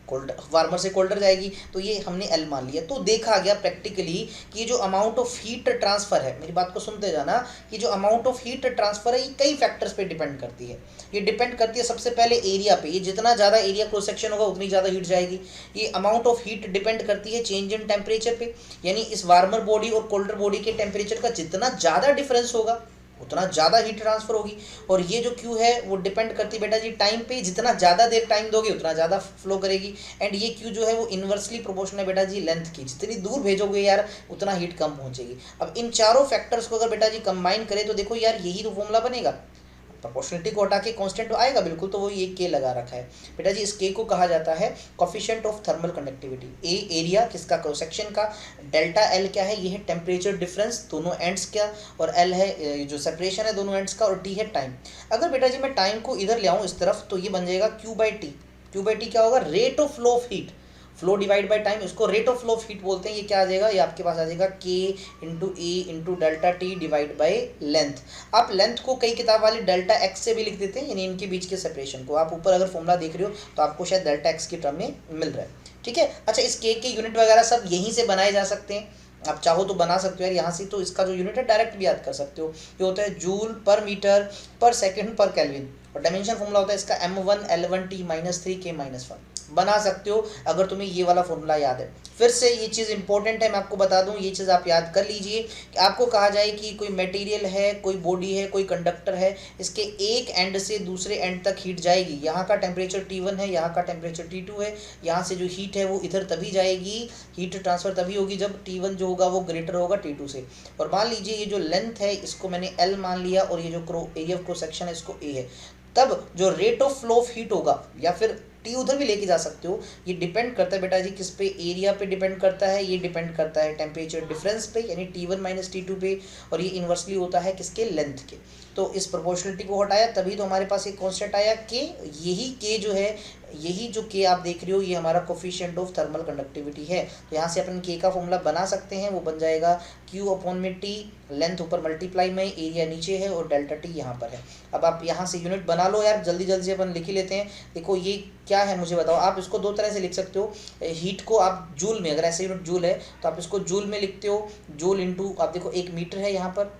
कोल्डर वार्मर से कोल्डर जाएगी, तो ये हमने एल मान लिया। तो देखा गया प्रैक्टिकली कि जो अमाउंट ऑफ हीट ट्रांसफ़र है, मेरी बात को सुनते जाना, कि जो अमाउंट ऑफ हीट ट्रांसफ़र है ये कई फैक्टर्स पे डिपेंड करती है। ये डिपेंड करती है सबसे पहले एरिया पे, ये जितना ज़्यादा एरिया क्रॉस सेक्शन होगा उतनी ज़्यादा हीट जाएगी। ये अमाउंट ऑफ हीट डिपेंड करती है चेंज इन टेम्परेचर पे, यानी इस वार्मर बॉडी और कोल्डर बॉडी के टेम्परेचर का जितना ज़्यादा डिफरेंस होगा उतना ज़्यादा हीट ट्रांसफर होगी। और ये जो क्यू है वो डिपेंड करती है बेटा जी टाइम पे, जितना ज़्यादा देर टाइम दोगे उतना ज़्यादा फ्लो करेगी। एंड ये क्यू जो है वो इन्वर्सली प्रोपोर्शनल है बेटा जी लेंथ की, जितनी दूर भेजोगे यार उतना हीट कम पहुँचेगी। अब इन चारों फैक्टर्स को अगर बेटा जी कंबाइन करें तो देखो यार यही तो फॉर्मूला बनेगा। प्रोपोर्शनलिटी को हटा के कांस्टेंट आएगा बिल्कुल, तो वो ये के लगा रखा है बेटा जी। इस के को कहा जाता है coefficient of thermal conductivity. A area किसका, क्रॉस सेक्शन का, डेल्टा एल क्या है, ये है टेम्परेचर डिफरेंस दोनों एंड्स का, और एल है जो सेपरेशन है दोनों एंड्स का, और टी है टाइम। अगर बेटा जी मैं टाइम को इधर ले आऊँ इस तरफ, तो ये बन जाएगा Q by T. Q by T क्या होगा, rate of flow of heat flow divide by time, इसको rate of flow of heat बोलते हैं। ये क्या आ जाएगा, ये आपके पास आ जाएगा K into E into delta T divide by length. आप लेंथ को कई किताब वाले डेल्टा एक्स से भी लिख देते हैं, यानी इनके बीच के सेपरेशन को। आप ऊपर अगर फॉर्मूला देख रहे हो तो आपको शायद डेल्टा एक्स की टर्म में मिल रहा है, ठीक है। अच्छा, इस K के यूनिट वगैरह सब यहीं से बनाए जा सकते हैं, आप चाहो तो बना सकते हो यार यहाँ से। तो इसका जो यूनिट है डायरेक्ट भी याद कर सकते हो, ये होता है जूल पर मीटर पर सेकंड पर केल्विन, और डायमेंशन फॉर्मूला होता है इसका m1 L1T - 3K-1। बना सकते हो अगर तुम्हें ये वाला फॉर्मूला याद है। फिर से ये चीज़ इंपॉर्टेंट है, मैं आपको बता दूं, ये चीज़ आप याद कर लीजिए कि आपको कहा जाए कि कोई मटेरियल है, कोई बॉडी है, कोई कंडक्टर है, इसके एक एंड से दूसरे एंड तक हीट जाएगी। यहाँ का टेम्परेचर T1 है, यहाँ का टेम्परेचर T2 है, यहाँ से जो हीट है वो इधर तभी जाएगी, हीट ट्रांसफर तभी होगी जब T1 जो होगा वो ग्रेटर होगा T2 से। और मान लीजिए ये जो लेंथ है इसको मैंने L मान लिया, और ये जो AF क्रॉस सेक्शन है इसको A है, तब जो rate of flow of heat होगा, या फिर टी उधर भी लेके जा सकते हो, ये डिपेंड करता है बेटा जी किस पे, एरिया पे डिपेंड करता है, ये डिपेंड करता है टेम्परेचर डिफरेंस पे यानी T1 - T2 पे, और ये इन्वर्सली होता है किसके, लेंथ के। तो इस प्रोपोर्शनलिटी को हटाया तभी तो हमारे पास एक कॉन्स्टेंट आया K। यही K जो है, यही जो K आप देख रहे हो, ये हमारा कोफिशिएंट ऑफ थर्मल कंडक्टिविटी है। तो यहाँ से अपन K का फॉर्मूला बना सकते हैं, वो बन जाएगा Q/T, लेंथ ऊपर मल्टीप्लाई में, एरिया नीचे है और डेल्टा T यहाँ पर है। अब आप यहाँ से यूनिट बना लो यार, जल्दी जल्दी से अपन लिख ही लेते हैं। देखो ये क्या है मुझे बताओ, आप इसको दो तरह से लिख सकते हो। हीट को आप जूल में, अगर ऐसे यूनिट जूल है तो आप इसको जूल में लिखते हो, जूल इंटू आप देखो 1 मीटर है यहाँ पर,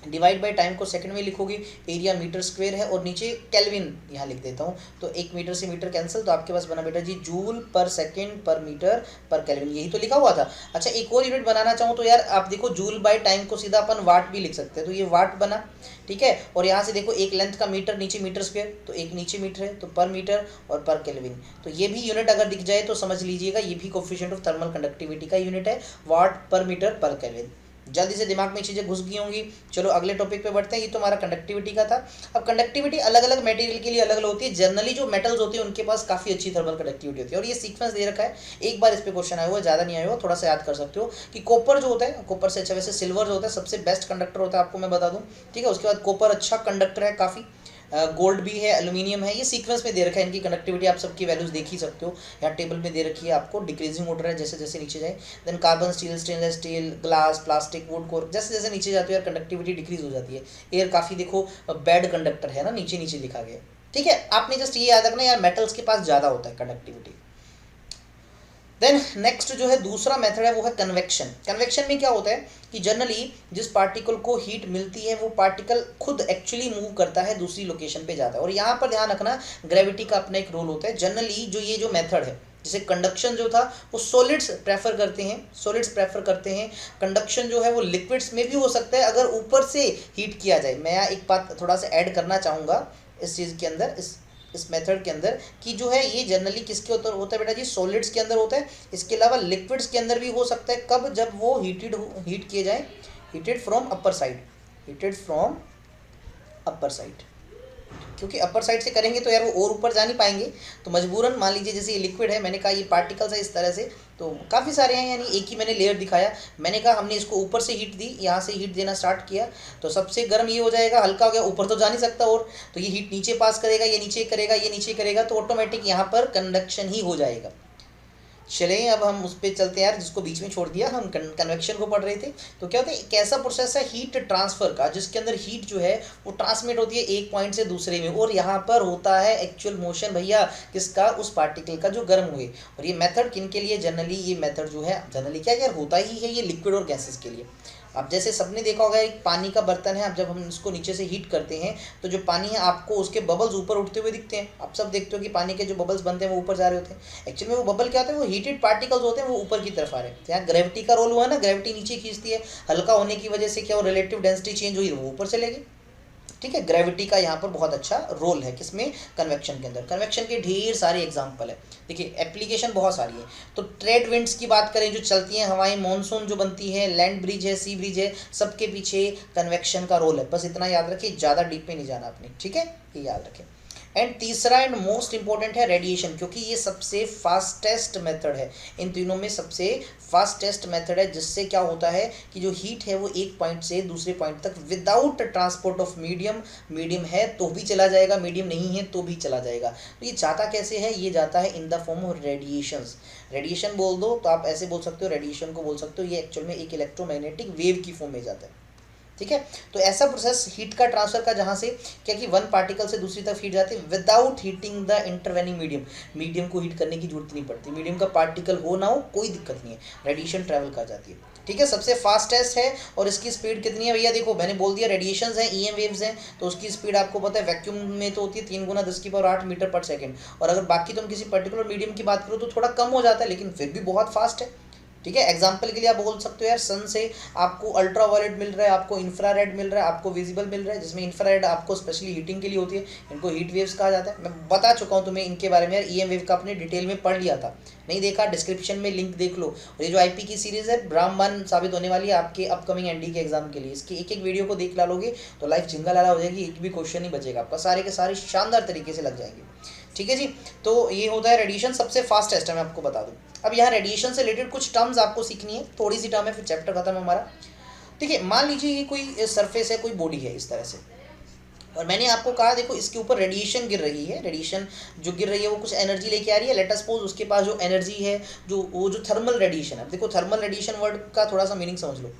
डिवाइड बाय टाइम को सेकंड में लिखोगे, एरिया मीटर स्क्वायर है, और नीचे केल्विन यहाँ लिख देता हूँ। तो 1 मीटर से मीटर कैंसिल, तो आपके पास बना बेटा जी जूल पर सेकंड पर मीटर पर केल्विन, यही तो लिखा हुआ था। अच्छा, एक और यूनिट बनाना चाहूँ तो यार आप देखो जूल बाय टाइम को सीधा अपन वाट भी लिख सकते हैं, तो ये वाट बना, ठीक है। और यहाँ से देखो एक लेंथ का मीटर, नीचे मीटर स्क्वायर, तो एक नीचे मीटर है तो पर मीटर और पर केल्विन। तो ये भी यूनिट अगर दिख जाए तो समझ लीजिएगा ये भी कोफिशिएंट ऑफ थर्मल कंडक्टिविटी का यूनिट है, वाट पर मीटर पर केल्विन। जल्दी से दिमाग में चीज़ें घुस गई होंगी। चलो अगले टॉपिक पे बढ़ते हैं। ये तो हमारा कंडक्टिविटी का था। अब कंडक्टिविटी अलग अलग मटेरियल के लिए अलग अलग होती है। जनरली जो मेटल्स होते हैं उनके पास काफ़ी अच्छी थर्मल कंडक्टिविटी होती है, और ये सीक्वेंस दे रखा है, एक बार इस पे क्वेश्चन आया हुआ है, ज़्यादा नहीं आया हुआ, थोड़ा सा याद कर सकते हो कि कॉपर जो होता है, कॉपर से अच्छा वैसे सिल्वर जो होता है सबसे बेस्ट कंडक्टर होता है, आपको मैं बता दूँ, ठीक है। उसके बाद कॉपर अच्छा कंडक्टर है काफ़ी, गोल्ड भी है, एल्यूमिनियम है, ये सीक्वेंस में दे रखा है। इनकी कंडक्टिविटी आप सबकी वैल्यूज देख ही सकते हो, यहाँ टेबल में दे रखी है आपको, डिक्रीजिंग ऑर्डर है जैसे जैसे नीचे जाए। Then carbon steel, stainless steel, glass, plastic, wood core, जैसे जैसे नीचे जाते हो यार कंडक्टिविटी डिक्रीज हो जाती है। एयर काफ़ी देखो बैड कंडक्टर है ना, नीचे नीचे लिखा गया, ठीक है। आपने जस्ट ये याद रखना यार, मेटल्स के पास ज़्यादा होता है कंडक्टिविटी। देन नेक्स्ट जो है दूसरा मेथड है वो है कन्वेक्शन। कन्वेक्शन में क्या होता है कि जनरली जिस पार्टिकल को हीट मिलती है वो पार्टिकल खुद एक्चुअली मूव करता है, दूसरी लोकेशन पे जाता है। और यहाँ पर ध्यान रखना ग्रेविटी का अपना एक रोल होता है। जनरली जो ये जो मेथड है, जैसे कंडक्शन जो था वो सॉलिड्स प्रेफर करते हैं, सॉलिड्स प्रेफर करते हैं। कंडक्शन जो है वो लिक्विड्स में भी हो सकता है अगर ऊपर से हीट किया जाए। मैं यहाँ एक बात थोड़ा सा ऐड करना चाहूँगा इस चीज़ के अंदर, इस मेथड के अंदर, कि जो है ये जनरली किसके होता है बेटा जी, सॉलिड्स के अंदर होता है। इसके अलावा लिक्विड्स के अंदर भी हो सकता है, कब, जब वो हीट किए जाए, heated from upper side, heated from upper side. क्योंकि अपर साइड से करेंगे तो यार वो और ऊपर जा नहीं पाएंगे, तो मजबूरन मान लीजिए जैसे ये लिक्विड है, मैंने कहा ये पार्टिकल्स है इस तरह से, तो काफ़ी सारे हैं, यानी एक ही मैंने लेयर दिखाया। मैंने कहा हमने इसको ऊपर से हीट दी, यहाँ से हीट देना स्टार्ट किया, तो सबसे गर्म ये हो जाएगा, हल्का हो गया, ऊपर तो जा नहीं सकता, और तो ये हीट नीचे पास करेगा, ये नीचे करेगा, ये नीचे करेगा, तो ऑटोमेटिक यहाँ पर कंडक्शन ही हो जाएगा। चलें अब हम उस पर चलते हैं यार, जिसको बीच में छोड़ दिया, हम कन्वेक्शन को पढ़ रहे थे। तो क्या होता है, एक ऐसा प्रोसेस है हीट ट्रांसफ़र का जिसके अंदर हीट जो है वो ट्रांसमिट होती है एक पॉइंट से दूसरे में, और यहाँ पर होता है एक्चुअल मोशन भैया किसका, उस पार्टिकल का जो गर्म हुए। और ये मेथड किन के लिए, जनरली ये मेथड जो है जनरली क्या यार होता ही है, ये लिक्विड और गैसेस के लिए। अब जैसे सबने देखा होगा एक पानी का बर्तन है, अब जब हम इसको नीचे से हीट करते हैं तो जो पानी है आपको उसके बबल्स ऊपर उठते हुए दिखते हैं। आप सब देखते हो कि पानी के जो बबल्स बनते हैं वो ऊपर जा रहे होते हैं। एक्चुअली में वो बबल क्या होते हैं, वो हीटेड पार्टिकल्स होते हैं, वो ऊपर की तरफ आ रहे हैं। तो यहाँ ग्रेविटी का रोल हुआ ना, ग्रेविटी नीचे खींचती है, हल्का होने की वजह से क्या हो, रिलेटिव डेंसिटी चेंज हुई, वो ऊपर चलेगी, ठीक है। ग्रेविटी का यहाँ पर बहुत अच्छा रोल है, किसमें, कन्वेक्शन के अंदर। कन्वेक्शन के ढेर सारे एग्जांपल है, देखिए एप्लीकेशन बहुत सारी है। तो ट्रेड विंड्स की बात करें, जो चलती हैं हवाएं, मॉनसून जो बनती है, लैंड ब्रिज है, सी ब्रिज है, सबके पीछे कन्वेक्शन का रोल है। बस इतना याद रखिए, ज़्यादा डीप में नहीं जाना आपने, ठीक है, ये याद रखें। एंड तीसरा एंड मोस्ट इंपॉर्टेंट है रेडिएशन, क्योंकि ये सबसे फास्टेस्ट मेथड है, इन तीनों में सबसे फास्टेस्ट मेथड है, जिससे क्या होता है कि जो हीट है वो एक पॉइंट से दूसरे पॉइंट तक without transport of medium, medium है तो भी चला जाएगा, मीडियम नहीं है तो भी चला जाएगा। तो ये जाता कैसे है, ये जाता है in the form of radiations. Radiation बोल दो तो आप ऐसे बोल सकते हो, रेडिएशन को बोल सकते हो, ये एक्चुअल में एक इलेक्ट्रोमैग्नेटिक वेव की फॉर्म में जाता है। ठीक है, तो ऐसा प्रोसेस हीट का ट्रांसफर का, जहाँ से क्या कि वन पार्टिकल से दूसरी तरफ हीट जाती है without heating the intervening medium, medium को हीट करने की जरूरत नहीं पड़ती, मीडियम का पार्टिकल हो ना हो कोई दिक्कत नहीं है, रेडिएशन ट्रैवल कर जाती है। ठीक है, सबसे फास्टेस्ट है और इसकी स्पीड कितनी है भैया, देखो मैंने बोल दिया रेडिएशन है, ईएम वेव्स हैं, तो उसकी स्पीड आपको पता है वैक्यूम में तो होती है 3 गुना 10⁸ मीटर पर सेकेंड, और अगर बाकी तुम किसी पर्टिकुलर मीडियम की बात करो तो थोड़ा कम हो जाता है, लेकिन फिर भी बहुत फास्ट है। ठीक है, एग्जाम्पल के लिए आप बोल सकते हो यार सन से आपको अल्ट्रा वायलेट मिल रहा है, आपको इंफ्रारेड मिल रहा है, आपको विजिबल मिल रहा है, जिसमें इंफ्रारेड आपको स्पेशली हीटिंग के लिए होती है, इनको हीट वेव्स कहा जाता है। मैं बता चुका हूँ तुम्हें इनके बारे में यार, ईएम वेव का आपने डिटेल में पढ़ लिया था, नहीं देखा डिस्क्रिप्शन में लिंक देख लो। और ये जो आईपी की सीरीज़ है ब्राह्मण साबित होने वाली है आपके अपकमिंग एनडी के एग्जाम के लिए, इसकी एक एक वीडियो को देख डालोगे तो लाइफ झिंगा लाला हो जाएगी, एक भी क्वेश्चन नहीं बचेगा आपका, सारे के सारे शानदार तरीके से लग जाएंगे। ठीक है जी, तो ये होता है रेडिएशन, सबसे फास्टेस्ट है, मैं आपको बता दूं। अब यहाँ रेडिएशन से रिलेटेड कुछ टर्म्स आपको सीखनी है, थोड़ी सी टर्म है, फिर चैप्टर खत्म है हमारा। देखिए मान लीजिए ये कोई सरफेस है, कोई बॉडी है इस तरह से, और मैंने आपको कहा देखो इसके ऊपर रेडिएशन गिर रही है, रेडिएशन जो गिर रही है वो कुछ एनर्जी लेके आ रही है, लेट अस सपोज उसके पास जो एनर्जी है, वो जो थर्मल रेडिएशन है, देखो थर्मल रेडिएशन वर्ड का थोड़ा सा मीनिंग समझ लो,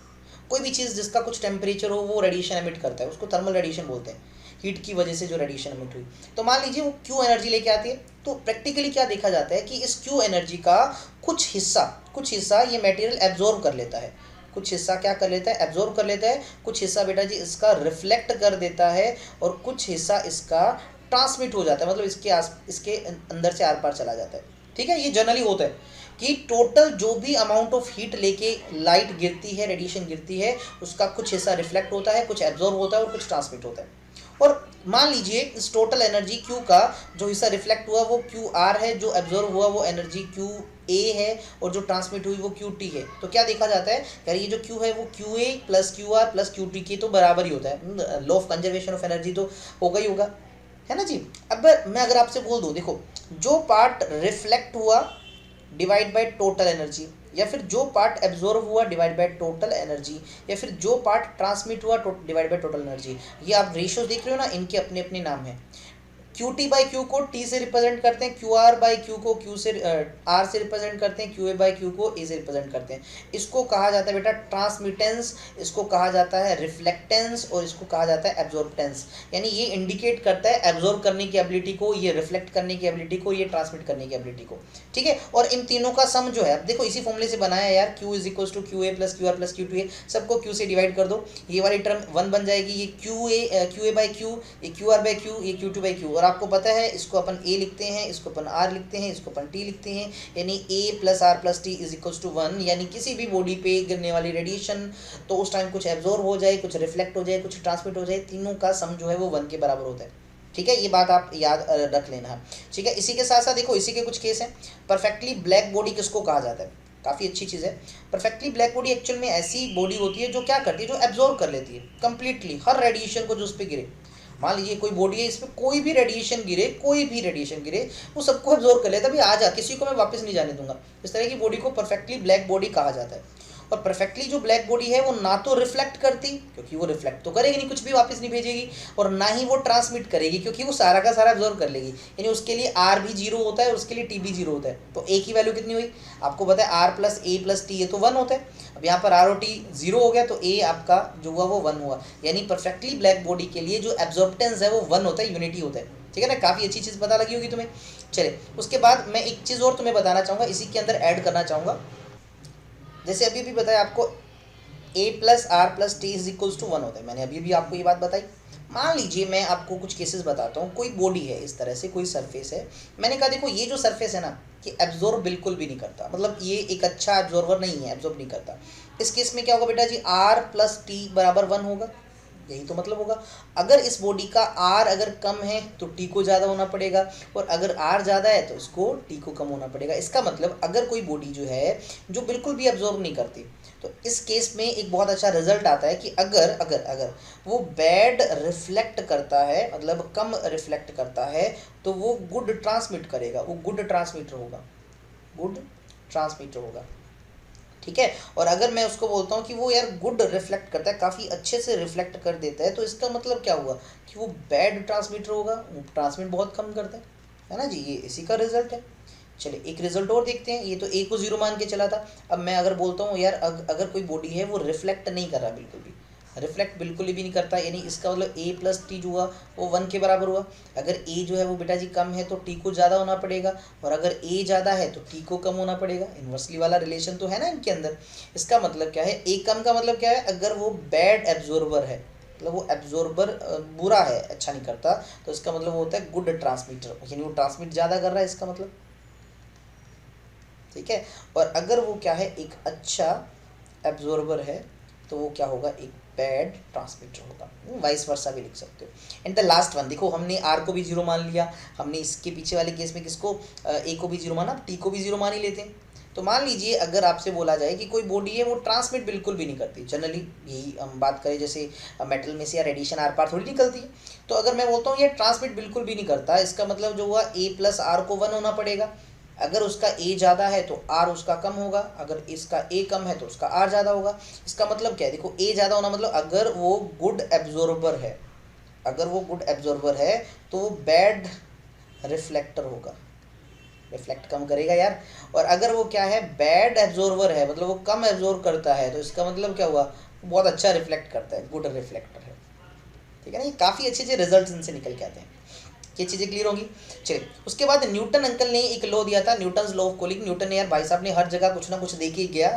कोई भी चीज़ जिसका कुछ टेम्परेचर हो वो रेडिएशन एमिट करता है, उसको थर्मल रेडिएशन बोलते हैं, हीट की वजह से जो रेडिएशन एमिट हुई। तो मान लीजिए वो क्यू एनर्जी लेके आती है, तो प्रैक्टिकली क्या देखा जाता है कि इस क्यू एनर्जी का कुछ हिस्सा ये मटेरियल एब्जॉर्ब कर लेता है, कुछ हिस्सा क्या कर लेता है, एब्जॉर्ब कर लेता है, कुछ हिस्सा बेटा जी इसका रिफ्लेक्ट कर देता है, और कुछ हिस्सा इसका ट्रांसमिट हो जाता है, मतलब इसके अंदर से आर पार चला जाता है। ठीक है, ये जनरली होता है कि टोटल जो भी अमाउंट ऑफ हीट लेके लाइट गिरती है, रेडिएशन गिरती है, उसका कुछ हिस्सा रिफ्लेक्ट होता है, कुछ एब्जॉर्ब होता है और कुछ ट्रांसमिट होता है। और मान लीजिए इस टोटल एनर्जी Q का जो हिस्सा रिफ्लेक्ट हुआ वो QR है, जो एब्जॉर्ब हुआ वो एनर्जी QA है, और जो ट्रांसमिट हुई वो QT है। तो क्या देखा जाता है यार, ये जो Q है वो QA plus QR plus QT के तो बराबर ही होता है, law of conservation of energy तो होगा ही होगा, है ना जी। अब मैं अगर आपसे बोल दूँ देखो, जो पार्ट रिफ्लेक्ट हुआ डिवाइड बाय टोटल एनर्जी, या फिर जो पार्ट एब्जॉर्ब हुआ डिवाइड बाय टोटल एनर्जी, या फिर जो पार्ट ट्रांसमिट हुआ डिवाइड बाय टोटल एनर्जी, ये आप रेशियो देख रहे हो ना, इनके अपने अपने नाम हैं। QT बाई Q को T से रिप्रेजेंट करते हैं, QR बाई Q को Q से R से रिप्रेजेंट करते हैं, QA बाई Q को A से रिप्रेजेंट करते हैं। इसको कहा जाता है बेटा ट्रांसमिटेंस, इसको कहा जाता है रिफ्लेक्टेंस, और इसको कहा जाता है एब्जॉर्बटेंस। यानी ये इंडिकेट करता है एब्जॉर्ब करने की एबिलिटी को, ये रिफ्लेक्ट करने की एबिलिटी को, ये ट्रांसमिट करने की एबिलिटी को। ठीक है, और इन तीनों का सम जो है, अब देखो इसी फॉर्मूले से बनाया यार, Q is equals to QA plus QR plus Q2 है, सबको Q से डिवाइड कर दो, ये वाली टर्म 1 बन जाएगी, ये QA बाई Q, ये QR बाई Q, ये Q2 बाई Q, और आपको पता है इसको अपन A लिखते हैं, इसको अपन R लिखते हैं, इसको अपन T लिखते हैं, यानी A plus R plus T is equals to 1। यानी किसी भी बॉडी पे गिरने वाली रेडिएशन तो उस टाइम कुछ एब्जॉर्ब हो जाए, कुछ रिफ्लेक्ट हो जाए, कुछ ट्रांसमिट हो जाए, तीनों का सम जो है वो 1 के बराबर होता है। ठीक है, ये बात आप याद रख लेना है। ठीक है, इसी के साथ साथ देखो इसी के कुछ केस हैं। परफेक्टली ब्लैक बॉडी किसको कहा जाता है, काफ़ी अच्छी चीज़ है। परफेक्टली ब्लैक बॉडी एक्चुअल में ऐसी बॉडी होती है जो क्या करती है, जो एब्जॉर्ब कर लेती है कंप्लीटली हर रेडिएशन को जो उस पर गिरे। मान लीजिए कोई बॉडी है, इसमें कोई भी रेडिएशन गिरे, वो सबको एब्जॉर्ब कर लेता है, अभी आ जा, किसी को मैं वापस नहीं जाने दूंगा। इस तरह की बॉडी को परफेक्टली ब्लैक बॉडी कहा जाता है। और परफेक्टली जो ब्लैक बॉडी है वो ना तो रिफ्लेक्ट करती, क्योंकि वो रिफ्लेक्ट तो करेगी नहीं, कुछ भी वापस नहीं भेजेगी, और ना ही वो ट्रांसमिट करेगी, क्योंकि वो सारा का सारा एब्जॉर्ब कर लेगी। यानी उसके लिए R भी 0 होता है और उसके लिए T भी 0 होता है। तो A की वैल्यू कितनी हुई, आपको पता है R plus A plus T है तो 1 होता है। अब यहाँ पर R और T 0 हो गया तो A आपका जो हुआ वो 1 हुआ। यानी परफेक्टली ब्लैक बॉडी के लिए जो एब्जॉर्बटेंस है वो 1 होता है, यूनिटी होता है। ठीक है ना, काफ़ी अच्छी चीज़ पता लगी होगी तुम्हें। चलिए उसके बाद मैं एक चीज़ और तुम्हें बताना चाहूँगा, इसी के अंदर ऐड करना चाहूँगा। जैसे अभी भी बताया आपको A plus R plus T is equals to 1 होता है, मैंने अभी भी आपको ये बात बताई। मान लीजिए मैं आपको कुछ केसेस बताता हूँ, कोई बॉडी है इस तरह से, कोई सरफेस है, मैंने कहा देखो ये जो सरफेस है ना, कि एब्जॉर्ब बिल्कुल भी नहीं करता, मतलब ये एक अच्छा एब्जॉर्वर नहीं है, एब्जॉर्ब नहीं करता। इस केस में क्या होगा बेटा जी, R प्लस T बराबर 1 होगा। यही तो मतलब होगा। अगर इस बॉडी का आर अगर कम है तो टी को ज़्यादा होना पड़ेगा, और अगर आर ज़्यादा है तो इसको टी को कम होना पड़ेगा। इसका मतलब अगर कोई बॉडी जो है जो बिल्कुल भी एब्जॉर्ब नहीं करती, तो इस केस में एक बहुत अच्छा रिजल्ट आता है कि अगर अगर अगर वो बैड रिफ्लेक्ट करता है, मतलब कम रिफ्लेक्ट करता है, तो वो गुड ट्रांसमिट करेगा, वो गुड ट्रांसमीटर होगा, गुड ट्रांसमीटर होगा। ठीक है। और अगर मैं उसको बोलता हूँ कि वो यार गुड रिफ्लेक्ट करता है, काफ़ी अच्छे से रिफ्लेक्ट कर देता है, तो इसका मतलब क्या हुआ कि वो बैड ट्रांसमीटर होगा, वो ट्रांसमिट बहुत कम करता है ना जी। ये इसी का रिजल्ट है। चलिए एक रिजल्ट और देखते हैं। ये तो ए को जीरो मान के चला था। अब मैं अगर बोलता हूँ यार अगर कोई बॉडी है वो रिफ्लेक्ट नहीं कर रहा, बिल्कुल भी रिफ्लेक्ट बिल्कुल भी नहीं करता, यानी इसका मतलब ए प्लस टी जो हुआ वो 1 के बराबर हुआ। अगर ए जो है वो बेटा जी कम है तो टी को ज़्यादा होना पड़ेगा, और अगर ए ज़्यादा है तो टी को कम होना पड़ेगा। इन्वर्सली वाला रिलेशन तो है ना इनके अंदर। इसका मतलब क्या है, ए कम का मतलब क्या है, अगर वो बैड एब्जॉर्बर है, मतलब वो एब्जॉर्बर बुरा है, अच्छा नहीं करता, तो इसका मतलब वो होता है गुड ट्रांसमीटर, यानी वो ट्रांसमिट ज़्यादा कर रहा है, इसका मतलब। ठीक है। और अगर वो क्या है, एक अच्छा एब्जॉर्बर है, तो वो क्या होगा, एक बैड ट्रांसमीटर होगा। वाइस वर्सा भी लिख सकते हो। एंड द लास्ट वन देखो, हमने आर को भी जीरो मान लिया, हमने इसके पीछे वाले केस में किसको, ए को भी जीरो माना, टी को भी जीरो मान ही लेते हैं। तो मान लीजिए अगर आपसे बोला जाए कि कोई बॉडी है वो ट्रांसमिट बिल्कुल भी नहीं करती, जनरली यही हम बात करें, जैसे मेटल में से या रेडिएशन आर पार थोड़ी निकलती है, तो अगर मैं बोलता हूँ ये ट्रांसमिट बिल्कुल भी नहीं करता, इसका मतलब जो हुआ ए प्लस आर को 1 होना पड़ेगा। अगर उसका ए ज़्यादा है तो आर उसका कम होगा, अगर इसका ए कम है तो उसका आर ज़्यादा होगा। इसका मतलब क्या है, देखो ए ज़्यादा होना मतलब अगर वो गुड एब्जॉर्बर है, अगर वो गुड एब्जॉर्बर है तो वो बैड रिफ्लेक्टर होगा, रिफ्लेक्ट कम करेगा यार। और अगर वो क्या है, बैड एब्जॉर्बर है, मतलब वो कम एब्जॉर्ब करता है, तो इसका मतलब क्या हुआ, बहुत अच्छा रिफ्लेक्ट करता है, गुड रिफ्लेक्टर है। ठीक है ना, ये काफ़ी अच्छे अच्छे रिजल्ट इनसे निकल के आते हैं। ये चीज़ें क्लियर होंगी। चलिए उसके बाद न्यूटन अंकल ने एक लॉ दिया था, Newton law of cooling. Newton ने यार भाई साहब ने हर जगह कुछ ना कुछ दे के गया,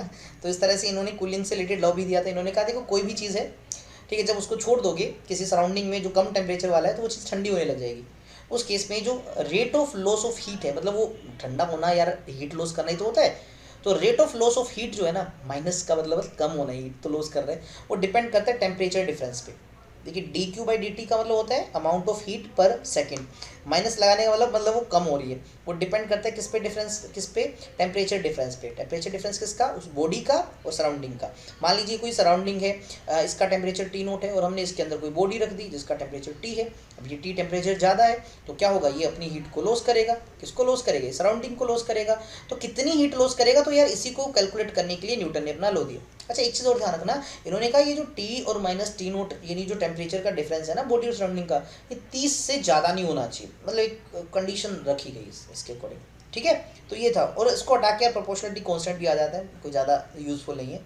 तो इस तरह से इन्होंने कूलिंग से रिलेटेड लॉ भी दिया था। इन्होंने कहा देखो कोई भी चीज़ है, ठीक है, जब उसको छोड़ दोगे किसी सराउंडिंग में जो कम टेम्परेचर वाला है, तो वो चीज़ ठंडी होने लग जाएगी। उस केस में जो rate of loss of heat है, मतलब वो ठंडा होना यार, हीट लॉस करना ही तो होता है, तो rate of loss of heat जो है ना, माइनस का मतलब कम होना, हीट तो लॉस कर रहे हैं, वो डिपेंड करता है टेम्परेचर डिफरेंस पे। देखिए D Q by D T का मतलब होता है अमाउंट ऑफ हीट पर सेकेंड, माइनस लगाने का मतलब वो कम हो रही है। वो डिपेंड करता है किस पे डिफरेंस, किस पे, टेम्परेचर डिफरेंस पे। टेम्परेचर डिफरेंस किसका, उस बॉडी का और सराउंडिंग का। मान लीजिए कोई सराउंडिंग है, इसका टेम्परेचर टी नोट है, और हमने इसके अंदर कोई बॉडी रख दी जिसका टेम्परेचर टी है। अब ये टी टेम्परेचर ज़्यादा है, तो क्या होगा, ये अपनी हीट को लॉस करेगा। किसको लॉस करेगा, सराउंडिंग को लॉस करेगा। तो कितनी हीट लॉस करेगा, तो यार इसी को कैलकुलेट करने के लिए न्यूटन ने अपना लॉ दिया। अच्छा एक चीज़ और ध्यान रखना, इन्होंने कहा ये जो टी और माइनस टी नोट, यानी जो टेम्परेचर का डिफरेंस है ना बॉडी और सराउंडिंग का, ये 30 से ज़्यादा नहीं होना चाहिए, मतलब एक कंडीशन रखी गई इसके अकॉर्डिंग। ठीक है, तो ये था। और इसको हटा के प्रोपोर्शनलिटी कांस्टेंट भी आ जाता है, कोई ज़्यादा यूजफुल नहीं है।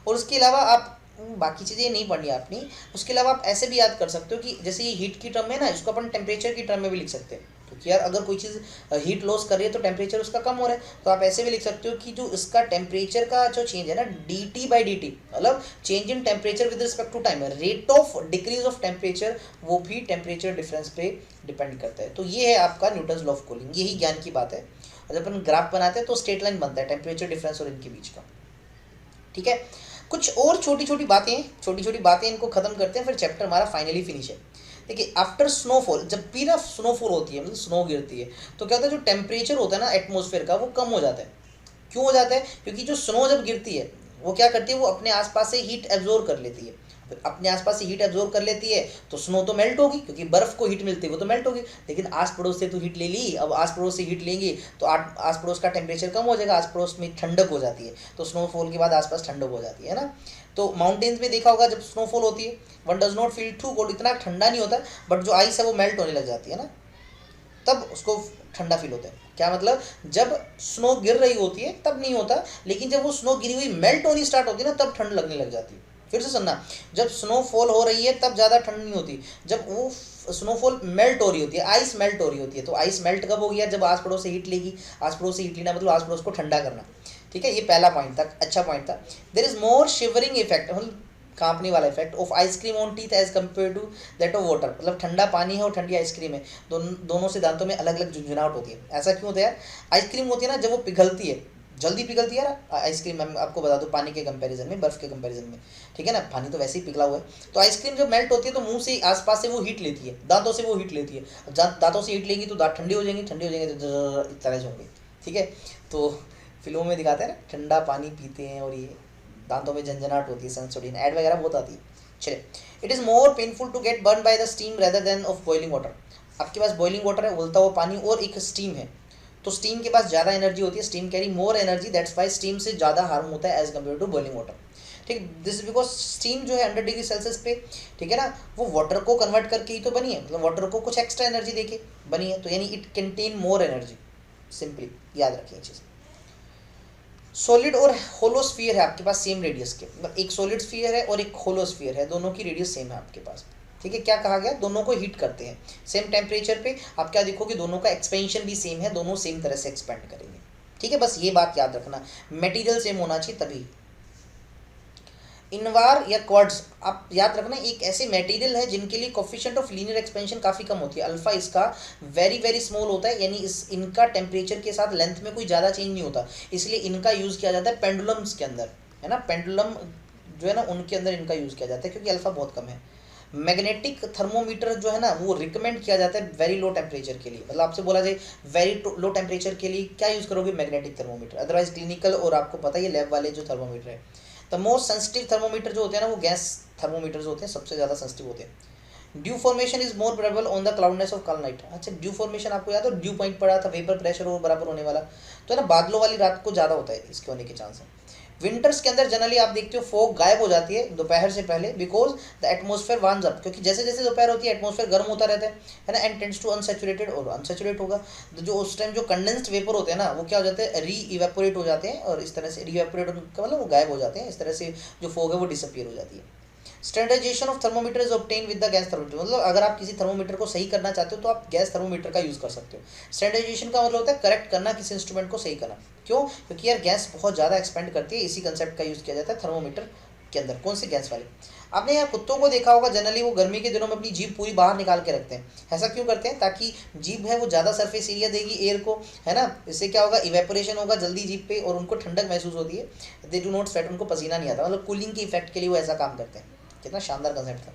और उसके अलावा आप बाकी चीज़ें नहीं पढ़नी आपने। उसके अलावा आप ऐसे भी याद कर सकते हो कि जैसे ये हीट की टर्म में ना, इसको अपन टेम्परेचर की टर्म में भी लिख सकते हैं, क्योंकि यार अगर कोई चीज़ हीट लॉस कर रही है तो टेम्परेचर उसका कम हो रहा है। तो आप ऐसे भी लिख सकते हो कि जो इसका टेम्परेचर का जो चेंज है ना, D T by D T, मतलब change in temperature with respect to time, rate of decrease of temperature, वो भी टेम्परेचर डिफरेंस पे डिपेंड करता है। तो ये है आपका न्यूटन्स लॉ ऑफ कूलिंग, यही ज्ञान की बात है। और जब अपन ग्राफ बनाते हैं तो स्ट्रेट लाइन बनता है टेम्परेचर डिफरेंस और इनके बीच का। ठीक है, कुछ और छोटी छोटी बातें इनको खत्म करते हैं, फिर चैप्टर हमारा फाइनली फिनिश है। देखिए आफ्टर स्नोफॉल, जब भी ना स्नोफॉल होती है, मतलब स्नो गिरती है, तो क्या होता है, जो टेम्परेचर होता है ना एटमॉस्फेयर का, वो कम हो जाता है। क्यों हो जाता है, क्योंकि जो स्नो जब गिरती है वो क्या करती है, वो अपने आसपास से हीट एब्जॉर्ब कर लेती है। अपने आसपास से हीट एब्जॉर्ब कर लेती है, तो स्नो तो मेल्ट होगी, क्योंकि बर्फ को हीट मिलती है, वो तो मेल्ट होगी। लेकिन आस पड़ोस से तो हीट ले ली, अब आस पड़ोस से हीट लेंगी तो आस पड़ोस का टेम्परेचर कम हो जाएगा, आस पड़ोस में ठंडक हो जाती है, तो स्नोफॉल के बाद आसपास ठंडक हो जाती है ना। तो माउंटेन्स में देखा होगा, जब स्नोफॉल होती है one does not feel too cold, इतना ठंडा नहीं होता, बट जो आइस है वो मेल्ट होने लग जाती है ना, तब उसको ठंडा फील होता है। क्या मतलब, जब स्नो गिर रही होती है तब नहीं होता, लेकिन जब वो स्नो गिरी हुई मेल्ट होनी स्टार्ट होती है ना, तब ठंड लगने लग जाती है। फिर से सुनना, जब स्नोफॉल हो रही है तब ज़्यादा ठंड नहीं होती, जब वो स्नोफॉल मेल्ट हो रही होती है, आइस मेल्ट हो रही होती है। तो आइस मेल्ट कब हो गया, जब आस पड़ोस से हीट लेगी। आस पड़ोस से हीट लेना मतलब आस पड़ोस को ठंडा करना। ठीक है, ये पहला पॉइंट था, अच्छा पॉइंट था। There is more shivering effect, मतलब कांपने वाला effect of ice cream on teeth as compare to that of water, मतलब ठंडा पानी है और ठंडी आइसक्रीम है, दोनों से दांतों में अलग अलग झुंझुनाहट होती है। ऐसा क्यों होता है यार, आइसक्रीम होती है ना, जब वो पिघलती है, जल्दी पिघलती है यार आइसक्रीम, मैं आपको बता दूं पानी के कंपैरिजन में, बर्फ़ के कंपैरिजन में, ठीक है ना, पानी तो वैसे ही पिघला हुआ है। तो आइसक्रीम जब मेल्ट होती है तो मुंह से आसपास से वो हीट लेती है, दांतों से वो हीट लेती है, दांतों से हीट लेंगी तो दांत ठंडे हो जाएंगे, ठंडे हो जाएंगे तो इस तरह से होंगे, ठीक है। तो फिल्मों में दिखाते हैं ना ठंडा पानी पीते हैं और ये दांतों में झंझनाहट होती है, सेंसोडिन ऐड वगैरह बहुत आती है। चलिए, it is more painful to get burn by the steam rather than of boiling water. आपके पास बॉइलिंग वाटर है, उबलता हुआ पानी, और एक स्टीम है, तो स्टीम के पास ज़्यादा एनर्जी होती है, steam carry more energy, that's why steam से ज़्यादा हार्म होता है as compare to boiling water, ठीक। दिस बिकॉज स्टीम जो है 100 डिग्री सेल्सियस पे, ठीक है ना, वो वाटर को कन्वर्ट करके ही तो बनी है, मतलब वाटर को कुछ एक्स्ट्रा एनर्जी देके बनी है, तो यानी it contain more energy, simply याद रखिए चीज़। सॉलिड और होलोस्फीयर है आपके पास सेम रेडियस के, मतलब एक सॉलिड स्फीयर है और एक होलोस्फीयर है, दोनों की रेडियस सेम है आपके पास, ठीक है। क्या कहा गया, दोनों को हीट करते हैं सेम टेम्परेचर पे, आप क्या देखोगे दोनों का एक्सपेंशन भी सेम है, दोनों सेम तरह से एक्सपेंड करेंगे, ठीक है। बस ये बात याद रखना, मटेरियल सेम होना चाहिए तभी। इनवार या क्वार्ट्ज, आप याद रखना एक ऐसे मटेरियल है जिनके लिए कोफिशिएंट ऑफ लीनियर एक्सपेंशन काफ़ी कम होती है, अल्फा इसका वेरी वेरी स्मॉल होता है, यानी इनका टेम्परेचर के साथ लेंथ में कोई ज़्यादा चेंज नहीं होता, इसलिए इनका यूज़ किया जाता है पेंडुलम्स के अंदर, है ना, पेंडुलम जो है ना उनके अंदर इनका यूज़ किया जाता है क्योंकि अल्फा बहुत कम है। मैग्नेटिक थर्मोमीटर जो है ना वो रिकमेंड किया जाता है वेरी लो टेम्परेचर के लिए, मतलब आपसे बोला जाए वेरी लो टेम्परेचर के लिए क्या यूज़ करोगे, मैग्नेटिक थर्मोमीटर, अदरवाइज क्लिनिकल और आपको पता ही है लैब वाले जो थर्मोमीटर है। द मोस्ट सेंसिटिव थर्मोमीटर जो होते हैं ना वो गैस थर्मोमीटर्स होते हैं, सबसे ज़्यादा सेंसिटिव होते हैं। Dew formation is more probable on the cloudness of calm night. अच्छा, ड्यू फॉर्मेशन आपको याद है, ड्यू पॉइंट पड़ा था, वेपर प्रेशर और बराबर होने वाला, तो है ना बादलों वाली रात को ज़्यादा होता है इसके होने के चांस है। विंटर्स के अंदर जनरली आप देखते हो फॉग गायब हो जाती है दोपहर से पहले, because the atmosphere warms up, क्योंकि जैसे जैसे दोपहर होती है एटमॉस्फेयर गर्म होता रहता है ना, एंड टेंड्स टू अनसैचुरेटेड, और अनसैचुरेट होगा तो जो उस टाइम जो कंडेंस्ड वेपर होते हैं ना वो क्या हो जाते हैं, री इवेपोरेट हो जाते हैं, और इस तरह से री इवेपोरेट का मतलब वो गायब हो जाते हैं, इस तरह से जो फॉग है वो डिसअपियर हो जाती है। Standardisation of thermometer is obtain with the gas thermometer, मतलब अगर आप किसी थर्मोमीटर को सही करना चाहते हो तो आप गैस थर्मोमीटर का यूज़ कर सकते हो। स्टैंडर्डाइजेशन का मतलब होता है करेक्ट करना, किसी इंस्ट्रूमेंट को सही करना, क्यों, क्योंकि यार गैस बहुत ज़्यादा एक्सपेंड करती है, इसी कंसेप्ट का यूज़ किया जाता है थर्मोमीटर के अंदर। कौन से गैस वाले, आपने यार कुत्तों को देखा होगा जनरली वो गर्मी के दिनों में अपनी जीभ पूरी बाहर निकाल के रखते हैं, ऐसा क्यों करते हैं, ताकि जीभ है वो ज़्यादा सरफेस एरिया देगी एयर को, है ना, इससे क्या होगा, इवेपोरेशन होगा जल्दी जीभ पे और उनको ठंडक महसूस होती है, दे डू नॉट स्वेट, उनको पसीना नहीं आता, मतलब कूलिंग के इफेक्ट के लिए वो ऐसा काम करते हैं। कितना शानदार कंसेप्ट था,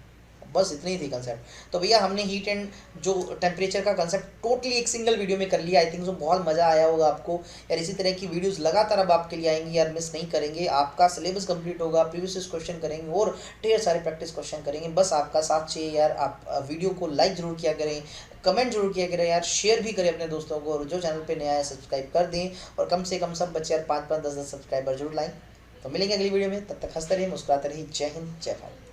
बस इतनी ही थी कंसेप्ट। तो भैया हमने हीट एंड जो टेम्परेचर का कंसेप्ट टोटली एक सिंगल वीडियो में कर लिया, आई थिंक सो बहुत मज़ा आया होगा आपको यार। इसी तरह की वीडियोस लगातार अब आपके लिए आएंगी यार, मिस नहीं करेंगे, आपका सिलेबस कंप्लीट होगा, प्रीवियस क्वेश्चन करेंगे और ढेर सारे प्रैक्टिस क्वेश्चन करेंगे, बस आपका साथ चाहिए यार। आप वीडियो को लाइक जरूर किया करें, कमेंट जरूर किया करें यार, शेयर भी करें अपने दोस्तों को, और जो चैनल पे नया है सब्सक्राइब कर दें, और कम से कम सब बच्चे यार 5-5 10-10 सब्सक्राइबर जरूर लाएं। तो मिलेंगे अगली वीडियो में, तब तक हंसते रहिए, मुस्कुराते रहिए। जय हिंद, जय भारत।